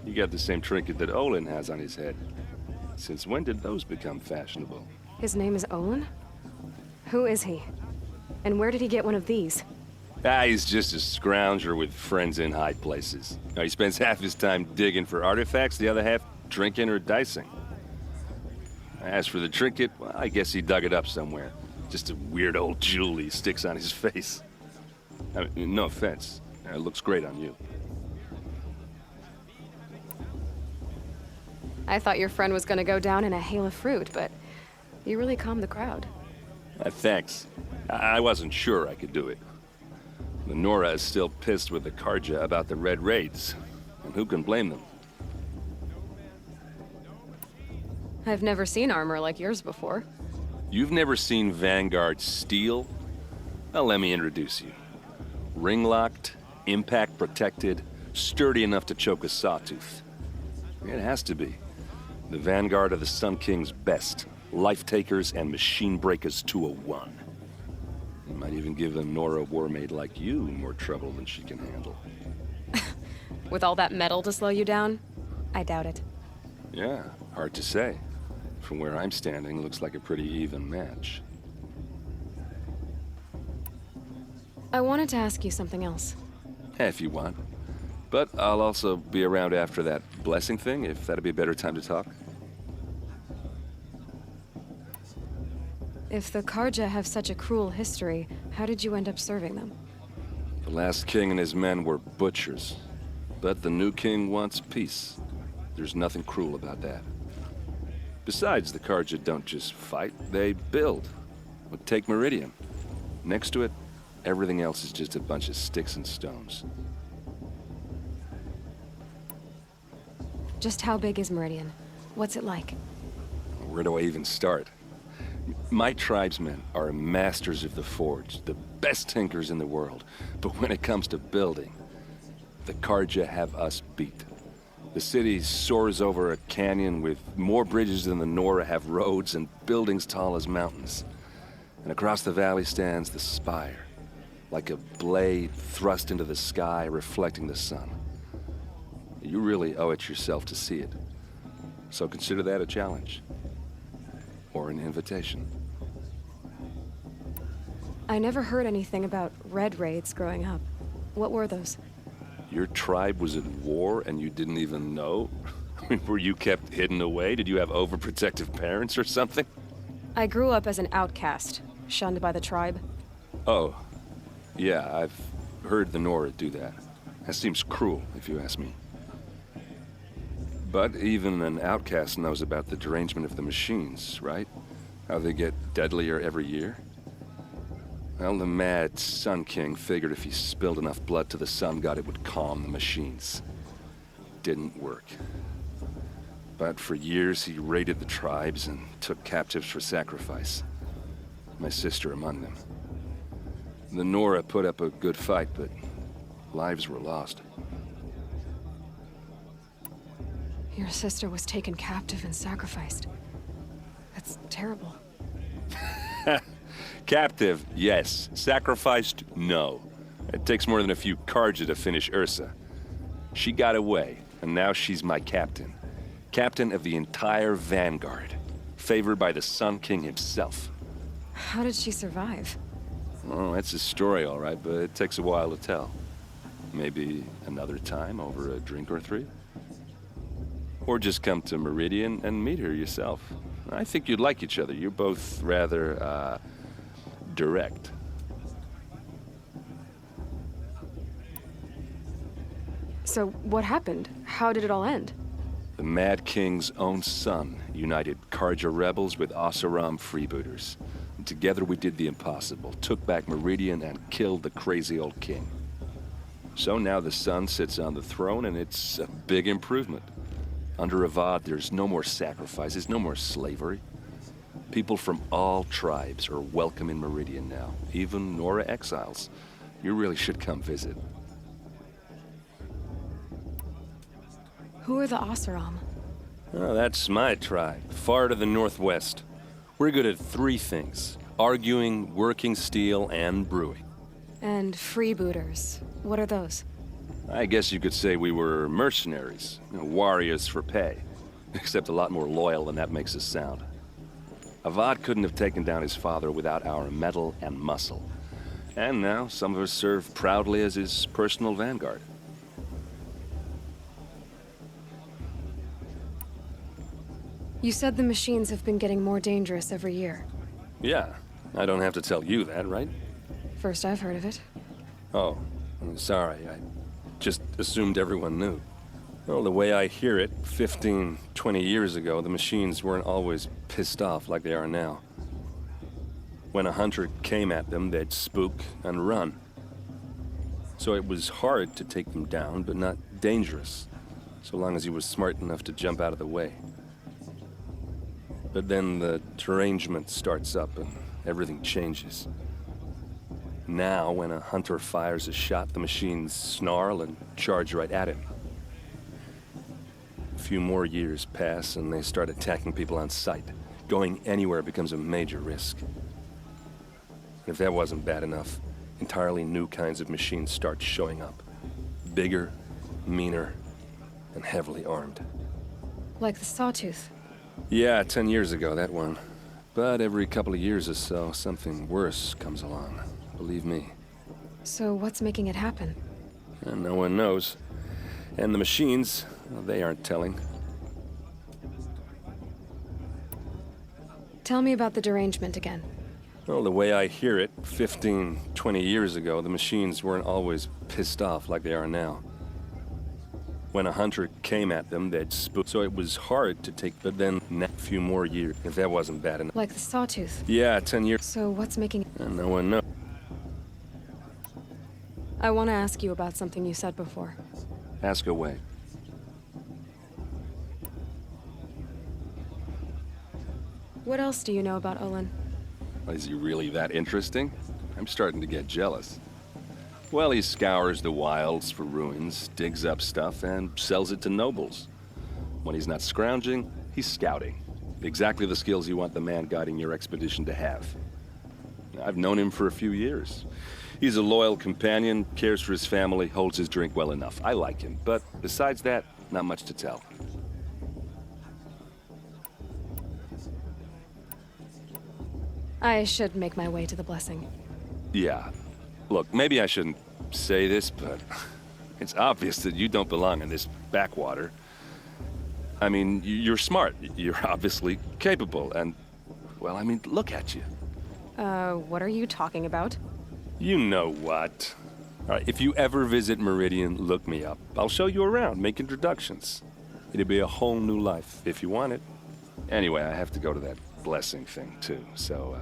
you got the same trinket that Olin has on his head. Since when did those become fashionable? His name is Olin? Who is he? And where did he get one of these? He's just a scrounger with friends in high places. Now, he spends half his time digging for artifacts, the other half drinking or dicing. As for the trinket, well, I guess he dug it up somewhere. Just a weird old jewel he sticks on his face. I mean, no offense. It looks great on you. I thought your friend was gonna go down in a hail of fruit, but you really calmed the crowd. Thanks. I wasn't sure I could do it. The Nora is still pissed with the Karja about the Red Raids, and who can blame them? I've never seen armor like yours before. You've never seen Vanguard steel? Well, let me introduce you. Ring-locked, impact-protected, sturdy enough to choke a sawtooth. It has to be. The Vanguard of the Sun King's best. Life-takers and machine breakers to a one. You might even give a Nora warmaid like you more trouble than she can handle. With all that metal to slow you down? I doubt it. Yeah, hard to say. From where I'm standing, looks like a pretty even match. I wanted to ask you something else. If you want. But I'll also be around after that blessing thing, if that'd be a better time to talk. If the Karja have such a cruel history, how did you end up serving them? The last king and his men were butchers. But the new king wants peace. There's nothing cruel about that. Besides, the Karja don't just fight, they build. Well, take Meridian. Next to it, everything else is just a bunch of sticks and stones. Just how big is Meridian? What's it like? Where do I even start? My tribesmen are masters of the forge, the best tinkers in the world. But when it comes to building, the Karja have us beat. The city soars over a canyon with more bridges than the Nora have roads and buildings tall as mountains. And across the valley stands the spire, like a blade thrust into the sky reflecting the sun. You really owe it yourself to see it. So consider that a challenge. Or an invitation. I never heard anything about red raids growing up. What were those? Your tribe was at war and you didn't even know? Were you kept hidden away? Did you have overprotective parents or something? I grew up as an outcast, shunned by the tribe. Oh, yeah, I've heard the Nora do that. That seems cruel, if you ask me. But even an outcast knows about the derangement of the machines, right? How they get deadlier every year? Well, the mad Sun King figured if he spilled enough blood to the Sun God, it would calm the machines. Didn't work. But for years, he raided the tribes and took captives for sacrifice. My sister among them. The Nora put up a good fight, but lives were lost. Your sister was taken captive and sacrificed. That's terrible. Captive, yes. Sacrificed, no. It takes more than a few Carja to finish Ursa. She got away, and now she's my captain. Captain of the entire Vanguard. Favored by the Sun King himself. How did she survive? Oh, that's a story, all right, but it takes a while to tell. Maybe another time over a drink or three? Or just come to Meridian and meet her yourself. I think you'd like each other. You're both rather, direct. So, what happened? How did it all end? The Mad King's own son united Carja rebels with Oseram freebooters. And together we did the impossible, took back Meridian and killed the crazy old king. So now the son sits on the throne and it's a big improvement. Under Avad, there's no more sacrifices, no more slavery. People from all tribes are welcome in Meridian now, even Nora exiles. You really should come visit. Who are the Oseram? Oh, that's my tribe, far to the northwest. We're good at three things: arguing, working steel, and brewing. And freebooters. What are those? I guess you could say we were mercenaries, warriors for pay. Except a lot more loyal than that makes us sound. Avad couldn't have taken down his father without our metal and muscle. And now some of us serve proudly as his personal vanguard. You said the machines have been getting more dangerous every year. Yeah, I don't have to tell you that, right? First I've heard of it. Oh, I'm sorry. I just assumed everyone knew. Well, the way I hear it, 15, 20 years ago, the machines weren't always pissed off like they are now. When a hunter came at them, they'd spook and run. So it was hard to take them down, but not dangerous, so long as he was smart enough to jump out of the way. But then the derangement starts up and everything changes. Now, when a hunter fires a shot, the machines snarl and charge right at him. A few more years pass and they start attacking people on sight. Going anywhere becomes a major risk. If that wasn't bad enough, entirely new kinds of machines start showing up. Bigger, meaner, and heavily armed. Like the Sawtooth. Yeah, 10 years ago, that one. But every couple of years or so, something worse comes along. Believe me. So what's making it happen? And no one knows. And the machines, well, they aren't telling. Tell me about the derangement again. Well, the way I hear it, 15, 20 years ago, the machines weren't always pissed off like they are now. When a hunter came at them, they'd spook. So it was hard to take, but then a few more years, if that wasn't bad enough. Like the Sawtooth. Yeah, 10 years. So what's making... And no one knows. I want to ask you about something you said before. Ask away. What else do you know about Olin? Is he really that interesting? I'm starting to get jealous. Well, he scours the wilds for ruins, digs up stuff, and sells it to nobles. When he's not scrounging, he's scouting. Exactly the skills you want the man guiding your expedition to have. I've known him for a few years. He's a loyal companion, cares for his family, holds his drink well enough. I like him, but besides that, not much to tell. I should make my way to the blessing. Yeah. Look, maybe I shouldn't say this, but it's obvious that you don't belong in this backwater. I mean, you're smart. You're obviously capable, and, well, I mean, look at you. What are you talking about? You know what. All right, if you ever visit Meridian, look me up. I'll show you around, make introductions. It'll be a whole new life, if you want it. Anyway, I have to go to that blessing thing, too, so,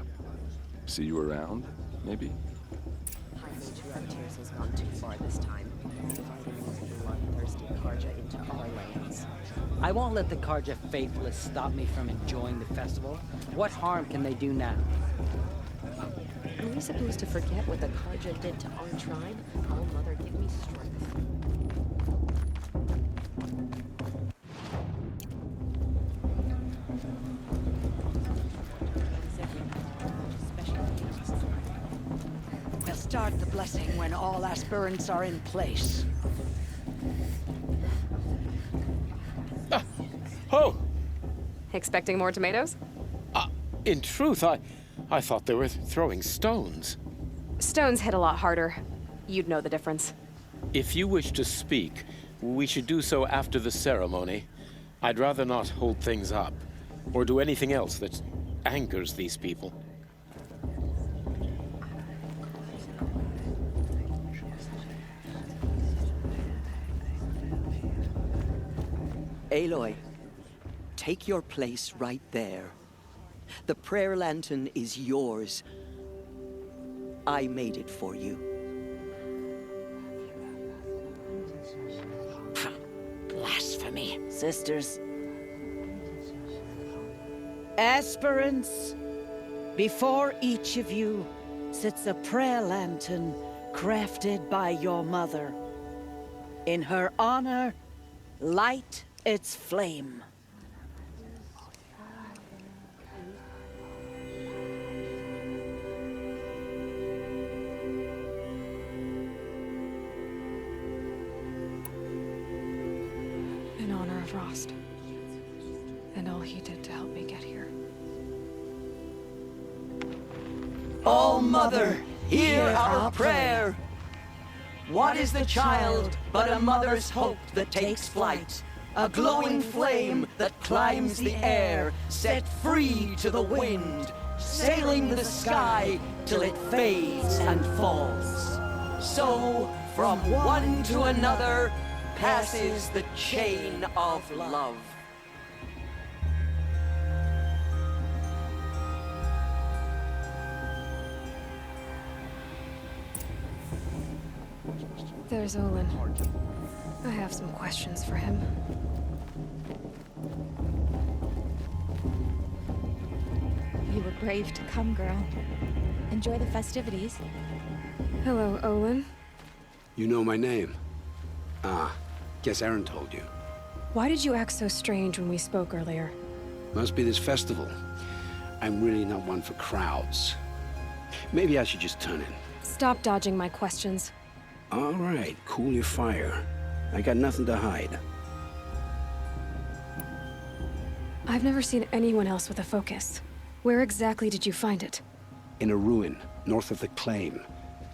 see you around, maybe? High Matriarch Tears has gone too far this time, inviting the bloodthirsty Karja into our lands. I won't let the Karja faithless stop me from enjoying the festival. What harm can they do now? Are we supposed to forget what the Karja did to our tribe? Oh, Mother, give me strength. We'll start the blessing when all aspirants are in place. Oh! Expecting more tomatoes? In truth, I thought they were throwing stones. Stones hit a lot harder. You'd know the difference. If you wish to speak, we should do so after the ceremony. I'd rather not hold things up, or do anything else that angers these people. Aloy, take your place right there. The prayer lantern is yours. I made it for you. Blasphemy. Sisters. Aspirants, before each of you sits a prayer lantern crafted by your mother. In her honor, light its flame. In honor of Rost. And all he did to help me get here. All Mother, hear our prayer. What is the child but a mother's hope that takes flight? A glowing flame that climbs the air, set free to the wind, sailing the sky till it fades and falls. So, from one to another, passes the chain of love. There's Olin. I have some questions for him. You were brave to come, girl. Enjoy the festivities. Hello, Olin. You know my name? Ah, guess Aaron told you. Why did you act so strange when we spoke earlier? Must be this festival. I'm really not one for crowds. Maybe I should just turn in. Stop dodging my questions. All right, cool your fire. I got nothing to hide. I've never seen anyone else with a focus. Where exactly did you find it? In a ruin, north of the Claim.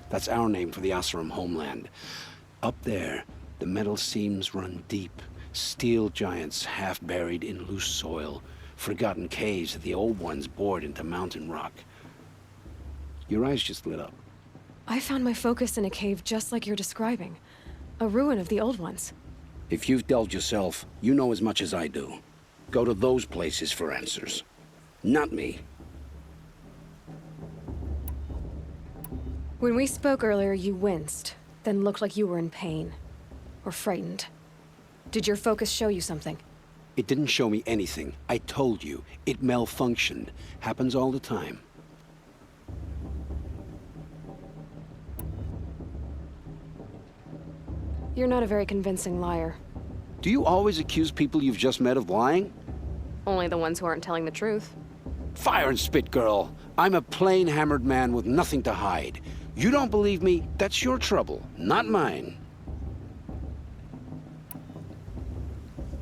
That's our name for the Oseram homeland. Up there, the metal seams run deep. Steel giants half buried in loose soil. Forgotten caves that the old ones bored into mountain rock. Your eyes just lit up. I found my focus in a cave just like you're describing. A ruin of the old ones. If you've delved yourself, you know as much as I do. Go to those places for answers. Not me. When we spoke earlier, you winced, then looked like you were in pain. Or frightened. Did your focus show you something? It didn't show me anything. I told you. It malfunctioned. Happens all the time. You're not a very convincing liar. Do you always accuse people you've just met of lying? Only the ones who aren't telling the truth. Fire and spit, girl. I'm a plain hammered man with nothing to hide. You don't believe me? That's your trouble, not mine.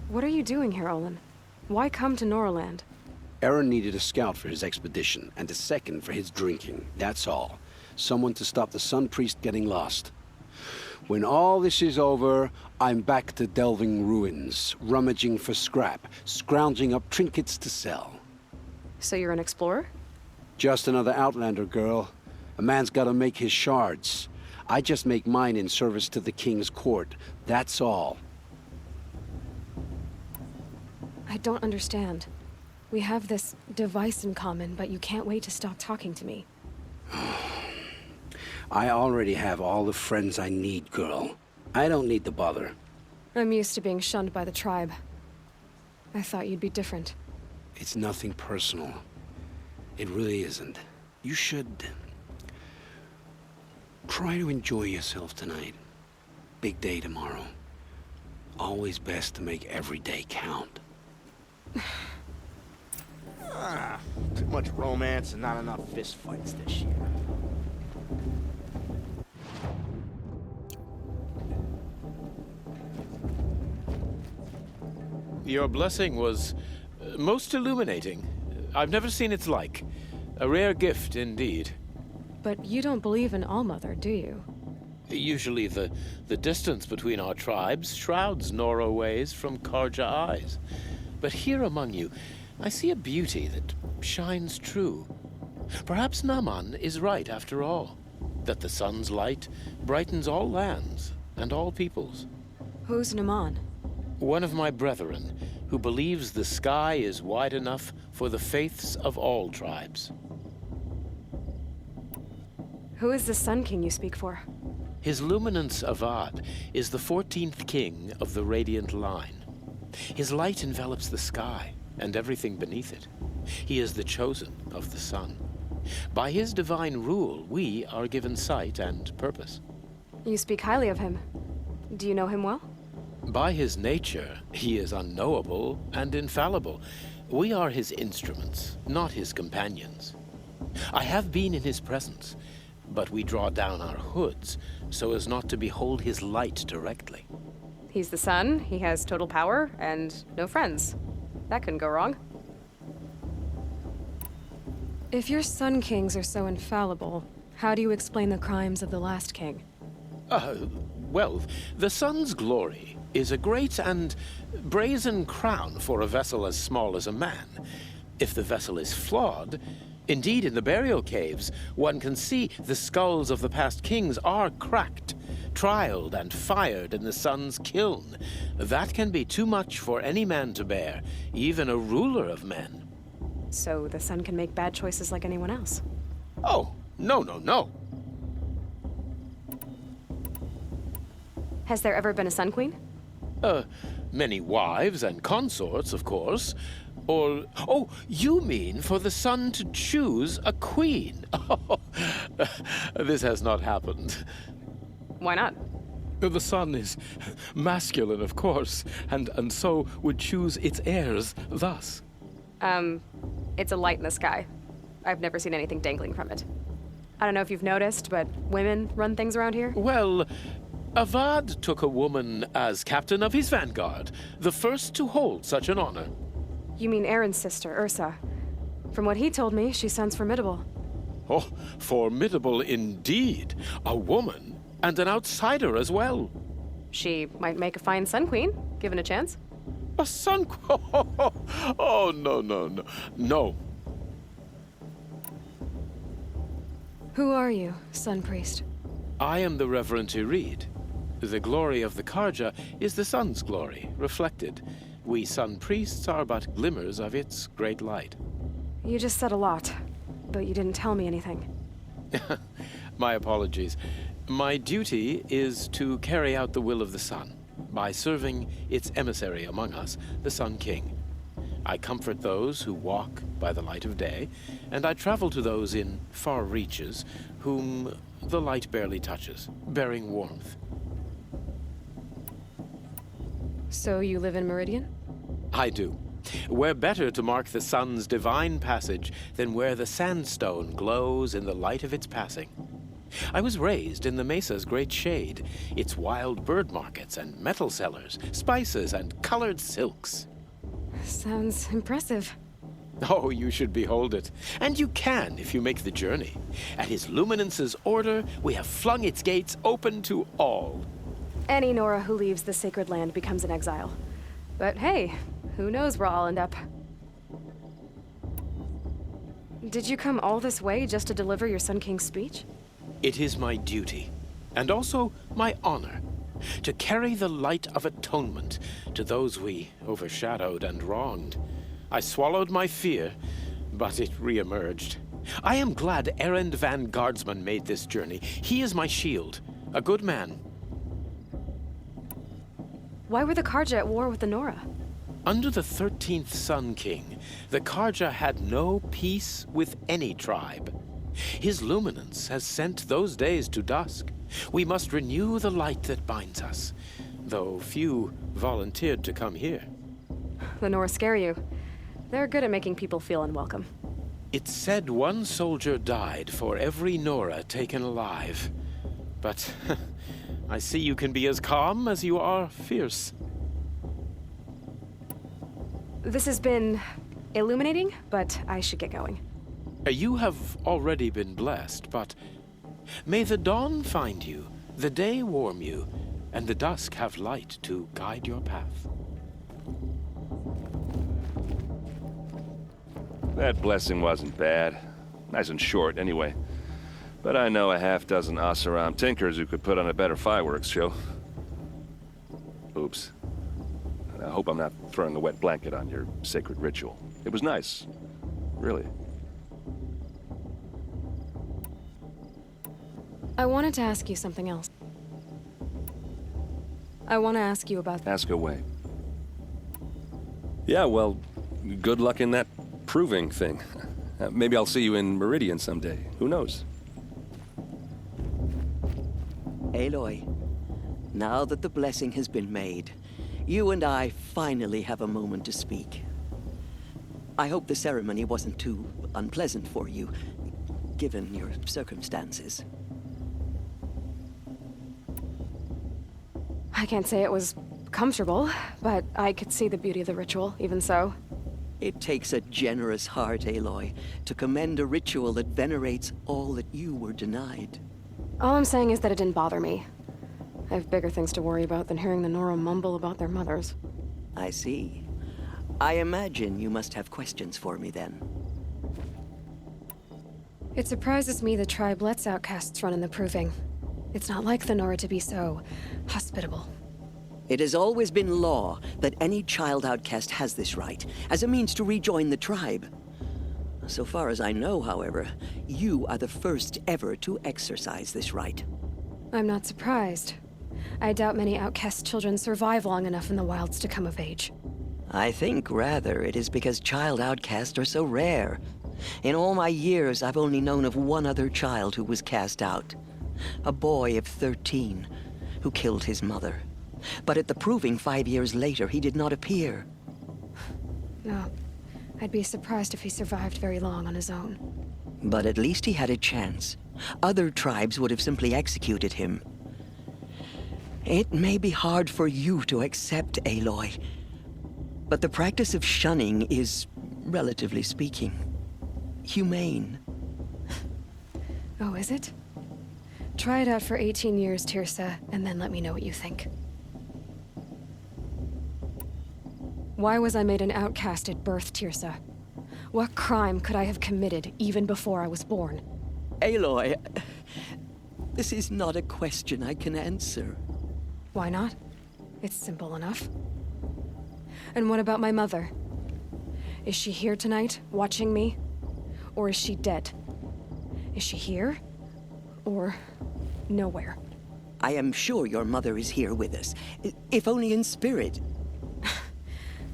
What are you doing here, Olin? Why come to Norland? Aaron needed a scout for his expedition, and a second for his drinking. That's all. Someone to stop the Sun Priest getting lost. When all this is over, I'm back to delving ruins, rummaging for scrap, scrounging up trinkets to sell. So you're an explorer? Just another Outlander, girl. A man's gotta make his shards. I just make mine in service to the King's court. That's all. I don't understand. We have this device in common, but you can't wait to stop talking to me. I already have all the friends I need, girl. I don't need the bother. I'm used to being shunned by the tribe. I thought you'd be different. It's nothing personal. It really isn't. You should... try to enjoy yourself tonight. Big day tomorrow. Always best to make every day count. Too much romance and not enough fistfights this year. Your blessing was most illuminating. I've never seen its like. A rare gift indeed. But you don't believe in Allmother, do you? Usually the distance between our tribes shrouds Nora ways from Karja eyes. But here among you, I see a beauty that shines true. Perhaps Naman is right after all, that the sun's light brightens all lands and all peoples. Who's Naman? One of my brethren, who believes the sky is wide enough for the faiths of all tribes. Who is the Sun King you speak for? His Luminance Avad is the 14th king of the Radiant Line. His light envelops the sky and everything beneath it. He is the chosen of the sun. By his divine rule, we are given sight and purpose. You speak highly of him. Do you know him well? By his nature, he is unknowable and infallible. We are his instruments, not his companions. I have been in his presence, but we draw down our hoods so as not to behold his light directly. He's the sun, he has total power, and no friends. That couldn't go wrong. If your Sun Kings are so infallible, how do you explain the crimes of the last king? Well, the sun's glory is a great and brazen crown for a vessel as small as a man. If the vessel is flawed, indeed in the burial caves, one can see the skulls of the past kings are cracked, trialed and fired in the sun's kiln. That can be too much for any man to bear, even a ruler of men. So the sun can make bad choices like anyone else? Oh, no. Has there ever been a Sun Queen? Many wives and consorts, of course. Or, oh, you mean for the sun to choose a queen? This has not happened. Why not? The sun is masculine, of course, and so would choose its heirs thus. It's a light in the sky. I've never seen anything dangling from it. I don't know if you've noticed, but women run things around here? Well, Avad took a woman as captain of his vanguard, the first to hold such an honor. You mean Aaron's sister, Ursa. From what he told me, she sounds formidable. Oh, formidable indeed. A woman, and an outsider as well. She might make a fine Sun Queen, given a chance. A Sun Queen? Oh, no. Who are you, Sun Priest? I am the Reverend Irid. The glory of the Karja is the sun's glory, reflected. We Sun Priests are but glimmers of its great light. You just said a lot, but you didn't tell me anything. My apologies. My duty is to carry out the will of the sun, by serving its emissary among us, the Sun King. I comfort those who walk by the light of day, and I travel to those in far reaches whom the light barely touches, bearing warmth. So you live in Meridian? I do. Where better to mark the sun's divine passage than where the sandstone glows in the light of its passing? I was raised in the Mesa's great shade, its wild bird markets and metal cellars, spices and colored silks. Sounds impressive. Oh, you should behold it. And you can if you make the journey. At His Luminance's order, we have flung its gates open to all. Any Nora who leaves the sacred land becomes an exile. But hey, who knows where I'll end up. Did you come all this way just to deliver your Sun King's speech? It is my duty, and also my honor, to carry the light of atonement to those we overshadowed and wronged. I swallowed my fear, but it reemerged. I am glad Errand Van Guardsman made this journey. He is my shield, a good man. Why were the Karja at war with the Nora? Under the 13th Sun King, the Karja had no peace with any tribe. His luminance has sent those days to dusk. We must renew the light that binds us, though few volunteered to come here. The Nora scare you. They're good at making people feel unwelcome. It's said one soldier died for every Nora taken alive. But I see you can be as calm as you are fierce. This has been illuminating, but I should get going. You have already been blessed, but may the dawn find you, the day warm you, and the dusk have light to guide your path. That blessing wasn't bad. Nice and short, anyway. But I know a half-dozen Oseram tinkers who could put on a better fireworks show. Oops. I hope I'm not throwing a wet blanket on your sacred ritual. It was nice. Really. I wanted to ask you something else. I want to ask you about... Ask away. Yeah, well, good luck in that proving thing. Maybe I'll see you in Meridian someday. Who knows? Aloy, now that the blessing has been made, you and I finally have a moment to speak. I hope the ceremony wasn't too unpleasant for you, given your circumstances. I can't say it was comfortable, but I could see the beauty of the ritual, even so. It takes a generous heart, Aloy, to commend a ritual that venerates all that you were denied. All I'm saying is that it didn't bother me. I have bigger things to worry about than hearing the Nora mumble about their mothers. I see. I imagine you must have questions for me then. It surprises me the tribe lets outcasts run in the proving. It's not like the Nora to be so hospitable. It has always been law that any child outcast has this right, as a means to rejoin the tribe. So far as I know, however, you are the first ever to exercise this right. I'm not surprised. I doubt many outcast children survive long enough in the wilds to come of age. I think, rather, it is because child outcasts are so rare. In all my years, I've only known of one other child who was cast out. A boy of 13, who killed his mother. But at the proving 5 years later, he did not appear. No. I'd be surprised if he survived very long on his own. But at least he had a chance. Other tribes would have simply executed him. It may be hard for you to accept, Aloy, but the practice of shunning is, relatively speaking, humane. Oh, is it? Try it out for 18 years, Tirsa, and then let me know what you think. Why was I made an outcast at birth, Tirsa? What crime could I have committed even before I was born? Aloy, this is not a question I can answer. Why not? It's simple enough. And what about my mother? Is she here tonight, watching me? Or is she dead? Is she here? Or nowhere? I am sure your mother is here with us, if only in spirit.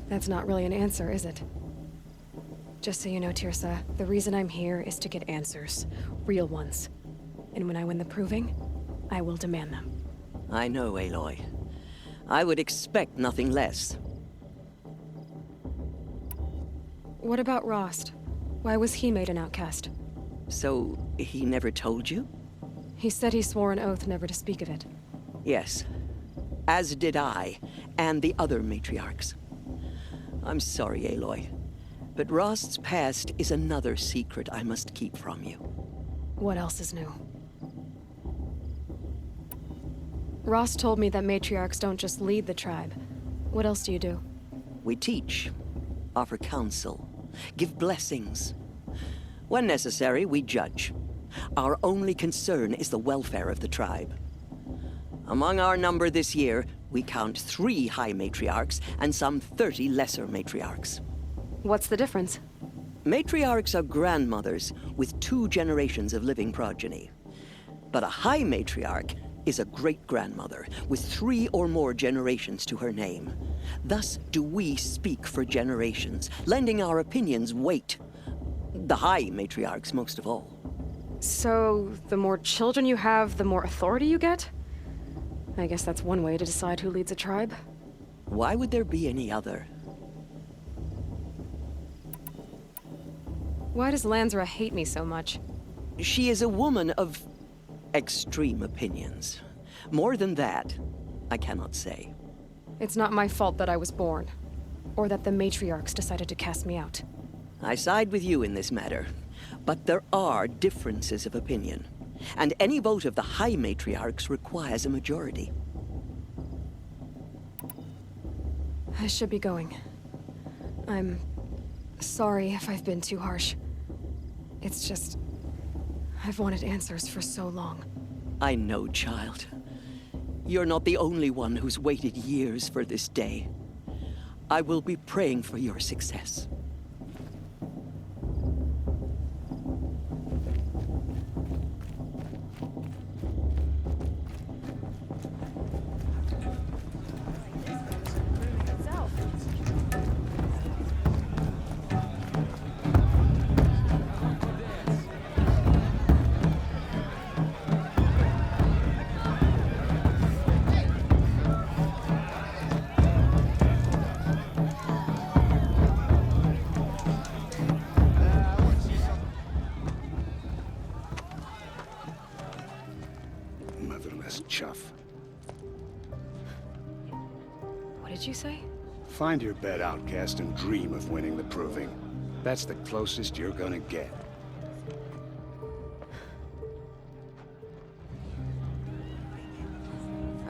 That's not really an answer, is it? Just so you know, Tirsa, the reason I'm here is to get answers. Real ones. And when I win the proving, I will demand them. I know, Aloy. I would expect nothing less. What about Rost? Why was he made an outcast? So, he never told you? He said he swore an oath never to speak of it. Yes, as did I, and the other matriarchs. I'm sorry, Aloy, but Rost's past is another secret I must keep from you. What else is new? Rost told me that matriarchs don't just lead the tribe. What else do you do? We teach, offer counsel, give blessings. When necessary, we judge. Our only concern is the welfare of the tribe. Among our number this year, we count 3 high matriarchs and some 30 lesser matriarchs. What's the difference? Matriarchs are grandmothers with 2 generations of living progeny. But a high matriarch is a great-grandmother with 3 or more generations to her name. Thus do we speak for generations, lending our opinions weight. The high matriarchs most of all. So, the more children you have, the more authority you get? I guess that's one way to decide who leads a tribe. Why would there be any other? Why does Lansra hate me so much? She is a woman of extreme opinions. More than that, I cannot say. It's not my fault that I was born, or that the matriarchs decided to cast me out. I side with you in this matter, but there are differences of opinion, and any vote of the high matriarchs requires a majority. I should be going. I'm sorry if I've been too harsh. It's just, I've wanted answers for so long. I know, child. You're not the only one who's waited years for this day. I will be praying for your success. Motherless chuff. What did you say? Find your bed, outcast, and dream of winning the proving. That's the closest you're gonna get.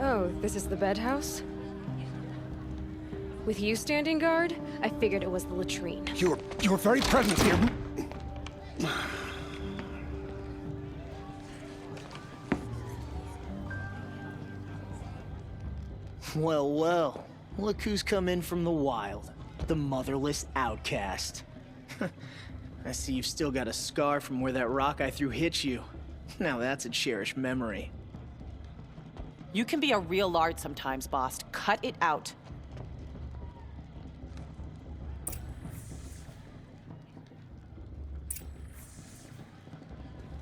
Oh, this is the bedhouse? With you standing guard, I figured it was the latrine. Your very presence here. Well, well. Look who's come in from the wild. The motherless outcast. I see you've still got a scar from where that rock I threw hit you. Now that's a cherished memory. You can be a real lard sometimes, boss. Cut it out.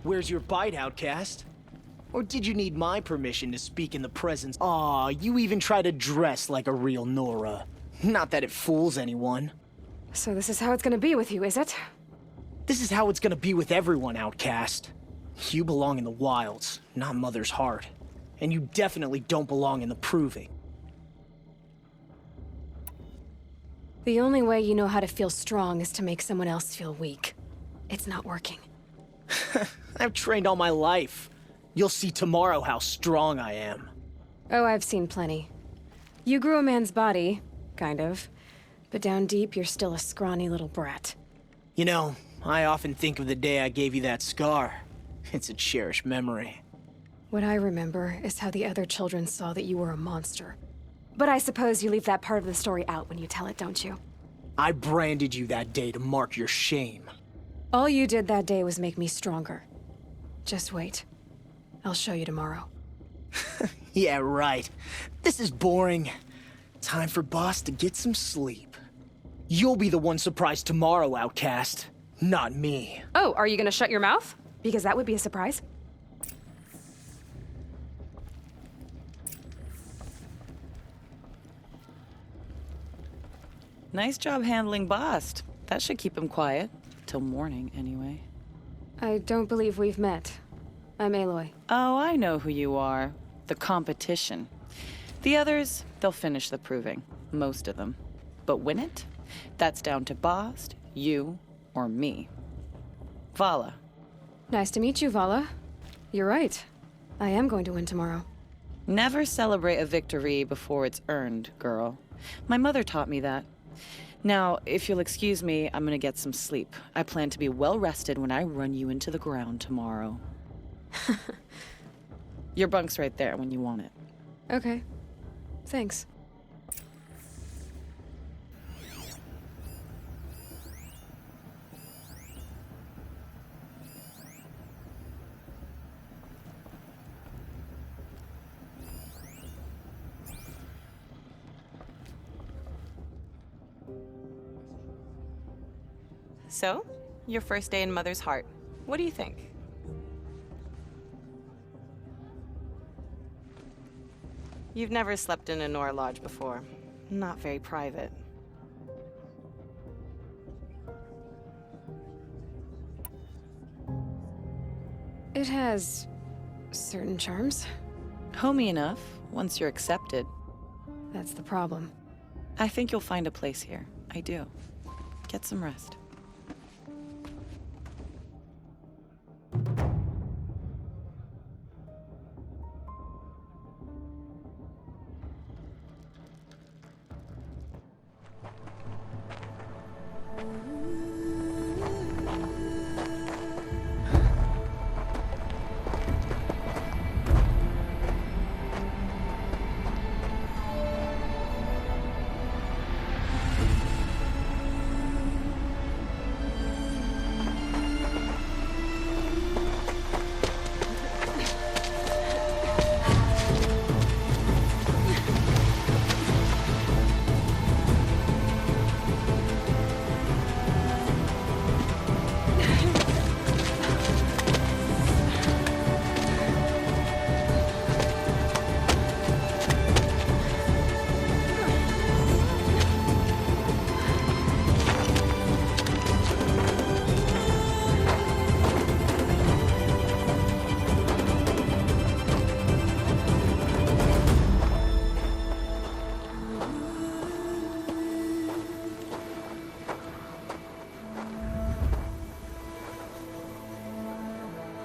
Where's your bite, outcast? Or did you need my permission to speak in the presence? Aw, you even try to dress like a real Nora. Not that it fools anyone. So this is how it's gonna be with you, is it? This is how it's gonna be with everyone, outcast. You belong in the wilds, not Mother's heart. And you definitely don't belong in the proving. The only way you know how to feel strong is to make someone else feel weak. It's not working. I've trained all my life. You'll see tomorrow how strong I am. Oh, I've seen plenty. You grew a man's body, kind of. But down deep, you're still a scrawny little brat. You know, I often think of the day I gave you that scar. It's a cherished memory. What I remember is how the other children saw that you were a monster. But I suppose you leave that part of the story out when you tell it, don't you? I branded you that day to mark your shame. All you did that day was make me stronger. Just wait. I'll show you tomorrow. Yeah, right. This is boring. Time for Boss to get some sleep. You'll be the one surprised tomorrow, outcast. Not me. Oh, are you gonna shut your mouth? Because that would be a surprise. Nice job handling Bast. That should keep him quiet. Till morning, anyway. I don't believe we've met. I'm Aloy. Oh, I know who you are. The competition. The others, they'll finish the proving. Most of them. But win it? That's down to Bast, you, or me. Vala. Nice to meet you, Vala. You're right. I am going to win tomorrow. Never celebrate a victory before it's earned, girl. My mother taught me that. Now, if you'll excuse me, I'm gonna get some sleep. I plan to be well rested when I run you into the ground tomorrow. Your bunk's right there when you want it. Okay. Thanks. So, your first day in Mother's Heart. What do you think? You've never slept in a Nora Lodge before. Not very private. It has certain charms. Homey enough, once you're accepted. That's the problem. I think you'll find a place here. I do. Get some rest.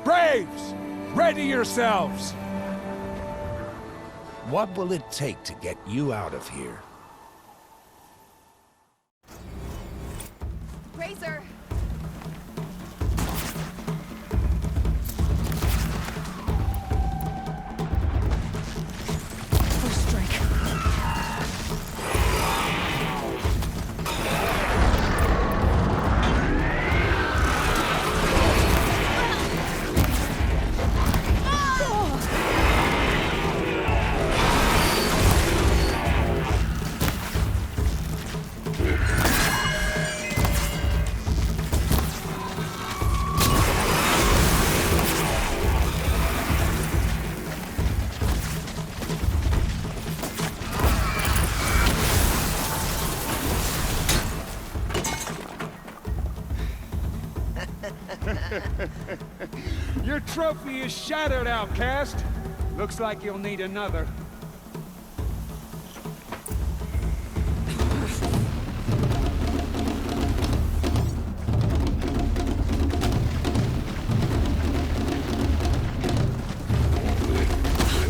Braves! Ready yourselves! What will it take to get you out of here? Razor! First strike. Your trophy is shattered, outcast. Looks like you'll need another.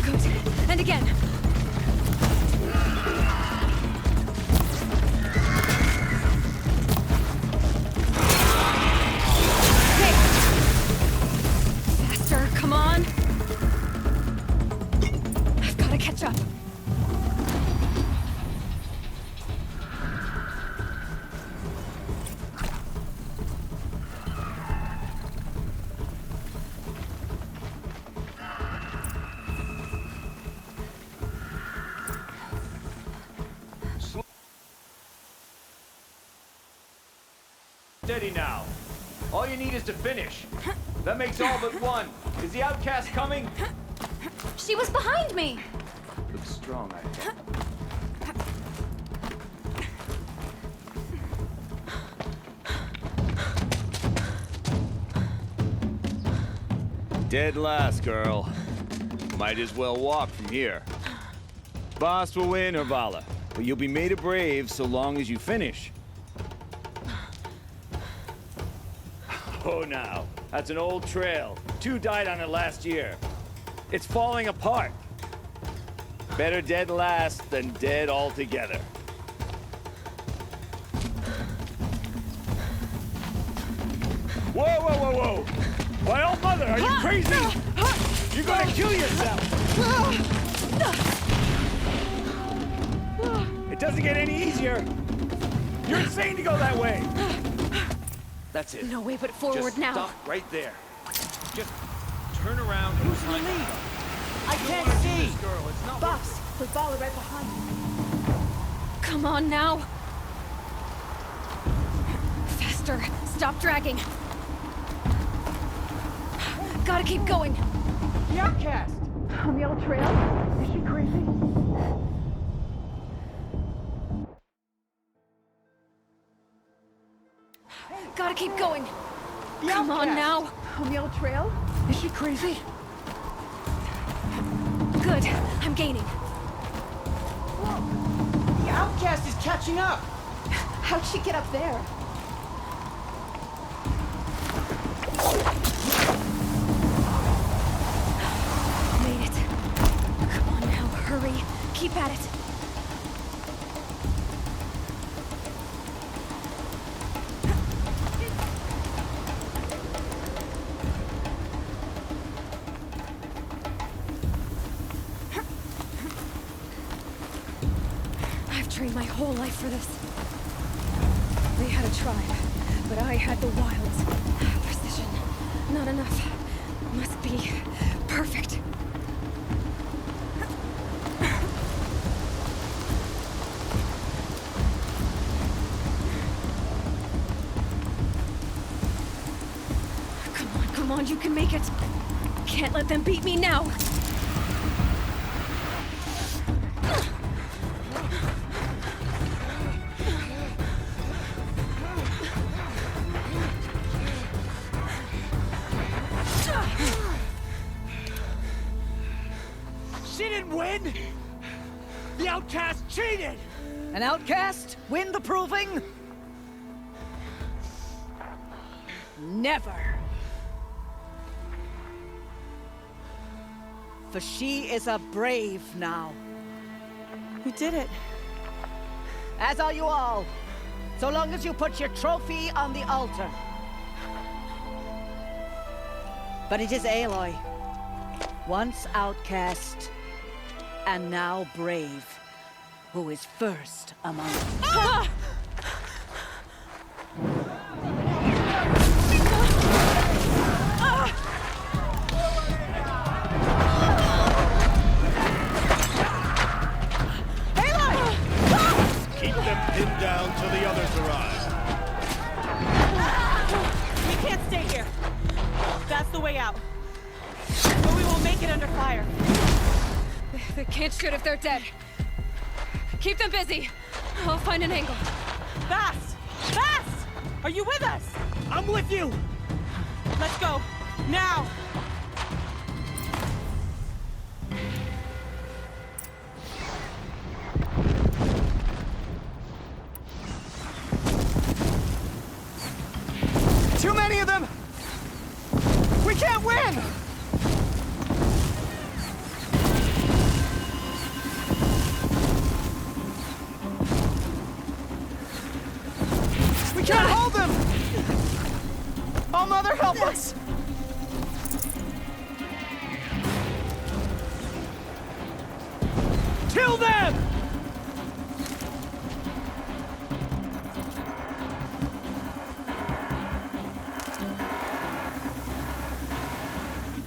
Good. And again. Come on! I've got to catch up. Steady now. All you need is to finish. That makes all but one. Is the outcast coming? She was behind me! Looks strong, I think. Dead last, girl. Might as well walk from here. Boss will win, Hervala, but you'll be made a brave so long as you finish. Oh, now. That's an old trail. 2 died on it last year. It's falling apart. Better dead last than dead altogether. Whoa, whoa, whoa, whoa! My old mother, are you crazy? You're gonna kill yourself! It doesn't get any easier! You're insane to go that way! That's it. No way but forward Just now. stop right there. Just turn around and Who's in the lead? I can't see! Boss, with Vala right behind you. Come on now. Faster. Stop dragging. Gotta keep going. The outcast! On the old trail? Is she crazy? Gotta keep going. The Come on outcast! now. On the old trail? Is she crazy? Good. I'm gaining. Whoa! The outcast is catching up! How'd she get up there? Made it. Come on now, hurry. Keep at it. I've trained my whole life for this. They had a tribe, but I had the wilds. Precision. Not enough. Must be perfect. Come on, you can make it. Can't let them beat me now. She didn't win! The outcast cheated! An outcast win the proving? Never. For she is a brave now. We did it. As are you all. So long as you put your trophy on the altar. But it is Aloy, once outcast, and now brave, who is first among us. Ah! Keep them pinned down till the others arrive. We can't stay here. That's the way out. But we won't make it under fire. They can't shoot if they're dead. Keep them busy. I'll find an angle. Fast! Fast! Are you with us? I'm with you! Let's go. Now! Too many of them! We can't win! We can't hold them! Oh, Mother, help us! Kill them!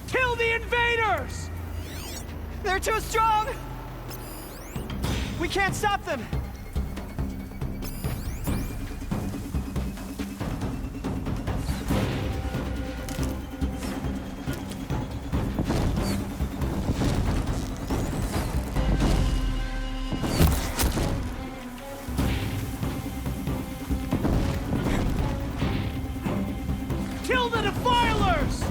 Kill the invaders! They're too strong! We can't stop them! Kill the defilers!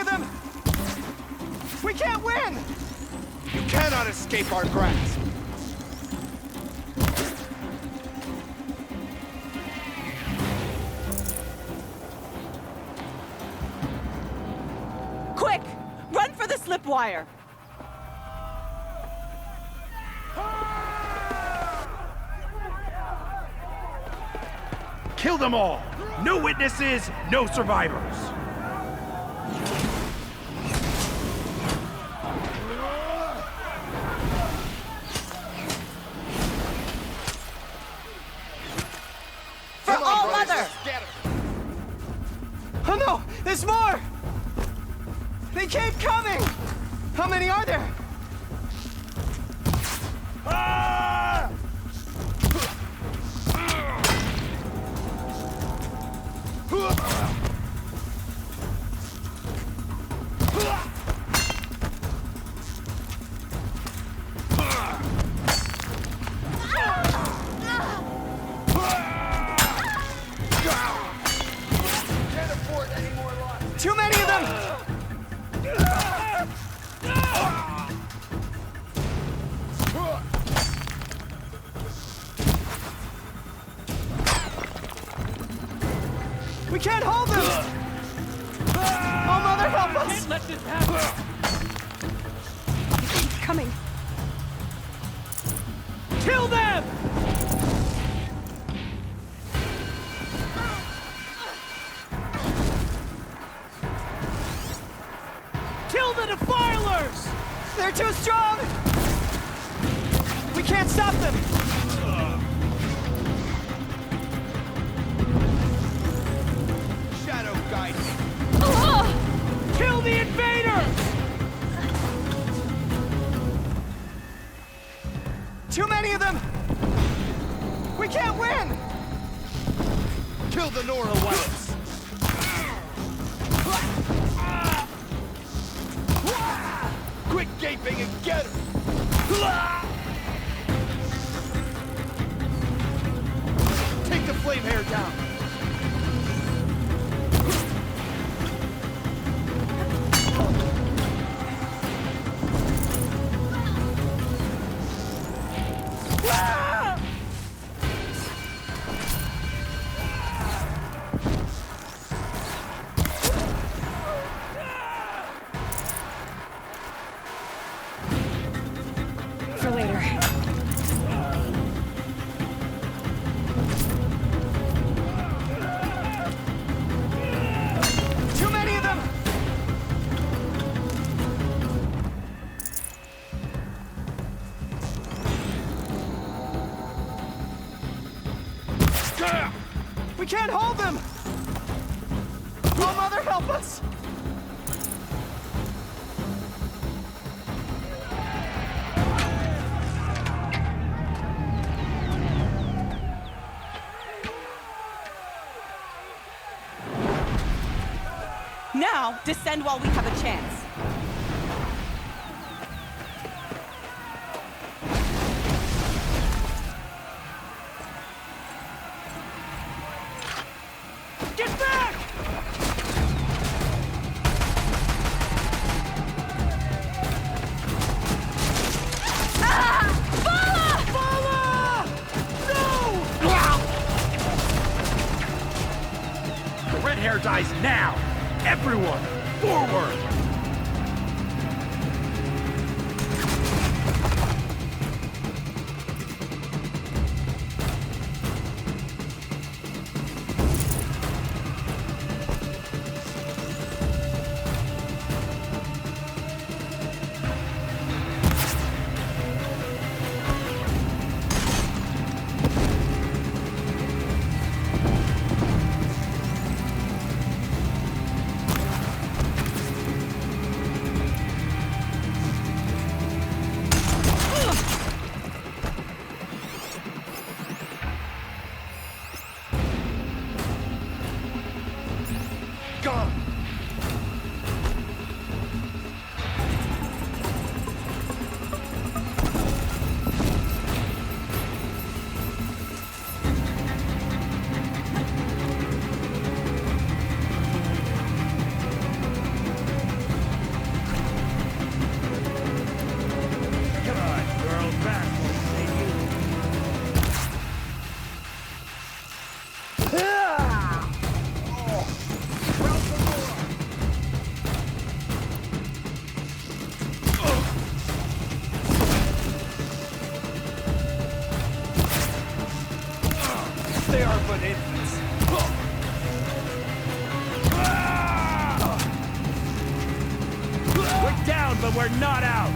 of them! We can't win! You cannot escape our grasp! Quick! Run for the slip wire! Kill them all! No witnesses, no survivors! For All Mother! Oh no! There's more! They keep coming! How many are there? Ah! Can't afford any more losses. Too many of them! We can't hold them! Oh, Mother, help us! Can't let this happen! Keep coming. Kill them! Kill the defilers! They're too strong! We can't stop them! Shadow guidance! Kill the invaders! Too many of them! We can't win! Kill the Nora Whites! Quit gaping and get her! Take the flame hair down! For later. Too many of them! We can't hold them! Oh, Mother, help us! Now, descend while we have a chance. Get back! The red hair dies now! Everyone, forward! but we're not out!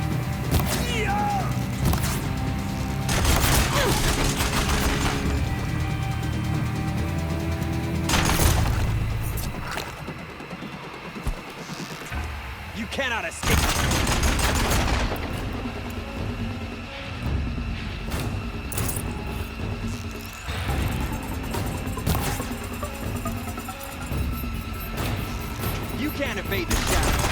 You cannot escape! You can't evade the shadow!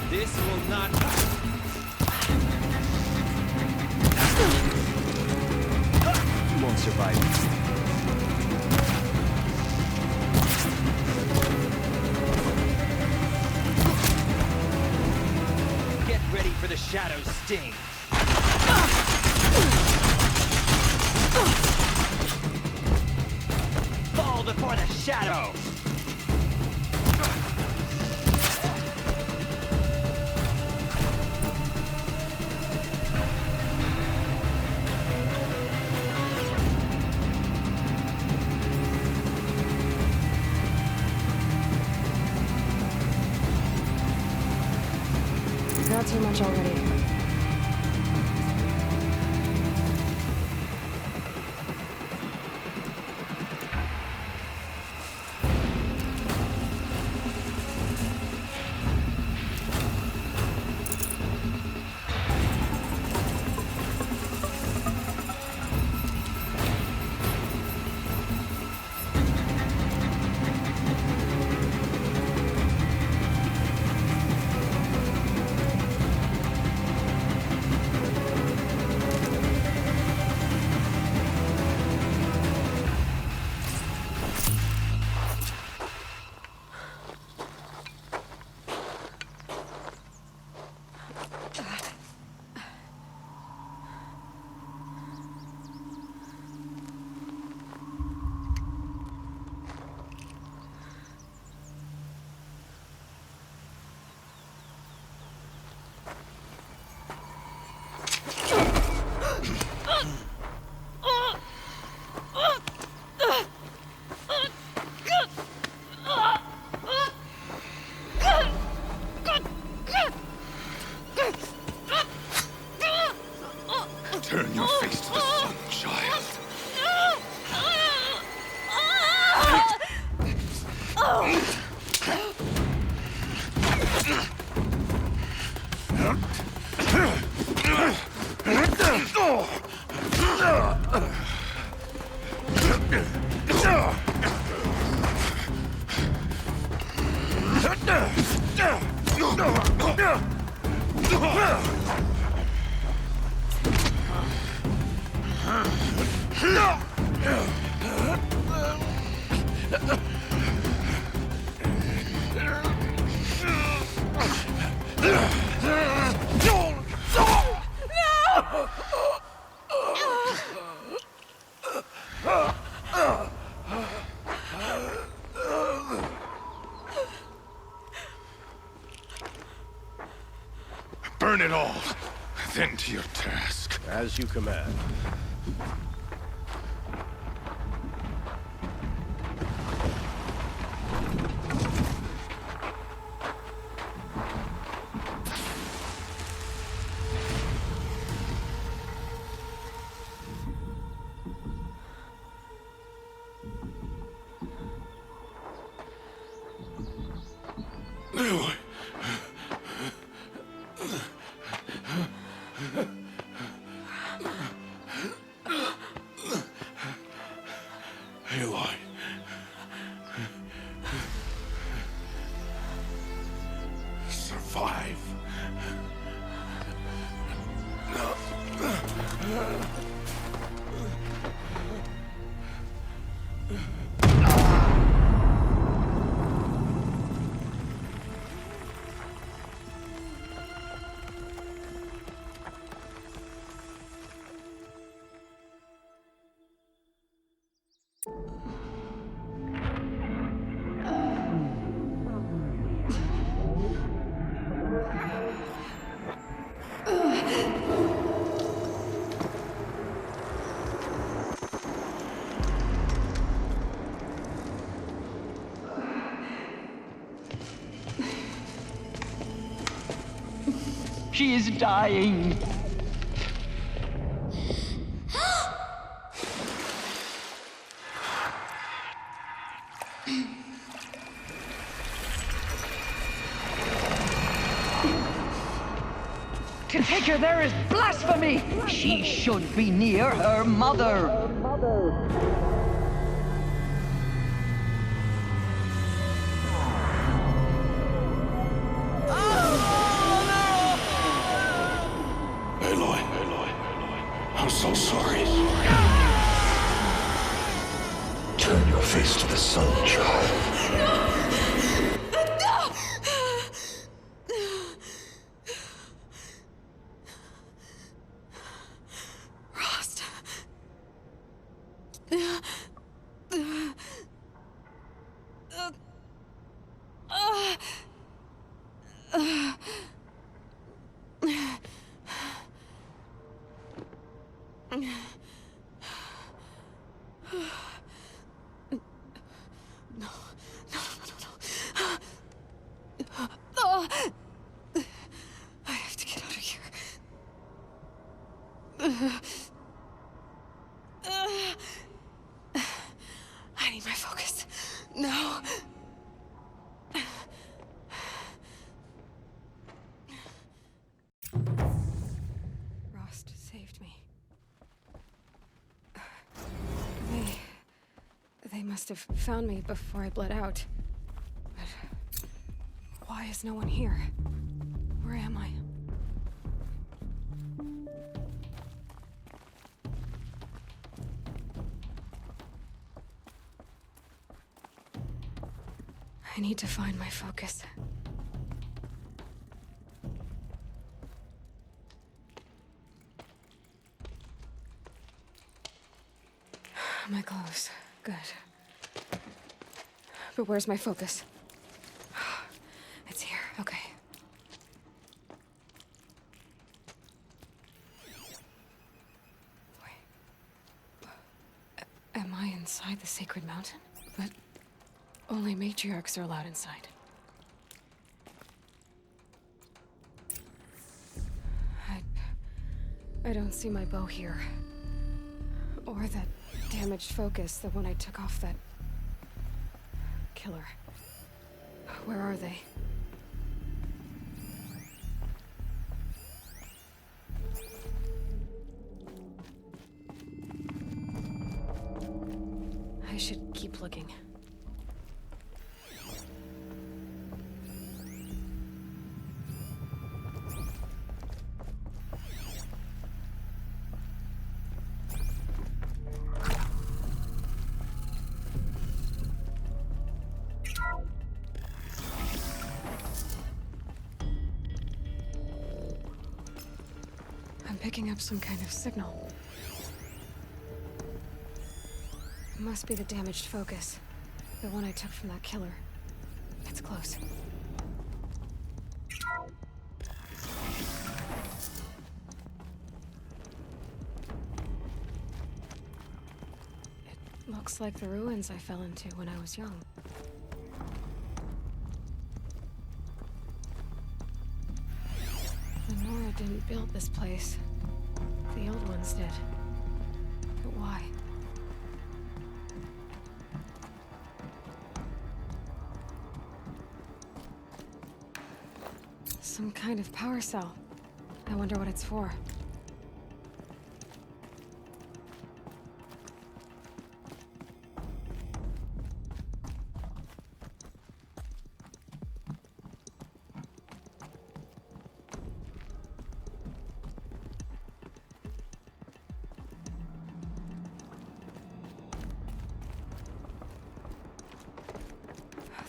This will not... You won't survive. Get ready for the shadow sting. Fall before the shadow! Not too much already. Turn your face to the sun, child. Burn it all, then to your task. As you command. Aloy. Aloy. Survive. She is dying. To take her there is blasphemy! She should be near her mother. Aloy, I'm so sorry. Turn your face to the sun, child. Rost. I have to get out of here. I need my focus. No. Rost saved me. They must have found me before I bled out. But why is no one here? Where am I? I need to find my focus. My clothes. Good. But where's my focus? It's here. Okay. Wait. Am I inside the sacred mountain? But only matriarchs are allowed inside. I don't see my bow here. Or that damaged focus, the one I took off that killer. Where are they? I should keep looking. Picking up some kind of signal. It must be the damaged focus. The one I took from that killer. It's close. It looks like the ruins I fell into when I was young. Lenora didn't build this place. The old ones did. But why? Some kind of power cell. I wonder what it's for.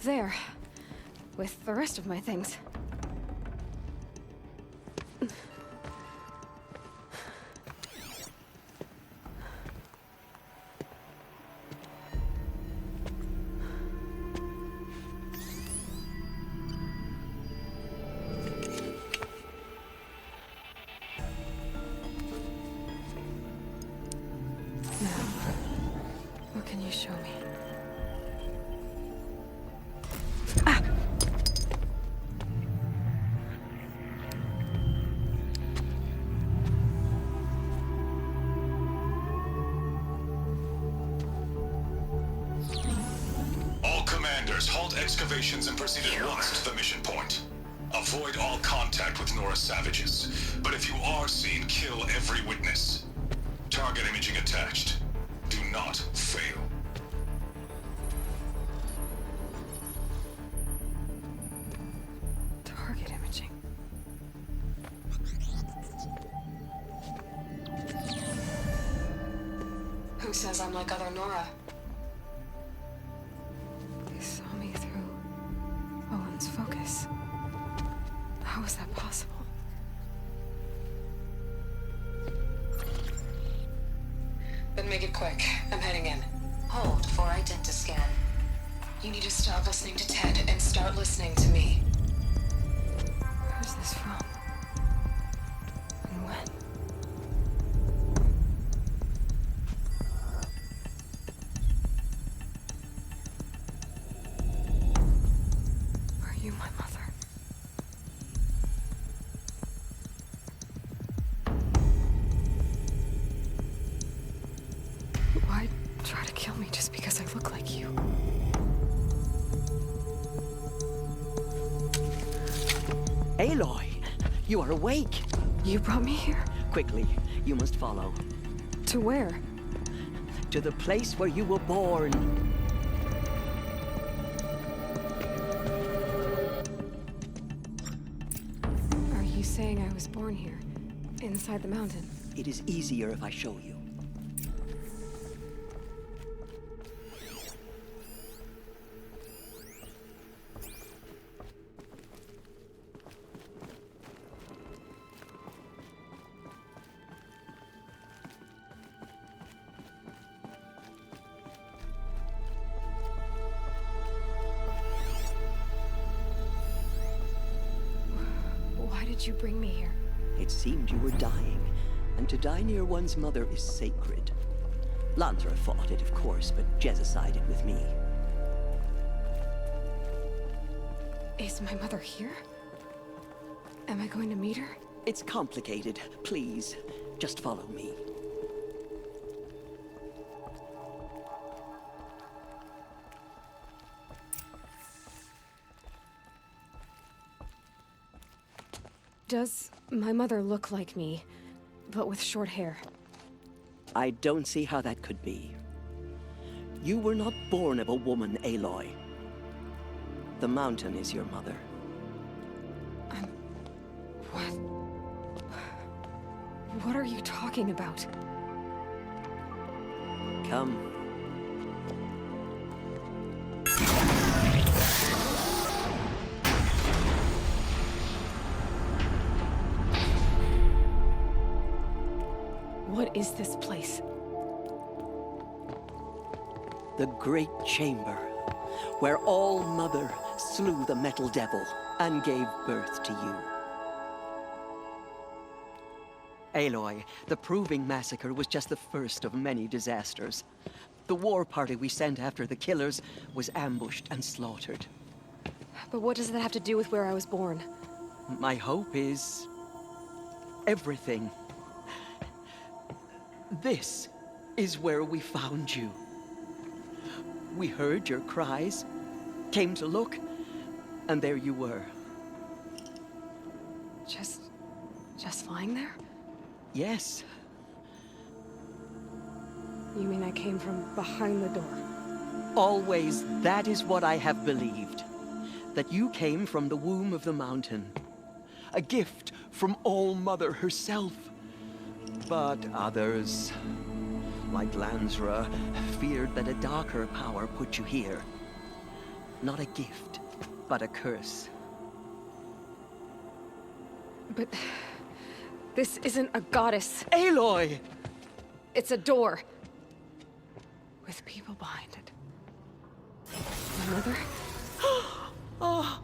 There. With the rest of my things. What can you show me? All commanders, halt excavations and proceed at once to the mission point. Avoid all contact with Nora savages, but if you are seen, kill every witness. Target imaging attached. Do not fail. Target imaging. Who says I'm like other Nora? They saw me through Owen's focus. How is that possible? Then make it quick. I'm heading in. Hold for identiscan. You need to stop listening to Ted and start listening to me. Who's this from? And when? Are you my mother? Why try to kill me just because I look like you? Aloy, you are awake. You brought me here? Quickly, you must follow. To where? To the place where you were born. Are you saying I was born here? Inside the mountain? It is easier if I show you. Why did you bring me here? It seemed you were dying, and to die near one's mother is sacred. Landra fought it, of course, but Jezza sided with me. Is my mother here? Am I going to meet her? It's complicated. Please, just follow me. Does my mother look like me, but with short hair? I don't see how that could be. You were not born of a woman, Aloy. The mountain is your mother. What are you talking about? Come. What is this place? The Great Chamber, where All Mother slew the Metal Devil and gave birth to you. Aloy, the Proving Massacre was just the first of many disasters. The war party we sent after the killers was ambushed and slaughtered. But what does that have to do with where I was born? My hope is everything. This is where we found you. We heard your cries, came to look, and there you were. Just lying there? Yes. You mean I came from behind the door? Always that is what I have believed. That you came from the womb of the mountain. A gift from All-Mother herself. But others, like Lansra, feared that a darker power put you here. Not a gift, but a curse. But this isn't a goddess. Aloy! It's a door. With people behind it. My mother? Oh.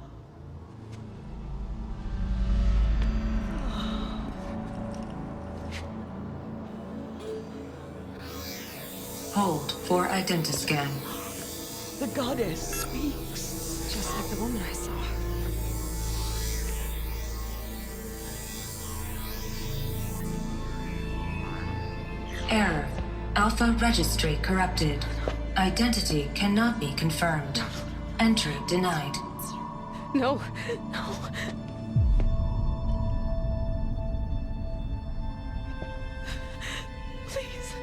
Hold for identiscan. The goddess speaks. Just like the woman I saw. Error. Alpha registry corrupted. Identity cannot be confirmed. Entry denied. No, no. Please.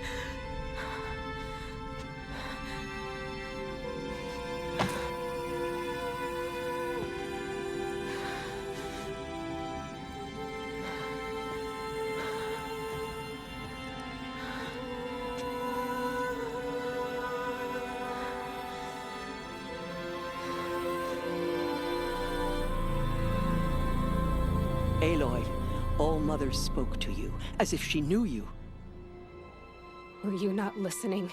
Aloy, All-Mother spoke to you, as if she knew you. Were you not listening?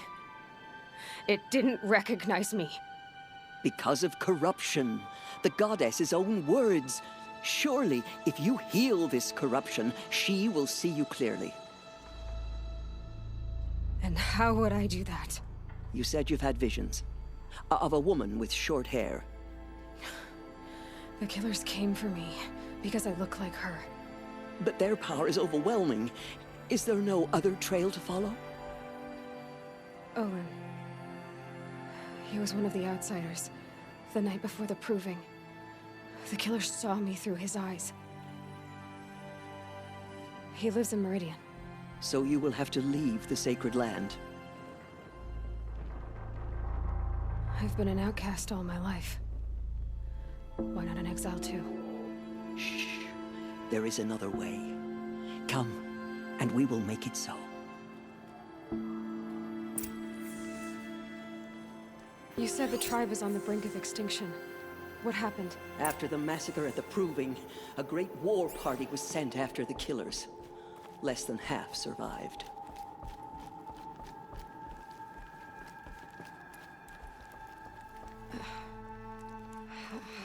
It didn't recognize me. Because of corruption. The goddess's own words. Surely, if you heal this corruption, she will see you clearly. And how would I do that? You said you've had visions. Of a woman with short hair. The killers came for me because I look like her. But their power is overwhelming. Is there no other trail to follow? Owen. He was one of the outsiders. The night before the proving. The killer saw me through his eyes. He lives in Meridian. So you will have to leave the sacred land. I've been an outcast all my life. Why not an exile too? Shh. There is another way. Come, and we will make it so. You said the tribe is on the brink of extinction. What happened? After the massacre at the Proving, a great war party was sent after the killers. Less than half survived.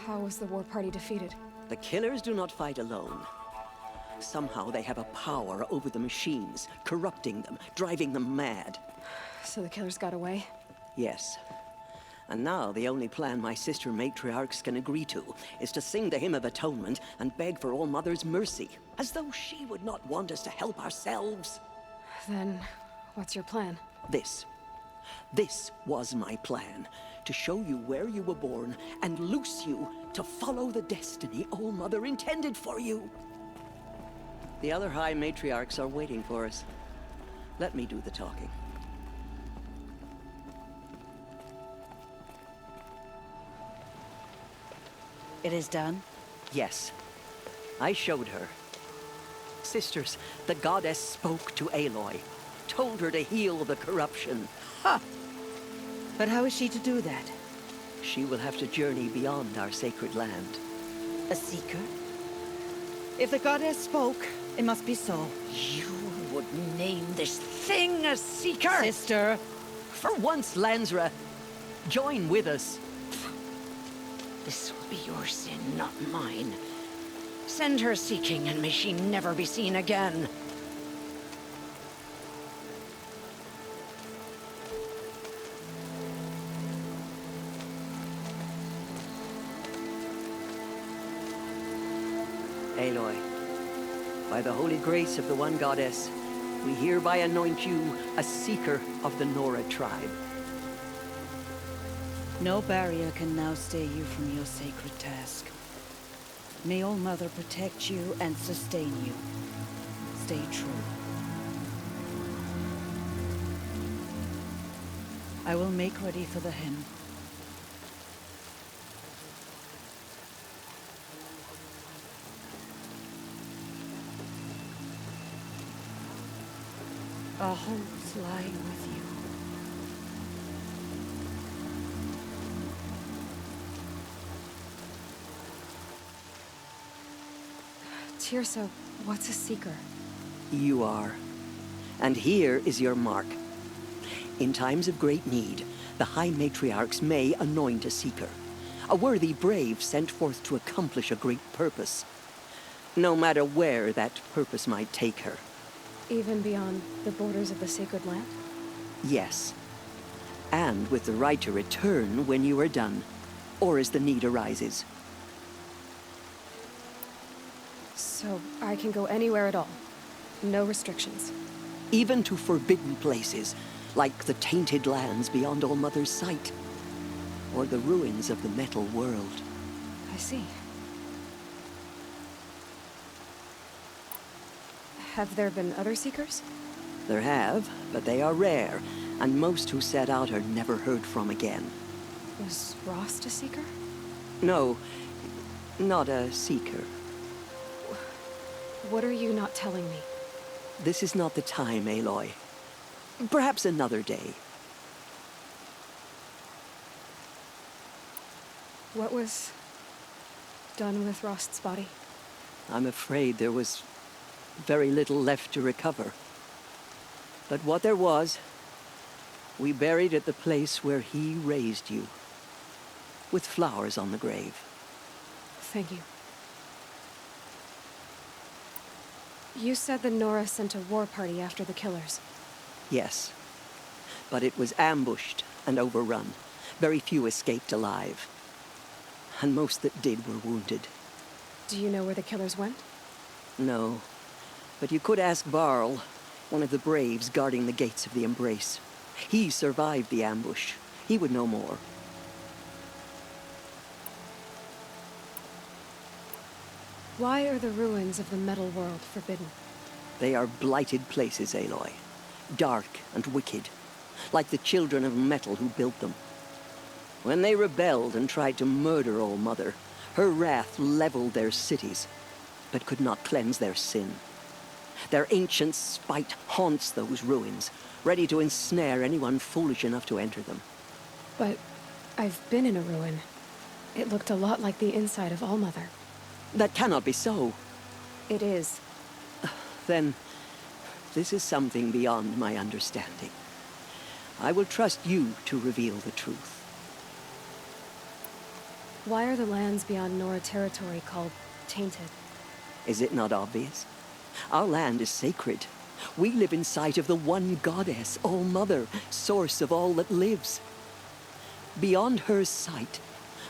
How was the war party defeated? The killers do not fight alone. Somehow they have a power over the machines, corrupting them, driving them mad. So the killers got away? Yes. And now the only plan my sister matriarchs can agree to is to sing the Hymn of Atonement and beg for All-Mother's mercy, as though she would not want us to help ourselves. Then, what's your plan? This. This was my plan. To show you where you were born and loose you to follow the destiny All-Mother intended for you. The other High Matriarchs are waiting for us. Let me do the talking. It is done? Yes. I showed her. Sisters, the goddess spoke to Aloy. Told her to heal the corruption. Ha! But how is she to do that? She will have to journey beyond our sacred land. A seeker? If the goddess spoke, it must be so. You would name this thing a seeker? Sister! For once, Lansra, join with us. This will be your sin, not mine. Send her seeking, and may she never be seen again. Aloy, by the holy grace of the one goddess, we hereby anoint you a seeker of the Nora tribe. No barrier can now stay you from your sacred task. May All Mother protect you and sustain you. Stay true. I will make ready for the hymn. Our hopes lie with you. Tirsa, what's a seeker? You are. And here is your mark. In times of great need, the High Matriarchs may anoint a seeker. A worthy brave sent forth to accomplish a great purpose. No matter where that purpose might take her. Even beyond the borders of the sacred land? Yes. And with the right to return when you are done, or as the need arises. So I can go anywhere at all? No restrictions? Even to forbidden places, like the tainted lands beyond All Mother's sight. Or the ruins of the metal world. I see. Have there been other seekers? There have, but they are rare, and most who set out are never heard from again. Was Rost a seeker? No, not a seeker. What are you not telling me? This is not the time, Aloy. Perhaps another day. What was done with Rost's body? I'm afraid there was very little left to recover. But what there was, we buried at the place where he raised you, with flowers on the grave. Thank you. You said the Nora sent a war party after the killers. Yes, but it was ambushed and overrun. Very few escaped alive. And most that did were wounded. Do you know where the killers went? No, but you could ask Varl, one of the braves guarding the gates of the Embrace. He survived the ambush. He would know more. Why are the ruins of the metal world forbidden? They are blighted places, Aloy. Dark and wicked, like the children of metal who built them. When they rebelled and tried to murder All Mother, her wrath leveled their cities, but could not cleanse their sin. Their ancient spite haunts those ruins, ready to ensnare anyone foolish enough to enter them. But I've been in a ruin. It looked a lot like the inside of All Mother. That cannot be so. It is. Then, this is something beyond my understanding. I will trust you to reveal the truth. Why are the lands beyond Nora territory called tainted? Is it not obvious? Our land is sacred. We live in sight of the one goddess, All Mother, source of all that lives. Beyond her sight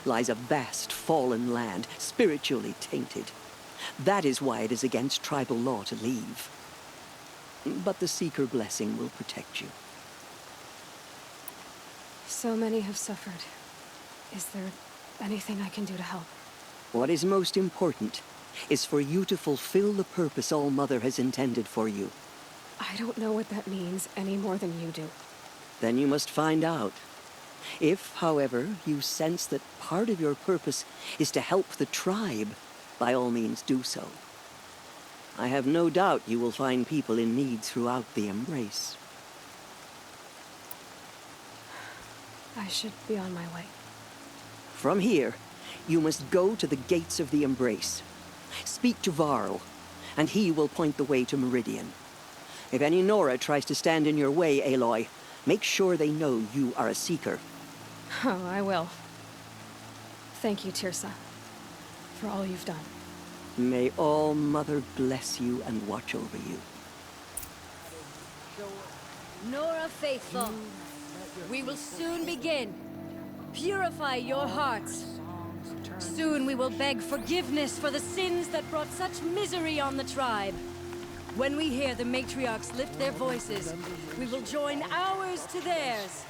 lies a vast fallen land, spiritually tainted. That is why it is against tribal law to leave. But the Seeker blessing will protect you. So many have suffered. Is there anything I can do to help? What is most important is for you to fulfill the purpose All Mother has intended for you. I don't know what that means any more than you do. Then you must find out. If, however, you sense that part of your purpose is to help the tribe, by all means do so. I have no doubt you will find people in need throughout the Embrace. I should be on my way. From here, you must go to the gates of the Embrace. Speak to Varl, and he will point the way to Meridian. If any Nora tries to stand in your way, Aloy, make sure they know you are a Seeker. Oh, I will. Thank you, Tirsa, for all you've done. May All Mother bless you and watch over you. Nora faithful, we will soon begin. Purify your hearts. Soon we will beg forgiveness for the sins that brought such misery on the tribe. When we hear the matriarchs lift their voices, we will join ours to theirs.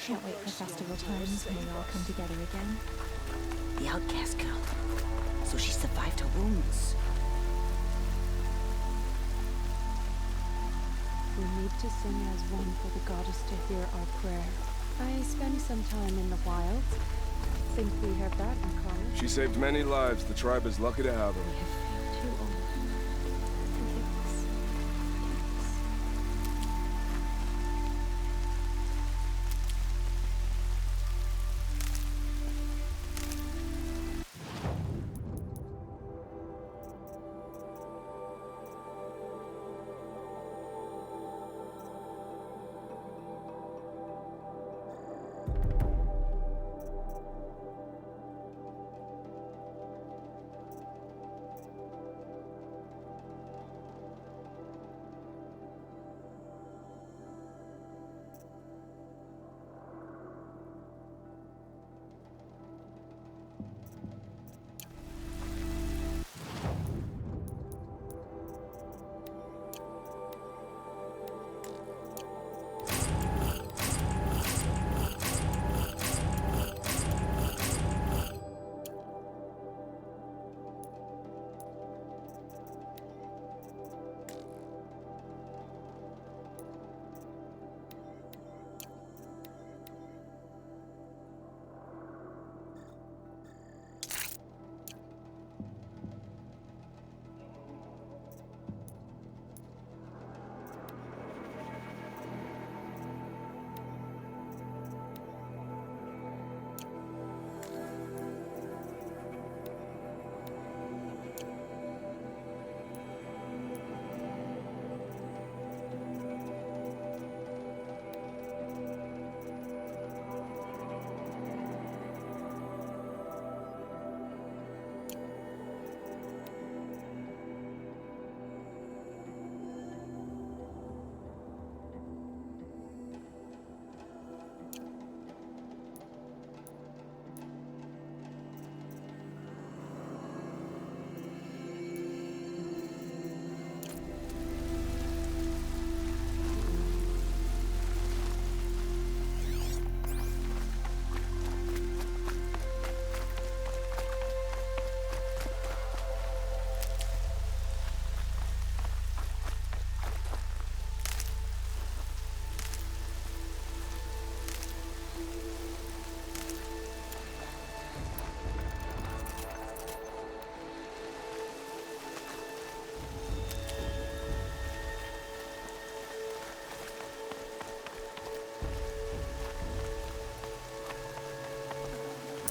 Can't wait for festival times when we all come together again. The outcast girl. So she survived her wounds. We need to sing as one for the goddess to hear our prayer. I spent some time in the wilds. Think we have that in common. She saved many lives. The tribe is lucky to have her. Too old.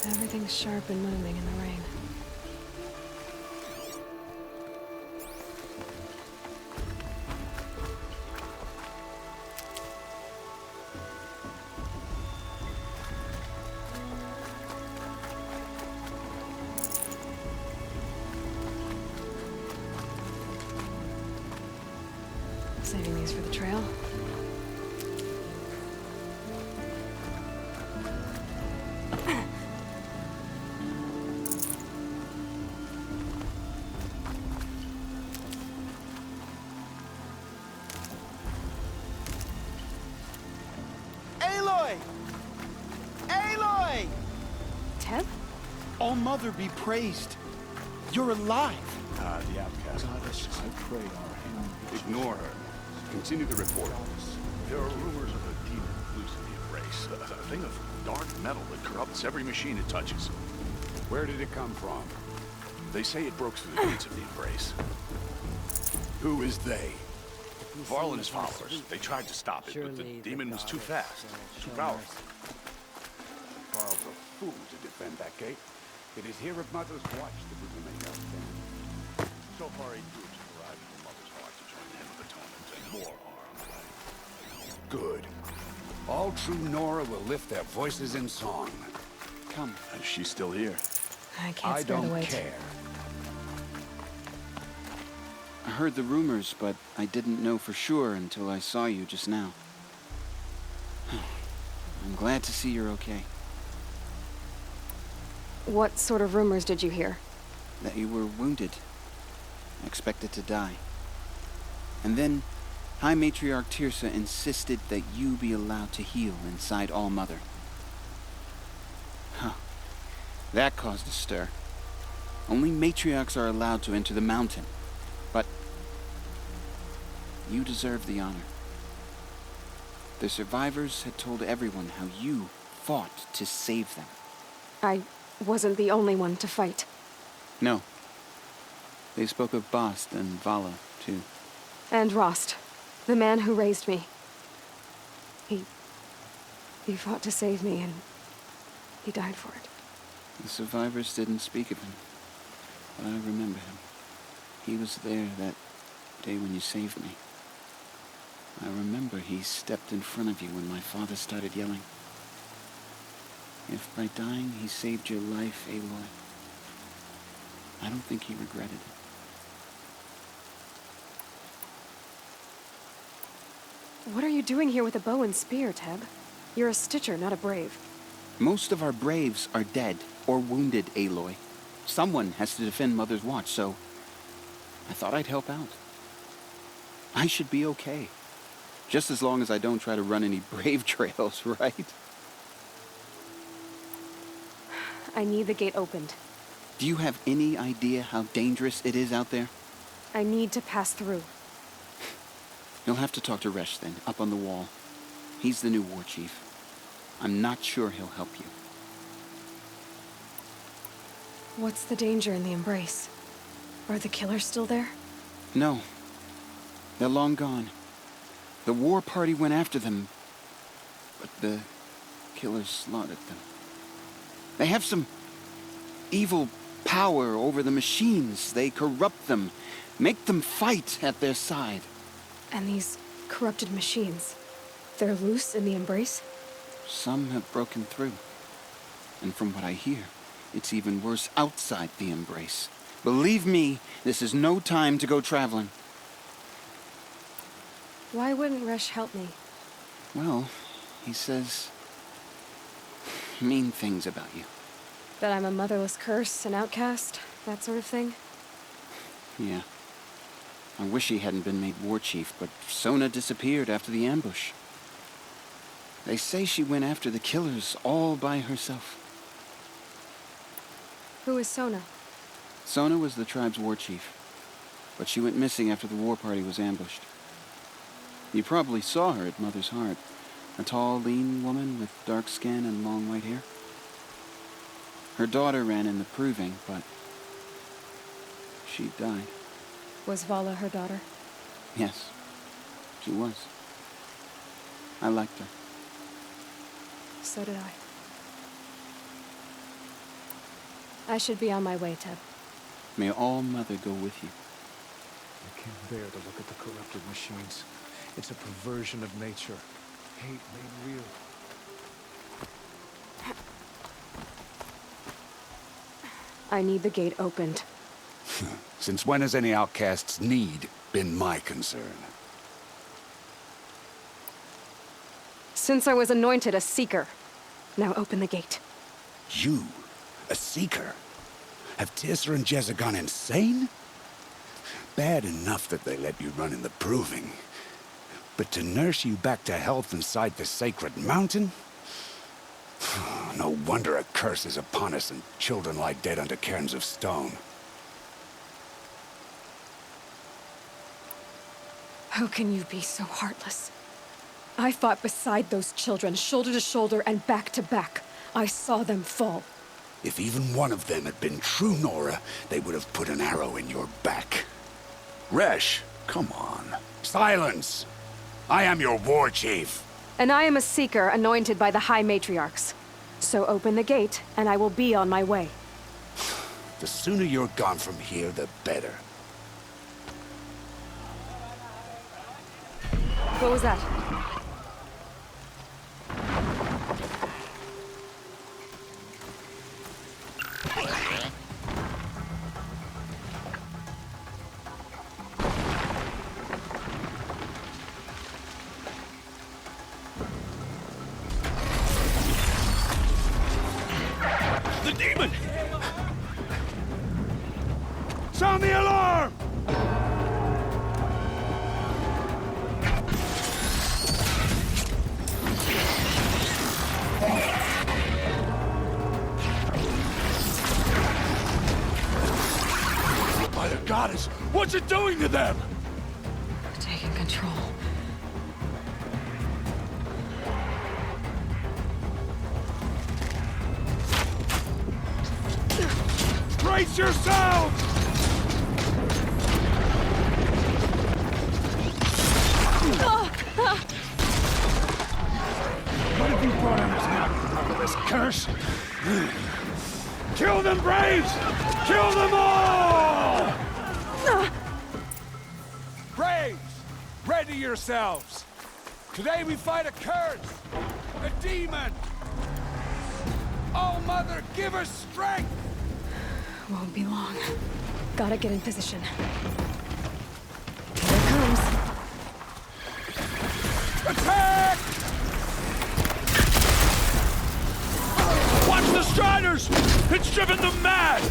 Everything's sharp and moving in the rain. Saving these for the trail. Aloy! Aloy! Teb? All-Mother be praised. You're alive. Ah, the outcast. I pray our hand. Ignore her. Continue the report. There are rumors of a demon loose in the Embrace. A thing of dark metal that corrupts every machine it touches. Where did it come from? They say it broke through the gates of the Embrace. Who is they? Varl and his followers. They tried to stop it, but the demon was too fast, too powerful. Varl's a fool to defend that gate. It is here at Mother's Watch that we will make our stand. So far, 8 groups have arrived from Mother's Watch to join the Hymn of Atonement, and more are on the way. Good. All true Nora will lift their voices in song. Come. And she's still here. I can't spare the don't wait. care. I heard the rumors, but I didn't know for sure until I saw you just now. I'm glad to see you're okay. What sort of rumors did you hear? That you were wounded. Expected to die. And then High Matriarch Tirsa insisted that you be allowed to heal inside All-Mother. Huh. That caused a stir. Only matriarchs are allowed to enter the mountain. But you deserve the honor. The survivors had told everyone how you fought to save them. I wasn't the only one to fight. No. They spoke of Bast and Vala, too. And Rost, the man who raised me. He fought to save me, and he died for it. The survivors didn't speak of him, but I remember him. He was there that day when you saved me. I remember he stepped in front of you when my father started yelling. If by dying he saved your life, Aloy, I don't think he regretted it. What are you doing here with a bow and spear, Teb? You're a Stitcher, not a Brave. Most of our Braves are dead or wounded, Aloy. Someone has to defend Mother's Watch, so I thought I'd help out. I should be okay. Just as long as I don't try to run any Brave trails, right? I need the gate opened. Do you have any idea how dangerous it is out there? I need to pass through. You'll have to talk to Resh then, up on the wall. He's the new war chief. I'm not sure he'll help you. What's the danger in the Embrace? Are the killers still there? No. They're long gone. The war party went after them, but the killers slaughtered them. They have some evil power over the machines. They corrupt them, make them fight at their side. And these corrupted machines, they're loose in the Embrace? Some have broken through. And from what I hear, it's even worse outside the Embrace. Believe me, this is no time to go traveling. Why wouldn't Resh help me? Well, he says mean things about you. That I'm a motherless curse, an outcast, that sort of thing? Yeah. I wish he hadn't been made war chief, but Sona disappeared after the ambush. They say she went after the killers all by herself. Who is Sona? Sona was the tribe's war chief, but she went missing after the war party was ambushed. You probably saw her at Mother's Heart. A tall, lean woman with dark skin and long white hair. Her daughter ran in the proving, but she died. Was Vala her daughter? Yes, she was. I liked her. So did I. I should be on my way, Teb. May All-Mother go with you. I can't bear to look at the corrupted machines. It's a perversion of nature. Hate made real. I need the gate opened. Since when has any outcast's need been my concern? Since I was anointed a Seeker. Now open the gate. You? A Seeker? Have Tirsa and Jezza gone insane? Bad enough that they let you run in the proving. But to nurse you back to health inside the sacred mountain? No wonder a curse is upon us and children lie dead under cairns of stone. How can you be so heartless? I fought beside those children, shoulder to shoulder and back to back. I saw them fall. If even one of them had been true Nora, they would have put an arrow in your back. Resh, come on. Silence! I am your war chief. And I am a Seeker anointed by the High Matriarchs. So open the gate, and I will be on my way. The sooner you're gone from here, the better. What was that? The demon! Sound the alarm! goddess! What's it doing to them? Taking control. Brace yourselves! What have you brought on us now, motherless curse? Kill them, Braves! Kill them all! Braves, ready yourselves! Today we fight a curse, a demon! Oh, Mother, give us strength! Won't be long. Gotta get in position. Here it comes. Attack! Watch the Striders! It's driven them mad!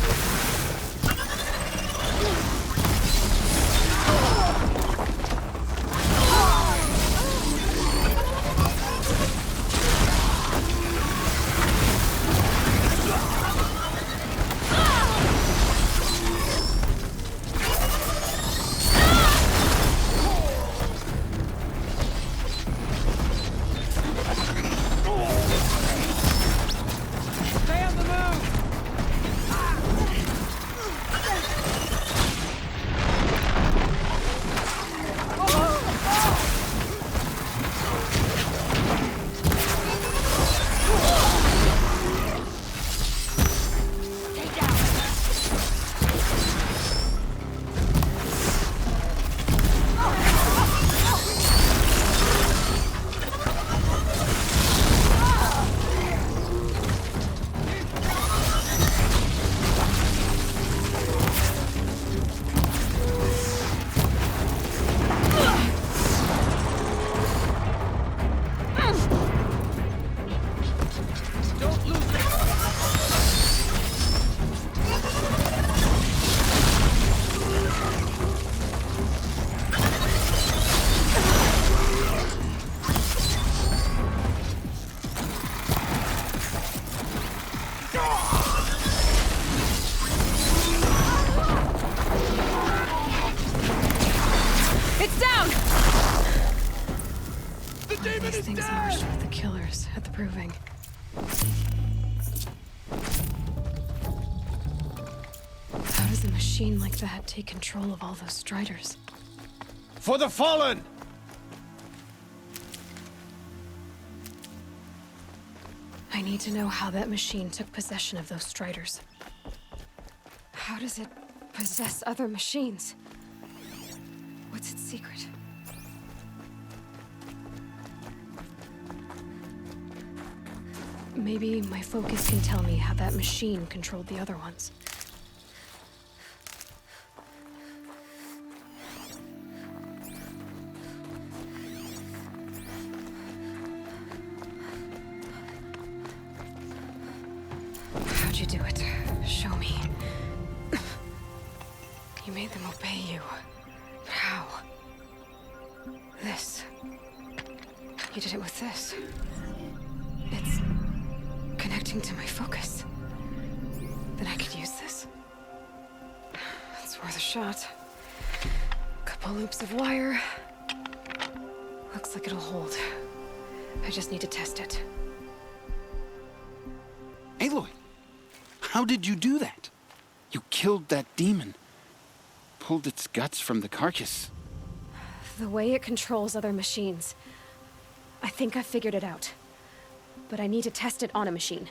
These things merged with the killers at the Proving. How does a machine like that take control of all those Striders? For the fallen! I need to know how that machine took possession of those Striders. How does it possess other machines? What's its secret? Maybe my focus can tell me how that machine controlled the other ones. How'd you do it? Show me. You made them obey you. How? This. You did it with this. It's connecting to my focus. Then I could use this. It's worth a shot. Couple loops of wire. Looks like it'll hold. I just need to test it. Aloy, how did you do that? You killed that demon. Pulled its guts from the carcass. The way it controls other machines. I think I figured it out. But I need to test it on a machine.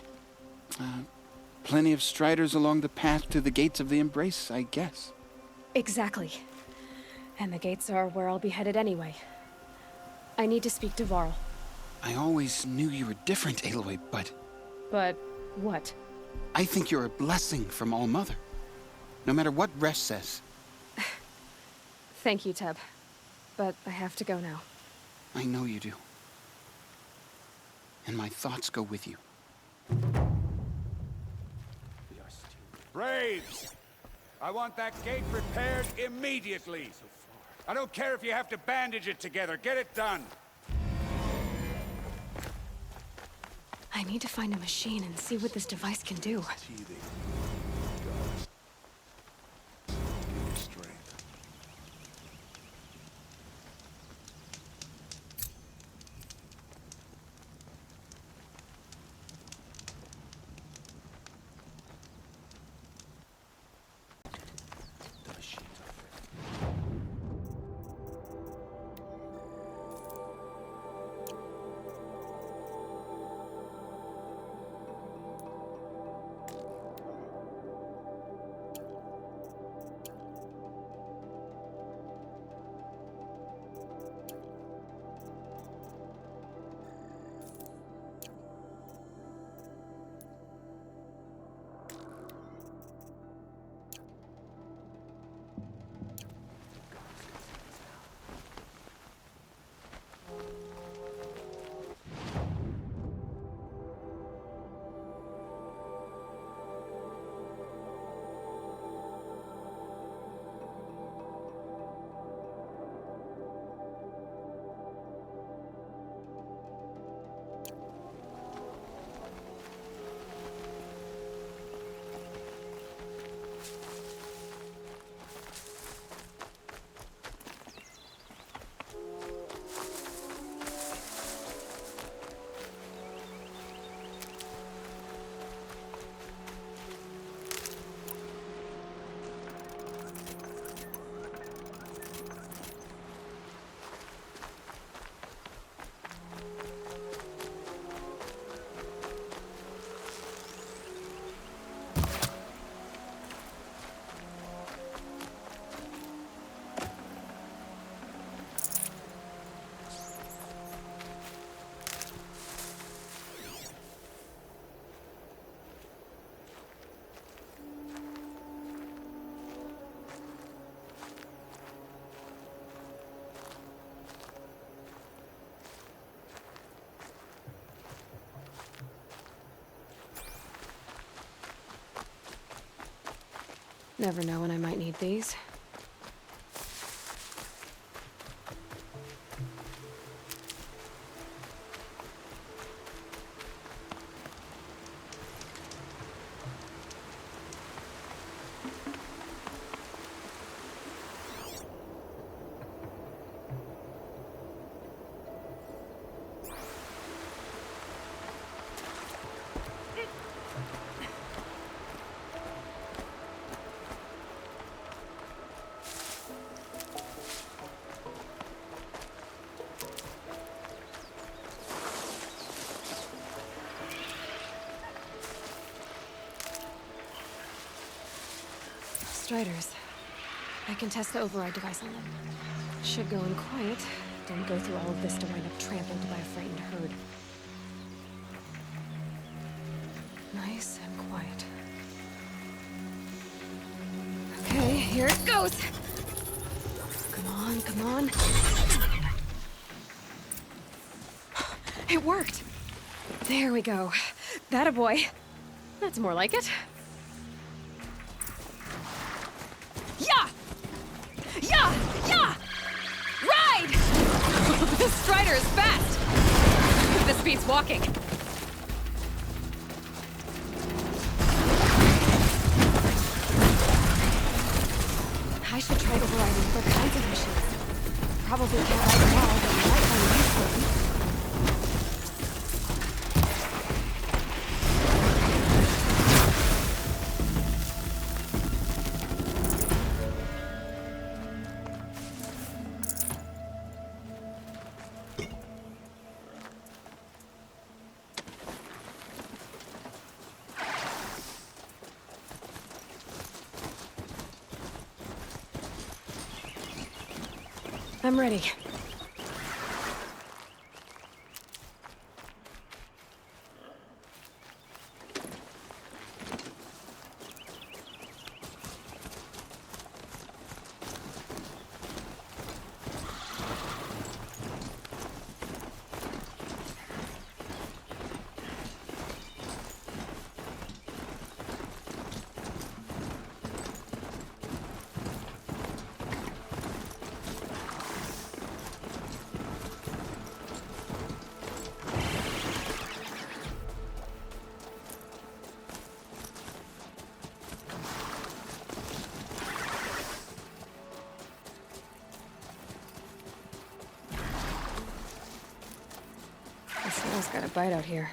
Plenty of Striders along the path to the gates of the Embrace, I guess. Exactly. And the gates are where I'll be headed anyway. I need to speak to Varl. I always knew you were different, Aloy, but... But what? I think you're a blessing from All Mother. No matter what Resh says. Thank you, Teb. But I have to go now. I know you do. And my thoughts go with you. Braves! I want that gate repaired immediately. I don't care if you have to bandage it together. Get it done. I need to find a machine and see what this device can do. Give me strength. Never know when I might need these. Striders. I can test the override device on them. Should go in quiet. Don't go through all of this to wind up trampled by a frightened herd. Nice and quiet. Okay, here it goes! Come on, come on. It worked! There we go. That a boy. That's more like it. Yeah! Yeah! Yeah! Ride! This Strider is fast! This beats walking. I should try overriding other kinds of machines. Probably can't ride them all, but I might find use for them. I'm ready. Someone's got a bite out here.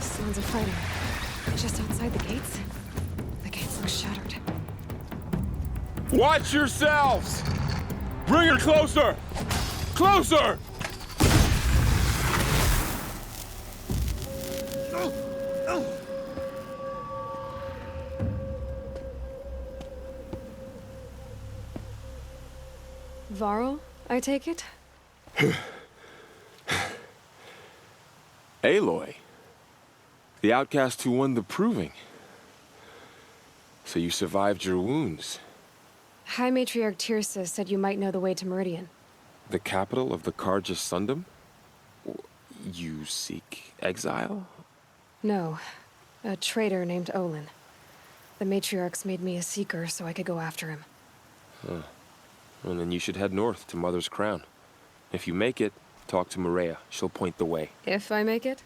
Someone's a fighter. Just outside the gates. The gates look shattered. Watch yourselves! Bring her closer! Closer! Varl, I take it? Aloy. The outcast who won the proving. So you survived your wounds. High Matriarch Tirsa said you might know the way to Meridian. The capital of the Carja Sundom? You seek exile? No. A traitor named Olin. The Matriarchs made me a seeker so I could go after him. Huh. Well, then you should head north to Mother's Crown. If you make it, talk to Maria. She'll point the way. If I make it?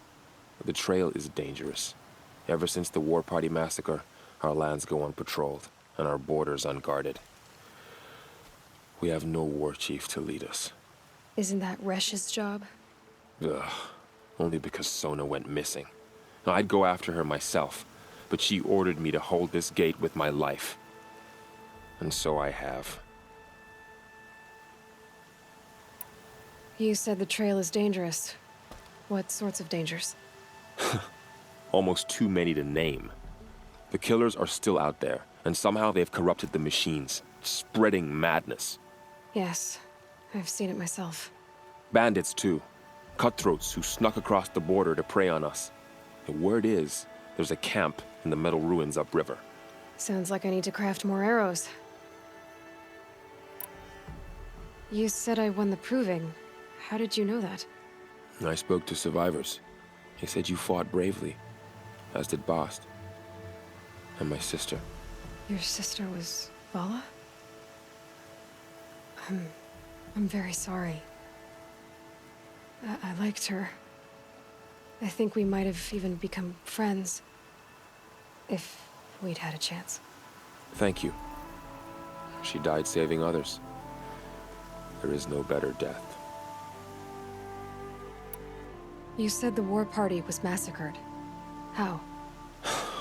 The trail is dangerous. Ever since the War Party massacre, our lands go unpatrolled, and our borders unguarded. We have no war chief to lead us. Isn't that Resh's job? Ugh. Only because Sona went missing. I'd go after her myself, but she ordered me to hold this gate with my life. And so I have. You said the trail is dangerous. What sorts of dangers? Almost too many to name. The killers are still out there, and somehow they've corrupted the machines, spreading madness. Yes, I've seen it myself. Bandits, too. Cutthroats who snuck across the border to prey on us. The word is, there's a camp in the metal ruins upriver. Sounds like I need to craft more arrows. You said I won the proving. How did you know that? I spoke to survivors. They said you fought bravely, as did Bost. And my sister. Your sister was Vala? I'm very sorry. I liked her. I think we might have even become friends. If we'd had a chance. Thank you. She died saving others. There is no better death. You said the war party was massacred. How?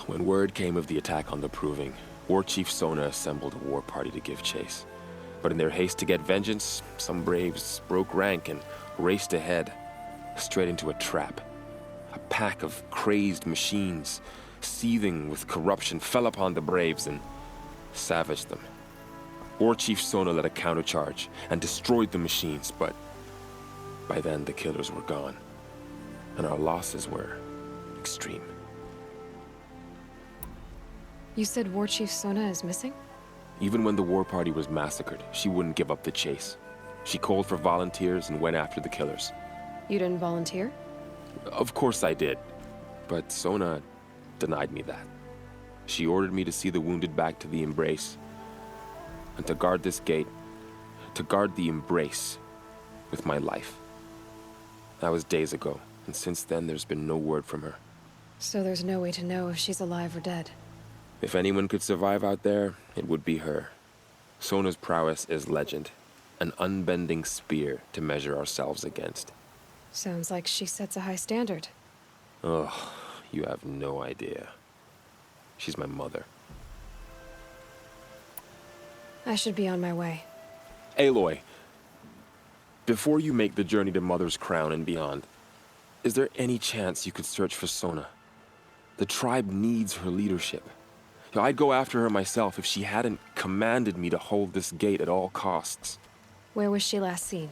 When word came of the attack on the Proving, War Chief Sona assembled a war party to give chase. But in their haste to get vengeance, some braves broke rank and raced ahead, straight into a trap. A pack of crazed machines, seething with corruption, fell upon the braves and savaged them. War Chief Sona led a countercharge and destroyed the machines, but by then the killers were gone, and our losses were extreme. You said War Chief Sona is missing? Even when the war party was massacred, she wouldn't give up the chase. She called for volunteers and went after the killers. You didn't volunteer? Of course I did, but Sona denied me that. She ordered me to see the wounded back to the Embrace, and to guard this gate, to guard the Embrace with my life. That was days ago, and since then there's been no word from her. So there's no way to know if she's alive or dead. If anyone could survive out there, it would be her. Sona's prowess is legend, an unbending spear to measure ourselves against. Sounds like she sets a high standard. Ugh, you have no idea. She's my mother. I should be on my way. Aloy, before you make the journey to Mother's Crown and beyond, is there any chance you could search for Sona? The tribe needs her leadership. I'd go after her myself if she hadn't commanded me to hold this gate at all costs. Where was she last seen?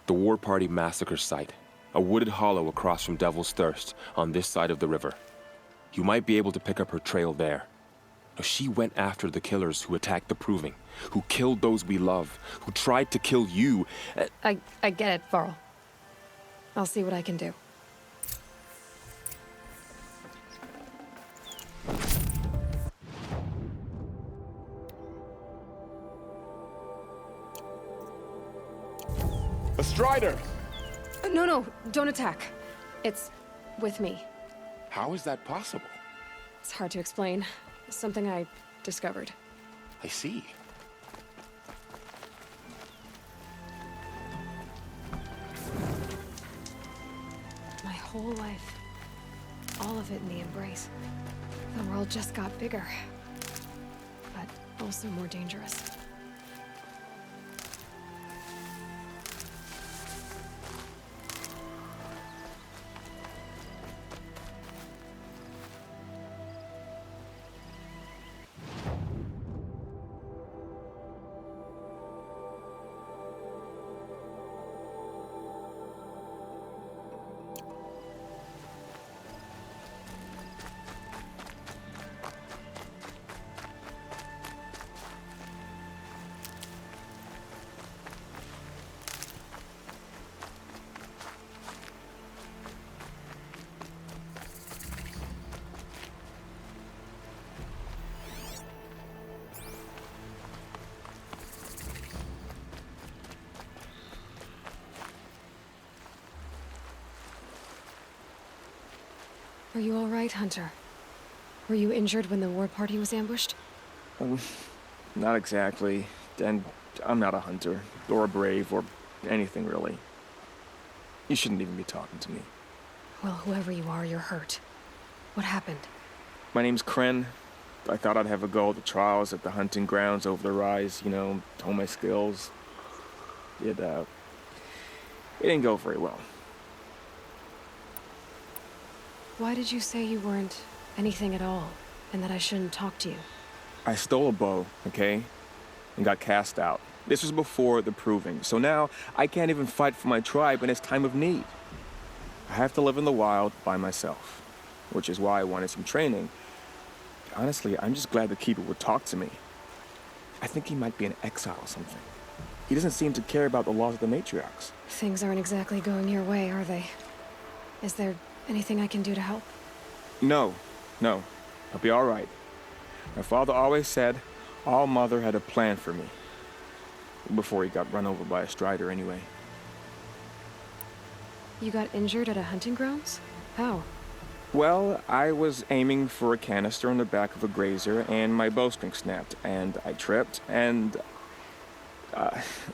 The War Party massacre site. A wooded hollow across from Devil's Thirst, on this side of the river. You might be able to pick up her trail there. She went after the killers who attacked the Proving, who killed those we love, who tried to kill you. I get it, Varl. I'll see what I can do. A Strider! No, don't attack. It's with me. How is that possible? It's hard to explain. Something I discovered. I see. My whole life. All of it in the Embrace. The world just got bigger. But also more dangerous. Are you all right, Hunter? Were you injured when the war party was ambushed? Not exactly. And I'm not a hunter, or a brave, or anything really. You shouldn't even be talking to me. Well, whoever you are, you're hurt. What happened? My name's Kren. I thought I'd have a go at the trials at the hunting grounds over the rise, you know, hone my skills. It didn't go very well. Why did you say you weren't anything at all? and that I shouldn't talk to you. I stole a bow, okay? And got cast out. This was before the proving, so now I can't even fight for my tribe in its time of need. I have to live in the wild by myself, which is why I wanted some training. Honestly, I'm just glad the Keeper would talk to me. I think he might be in exile or something. He doesn't seem to care about the laws of the matriarchs. Things aren't exactly going your way, are they? Is there anything I can do to help? No. I'll be all right. My father always said All Mother had a plan for me. Before he got run over by a strider, anyway. You got injured at a hunting grounds? How? Well, I was aiming for a canister on the back of a grazer, and my bowstring snapped, and I tripped, and...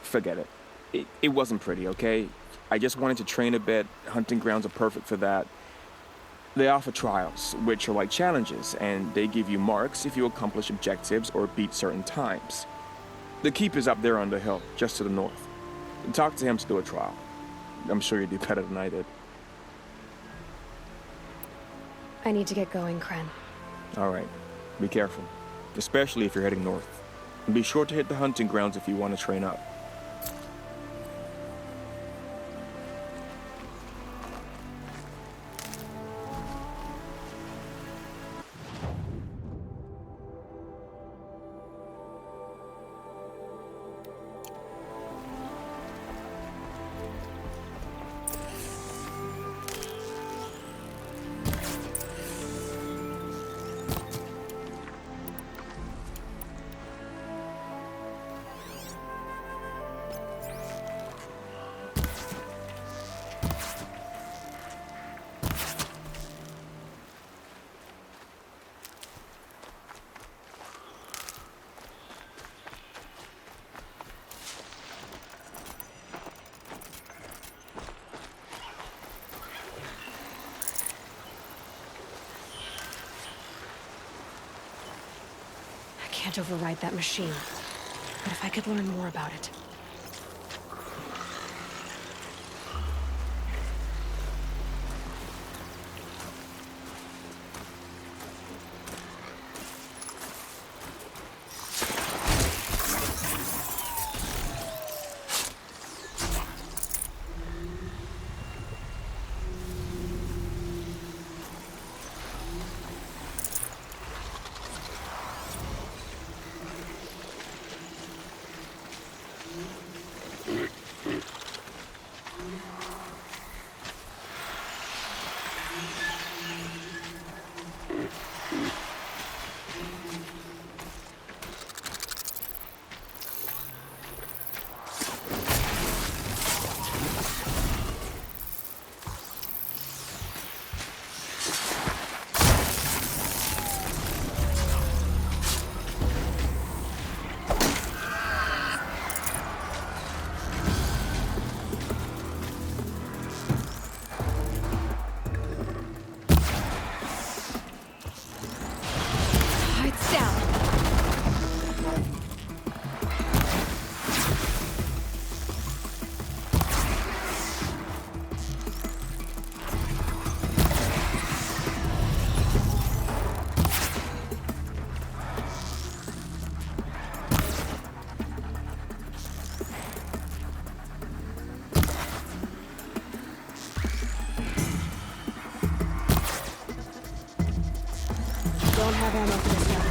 forget it. It wasn't pretty, okay? I just wanted to train a bit. Hunting grounds are perfect for that. They offer trials, which are like challenges, and they give you marks if you accomplish objectives or beat certain times. The Keeper's up there on the hill, just to the north. Talk to him to do a trial. I'm sure you'd do better than I did. I need to get going, Kren. All right. Be careful. Especially if you're heading north. And be sure to hit the hunting grounds if you want to train up. I can't override that machine. But if I could learn more about it. Don't have ammo for this weapon.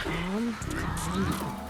Calm, calm.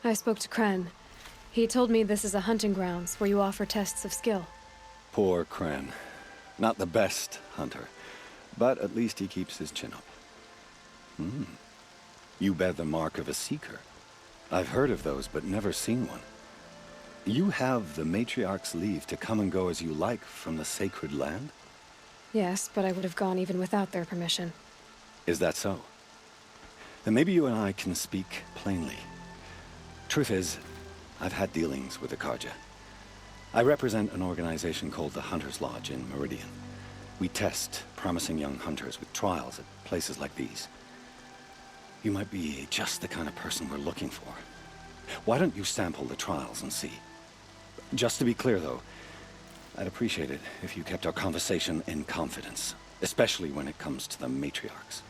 I spoke to Kren. He told me this is a hunting grounds where you offer tests of skill. Poor Kren. Not the best hunter, but at least he keeps his chin up. You bear the mark of a seeker. I've heard of those, but never seen one. You have the matriarch's leave to come and go as you like from the sacred land? Yes, but I would have gone even without their permission. Is that so? Then maybe you and I can speak plainly. Truth is, I've had dealings with the Carja. I represent an organization called the Hunter's Lodge in Meridian. We test promising young hunters with trials at places like these. You might be just the kind of person we're looking for. Why don't you sample the trials and see? Just to be clear, though, I'd appreciate it if you kept our conversation in confidence, especially when it comes to the matriarchs.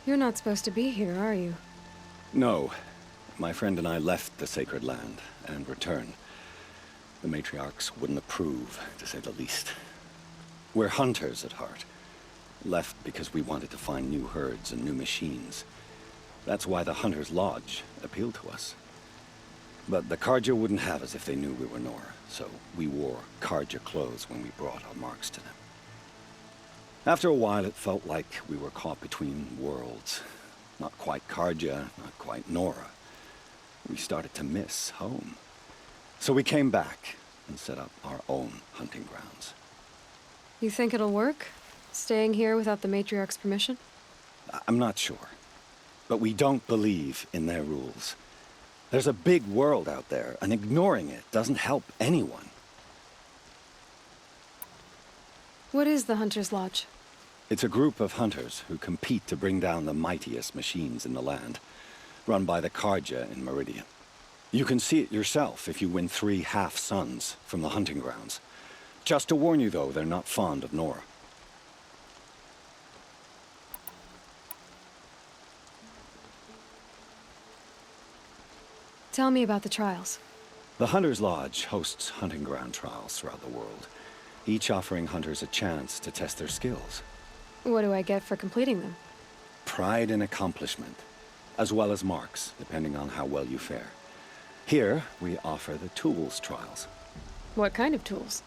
You're not supposed to be here, are you? No. My friend and I left the sacred land and returned. The matriarchs wouldn't approve, to say the least. We're hunters at heart. Left because we wanted to find new herds and new machines. That's why the Hunter's Lodge appealed to us. But the Carja wouldn't have us if they knew we were Nora, so we wore Carja clothes when we brought our marks to them. After a while, it felt like we were caught between worlds. Not quite Carja, not quite Nora. We started to miss home. So we came back and set up our own hunting grounds. You think it'll work? Staying here without the matriarch's permission? I'm not sure. But we don't believe in their rules. There's a big world out there, and ignoring it doesn't help anyone. What is the Hunter's Lodge? It's a group of hunters who compete to bring down the mightiest machines in the land, run by the Carja in Meridian. You can see it yourself if you win 3 half-suns from the hunting grounds. Just to warn you, though, they're not fond of Nora. Tell me about the trials. The Hunter's Lodge hosts hunting ground trials throughout the world, each offering hunters a chance to test their skills. What do I get for completing them? Pride in accomplishment, as well as marks, depending on how well you fare. Here, we offer the tools trials. What kind of tools?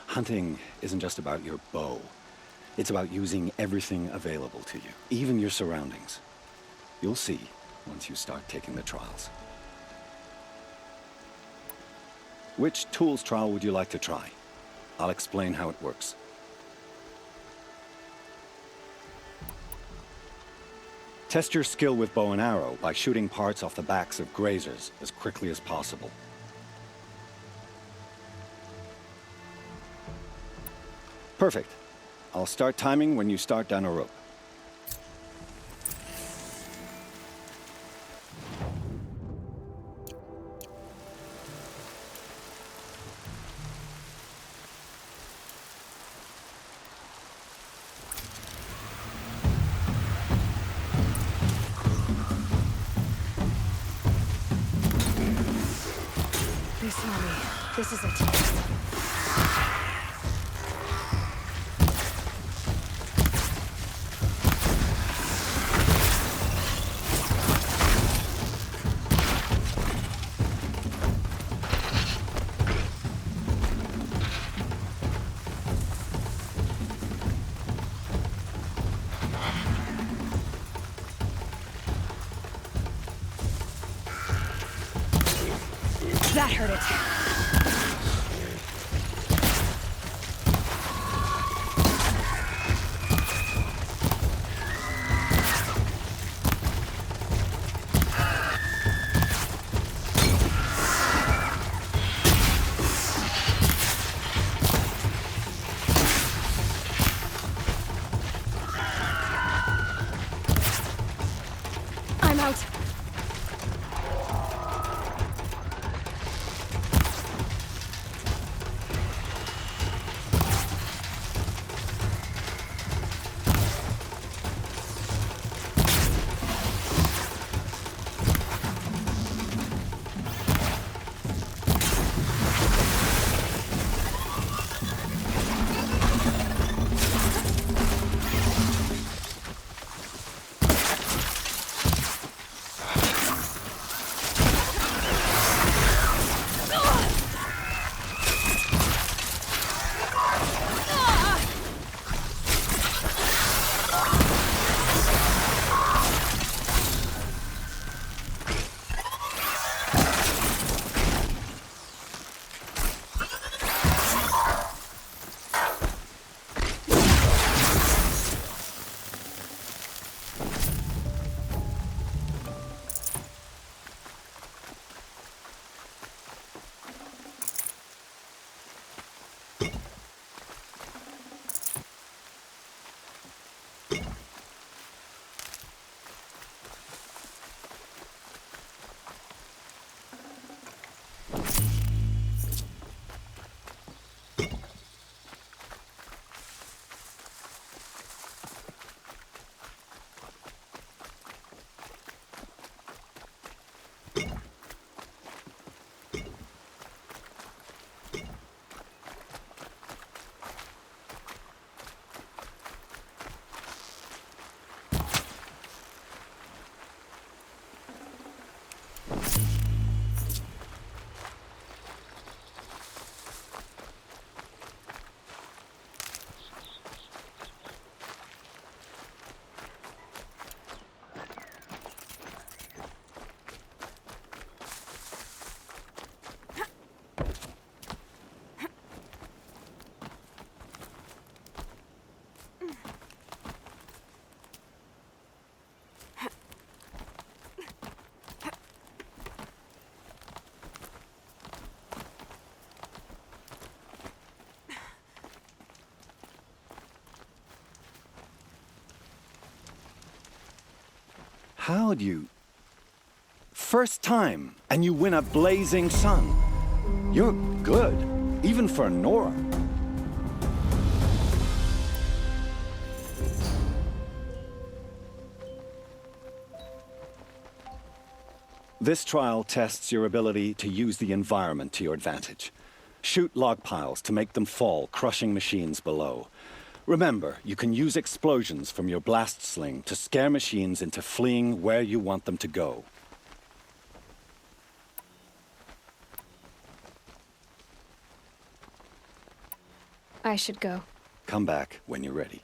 Hunting isn't just about your bow. It's about using everything available to you, even your surroundings. You'll see once you start taking the trials. Which tools trial would you like to try? I'll explain how it works. Test your skill with bow and arrow by shooting parts off the backs of grazers as quickly as possible. Perfect. I'll start timing when you start down a rope. They saw me. This is it. That hurt it. I'm out. How'd you... First time, and you win a blazing sun. You're good, even for Nora. This trial tests your ability to use the environment to your advantage. Shoot log piles to make them fall, crushing machines below. Remember, you can use explosions from your blast sling to scare machines into fleeing where you want them to go. I should go. Come back when you're ready.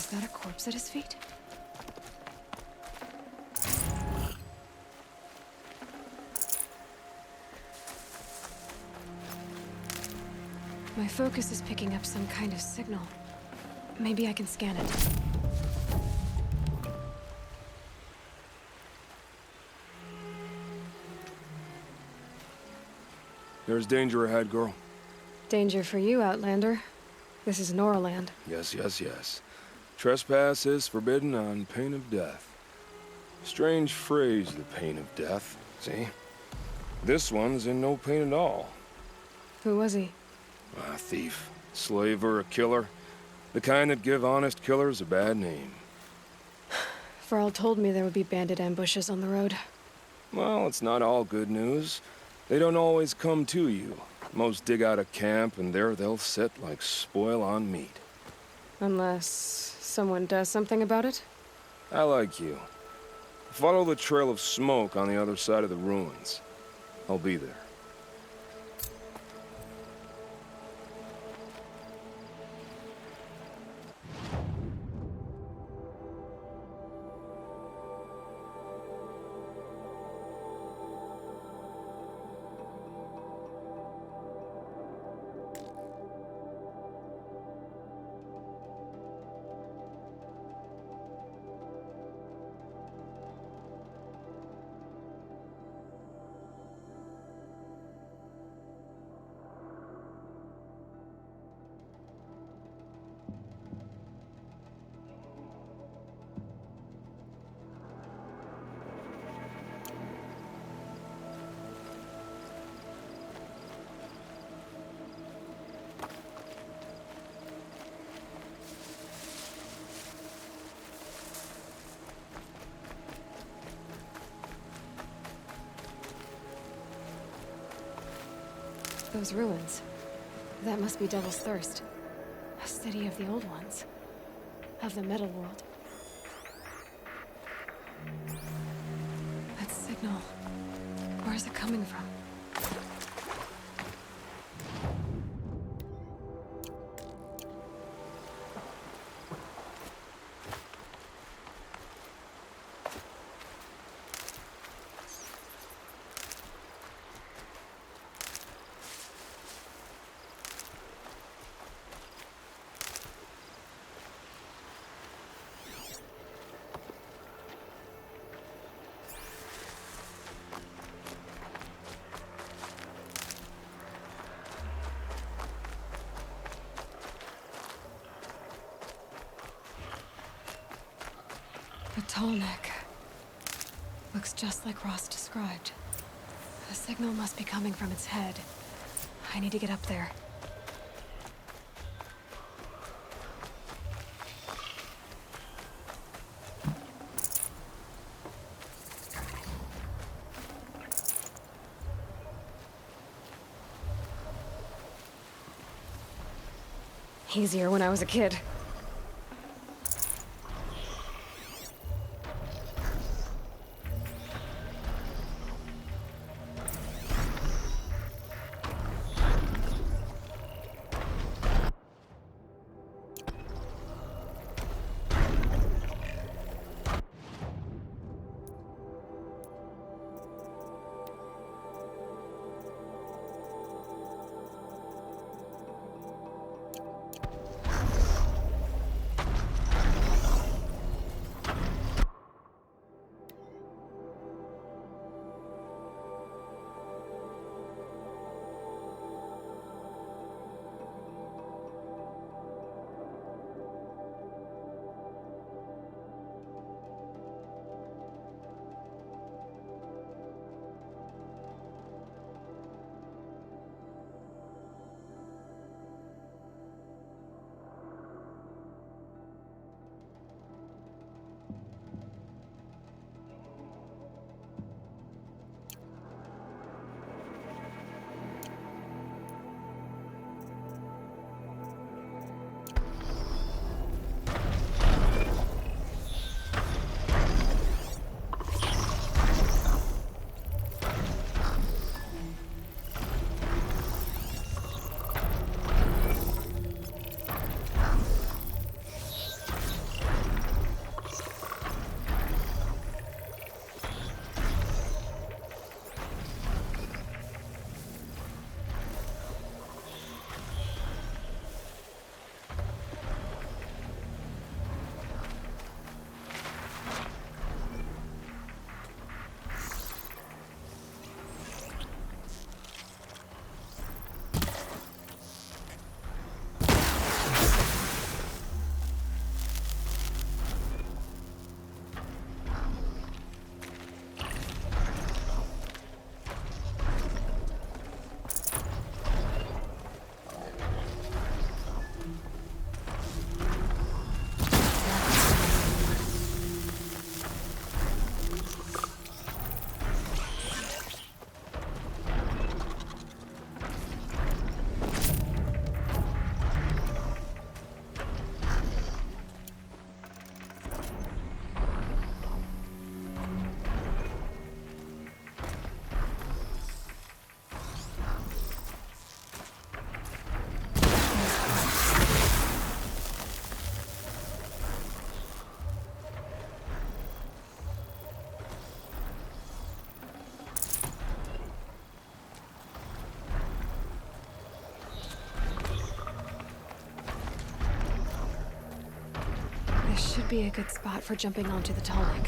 that a corpse at his feet? My focus is picking up some kind of signal. Maybe I can scan it. There's danger ahead, girl. Danger for you, Outlander. This is Noraland. Yes, yes, yes. Trespass is forbidden on pain of death. Strange phrase, the pain of death. See? This one's in no pain at all. Who was he? A thief, slaver, a killer. The kind that give honest killers a bad name. Varl told me there would be bandit ambushes on the road. Well, it's not all good news. They don't always come to you. Most dig out a camp, and there they'll sit like spoil on meat. Unless someone does something about it? I like you. Follow the trail of smoke on the other side of the ruins. I'll be there. Those ruins. That must be Devil's Thirst. A city of the old ones. Of the metal world. That signal. Where is it coming from? The Tallneck. Looks just like Rost described. The signal must be coming from its head. I need to get up there. Easier when I was a kid. should be a good spot for jumping onto the Tallneck.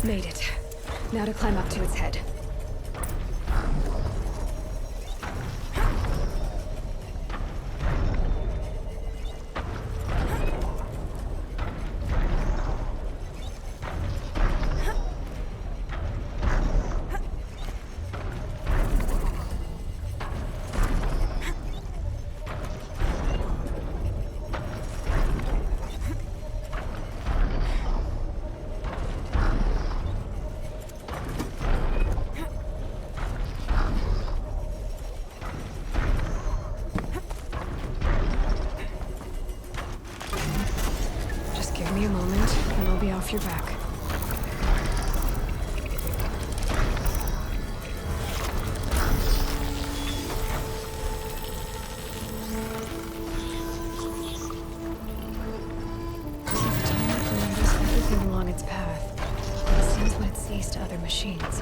Made it. Now to climb up to its head. Give me a moment, and I'll be off your back. Notice everything along its path. It sends what it sees to other machines.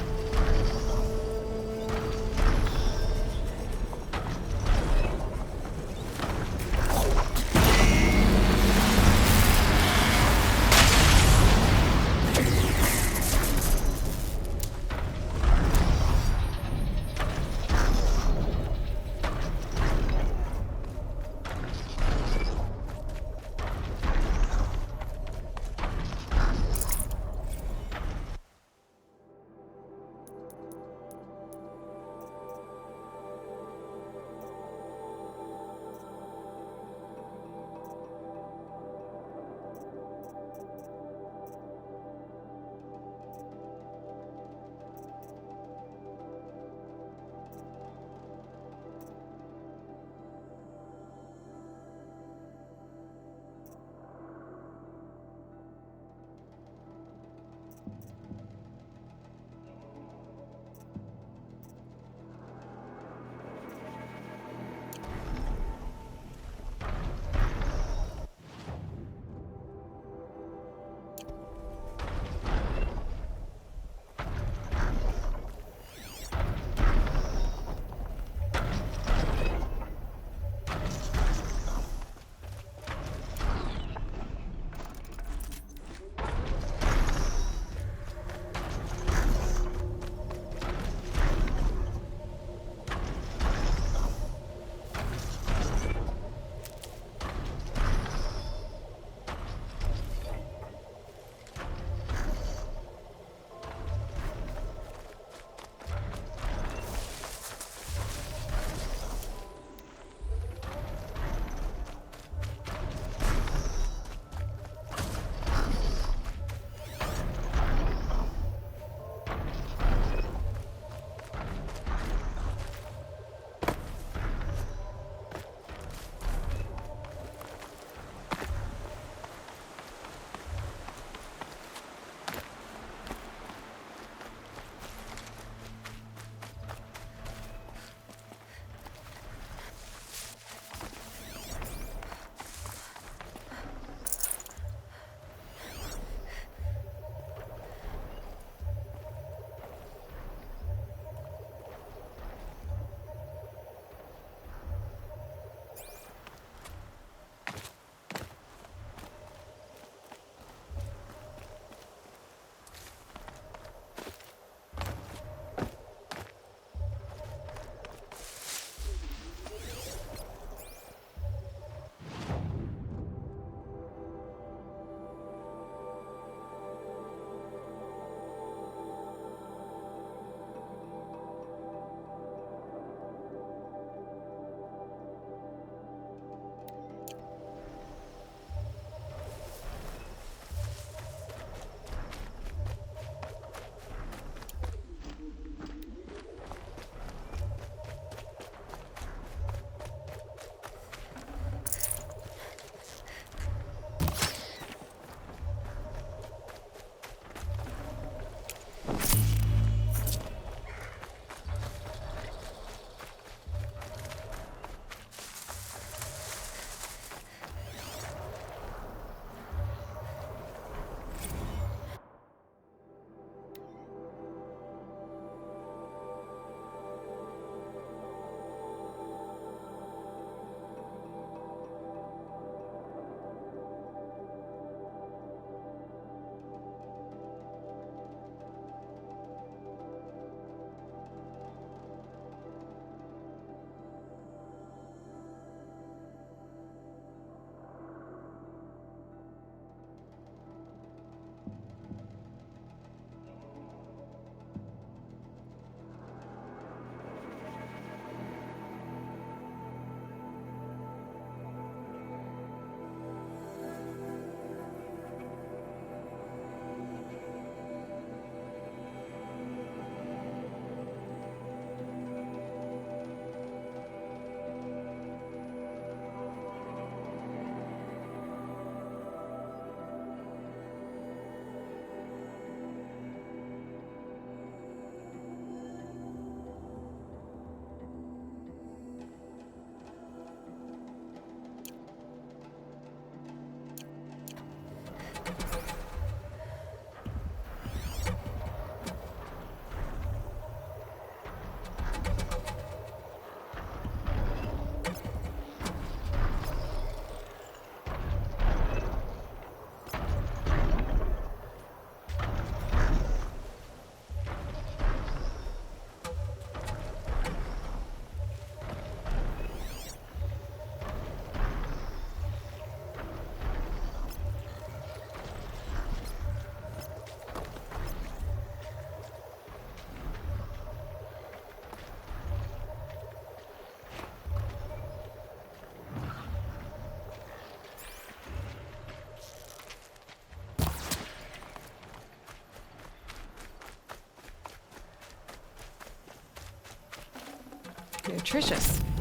nutritious.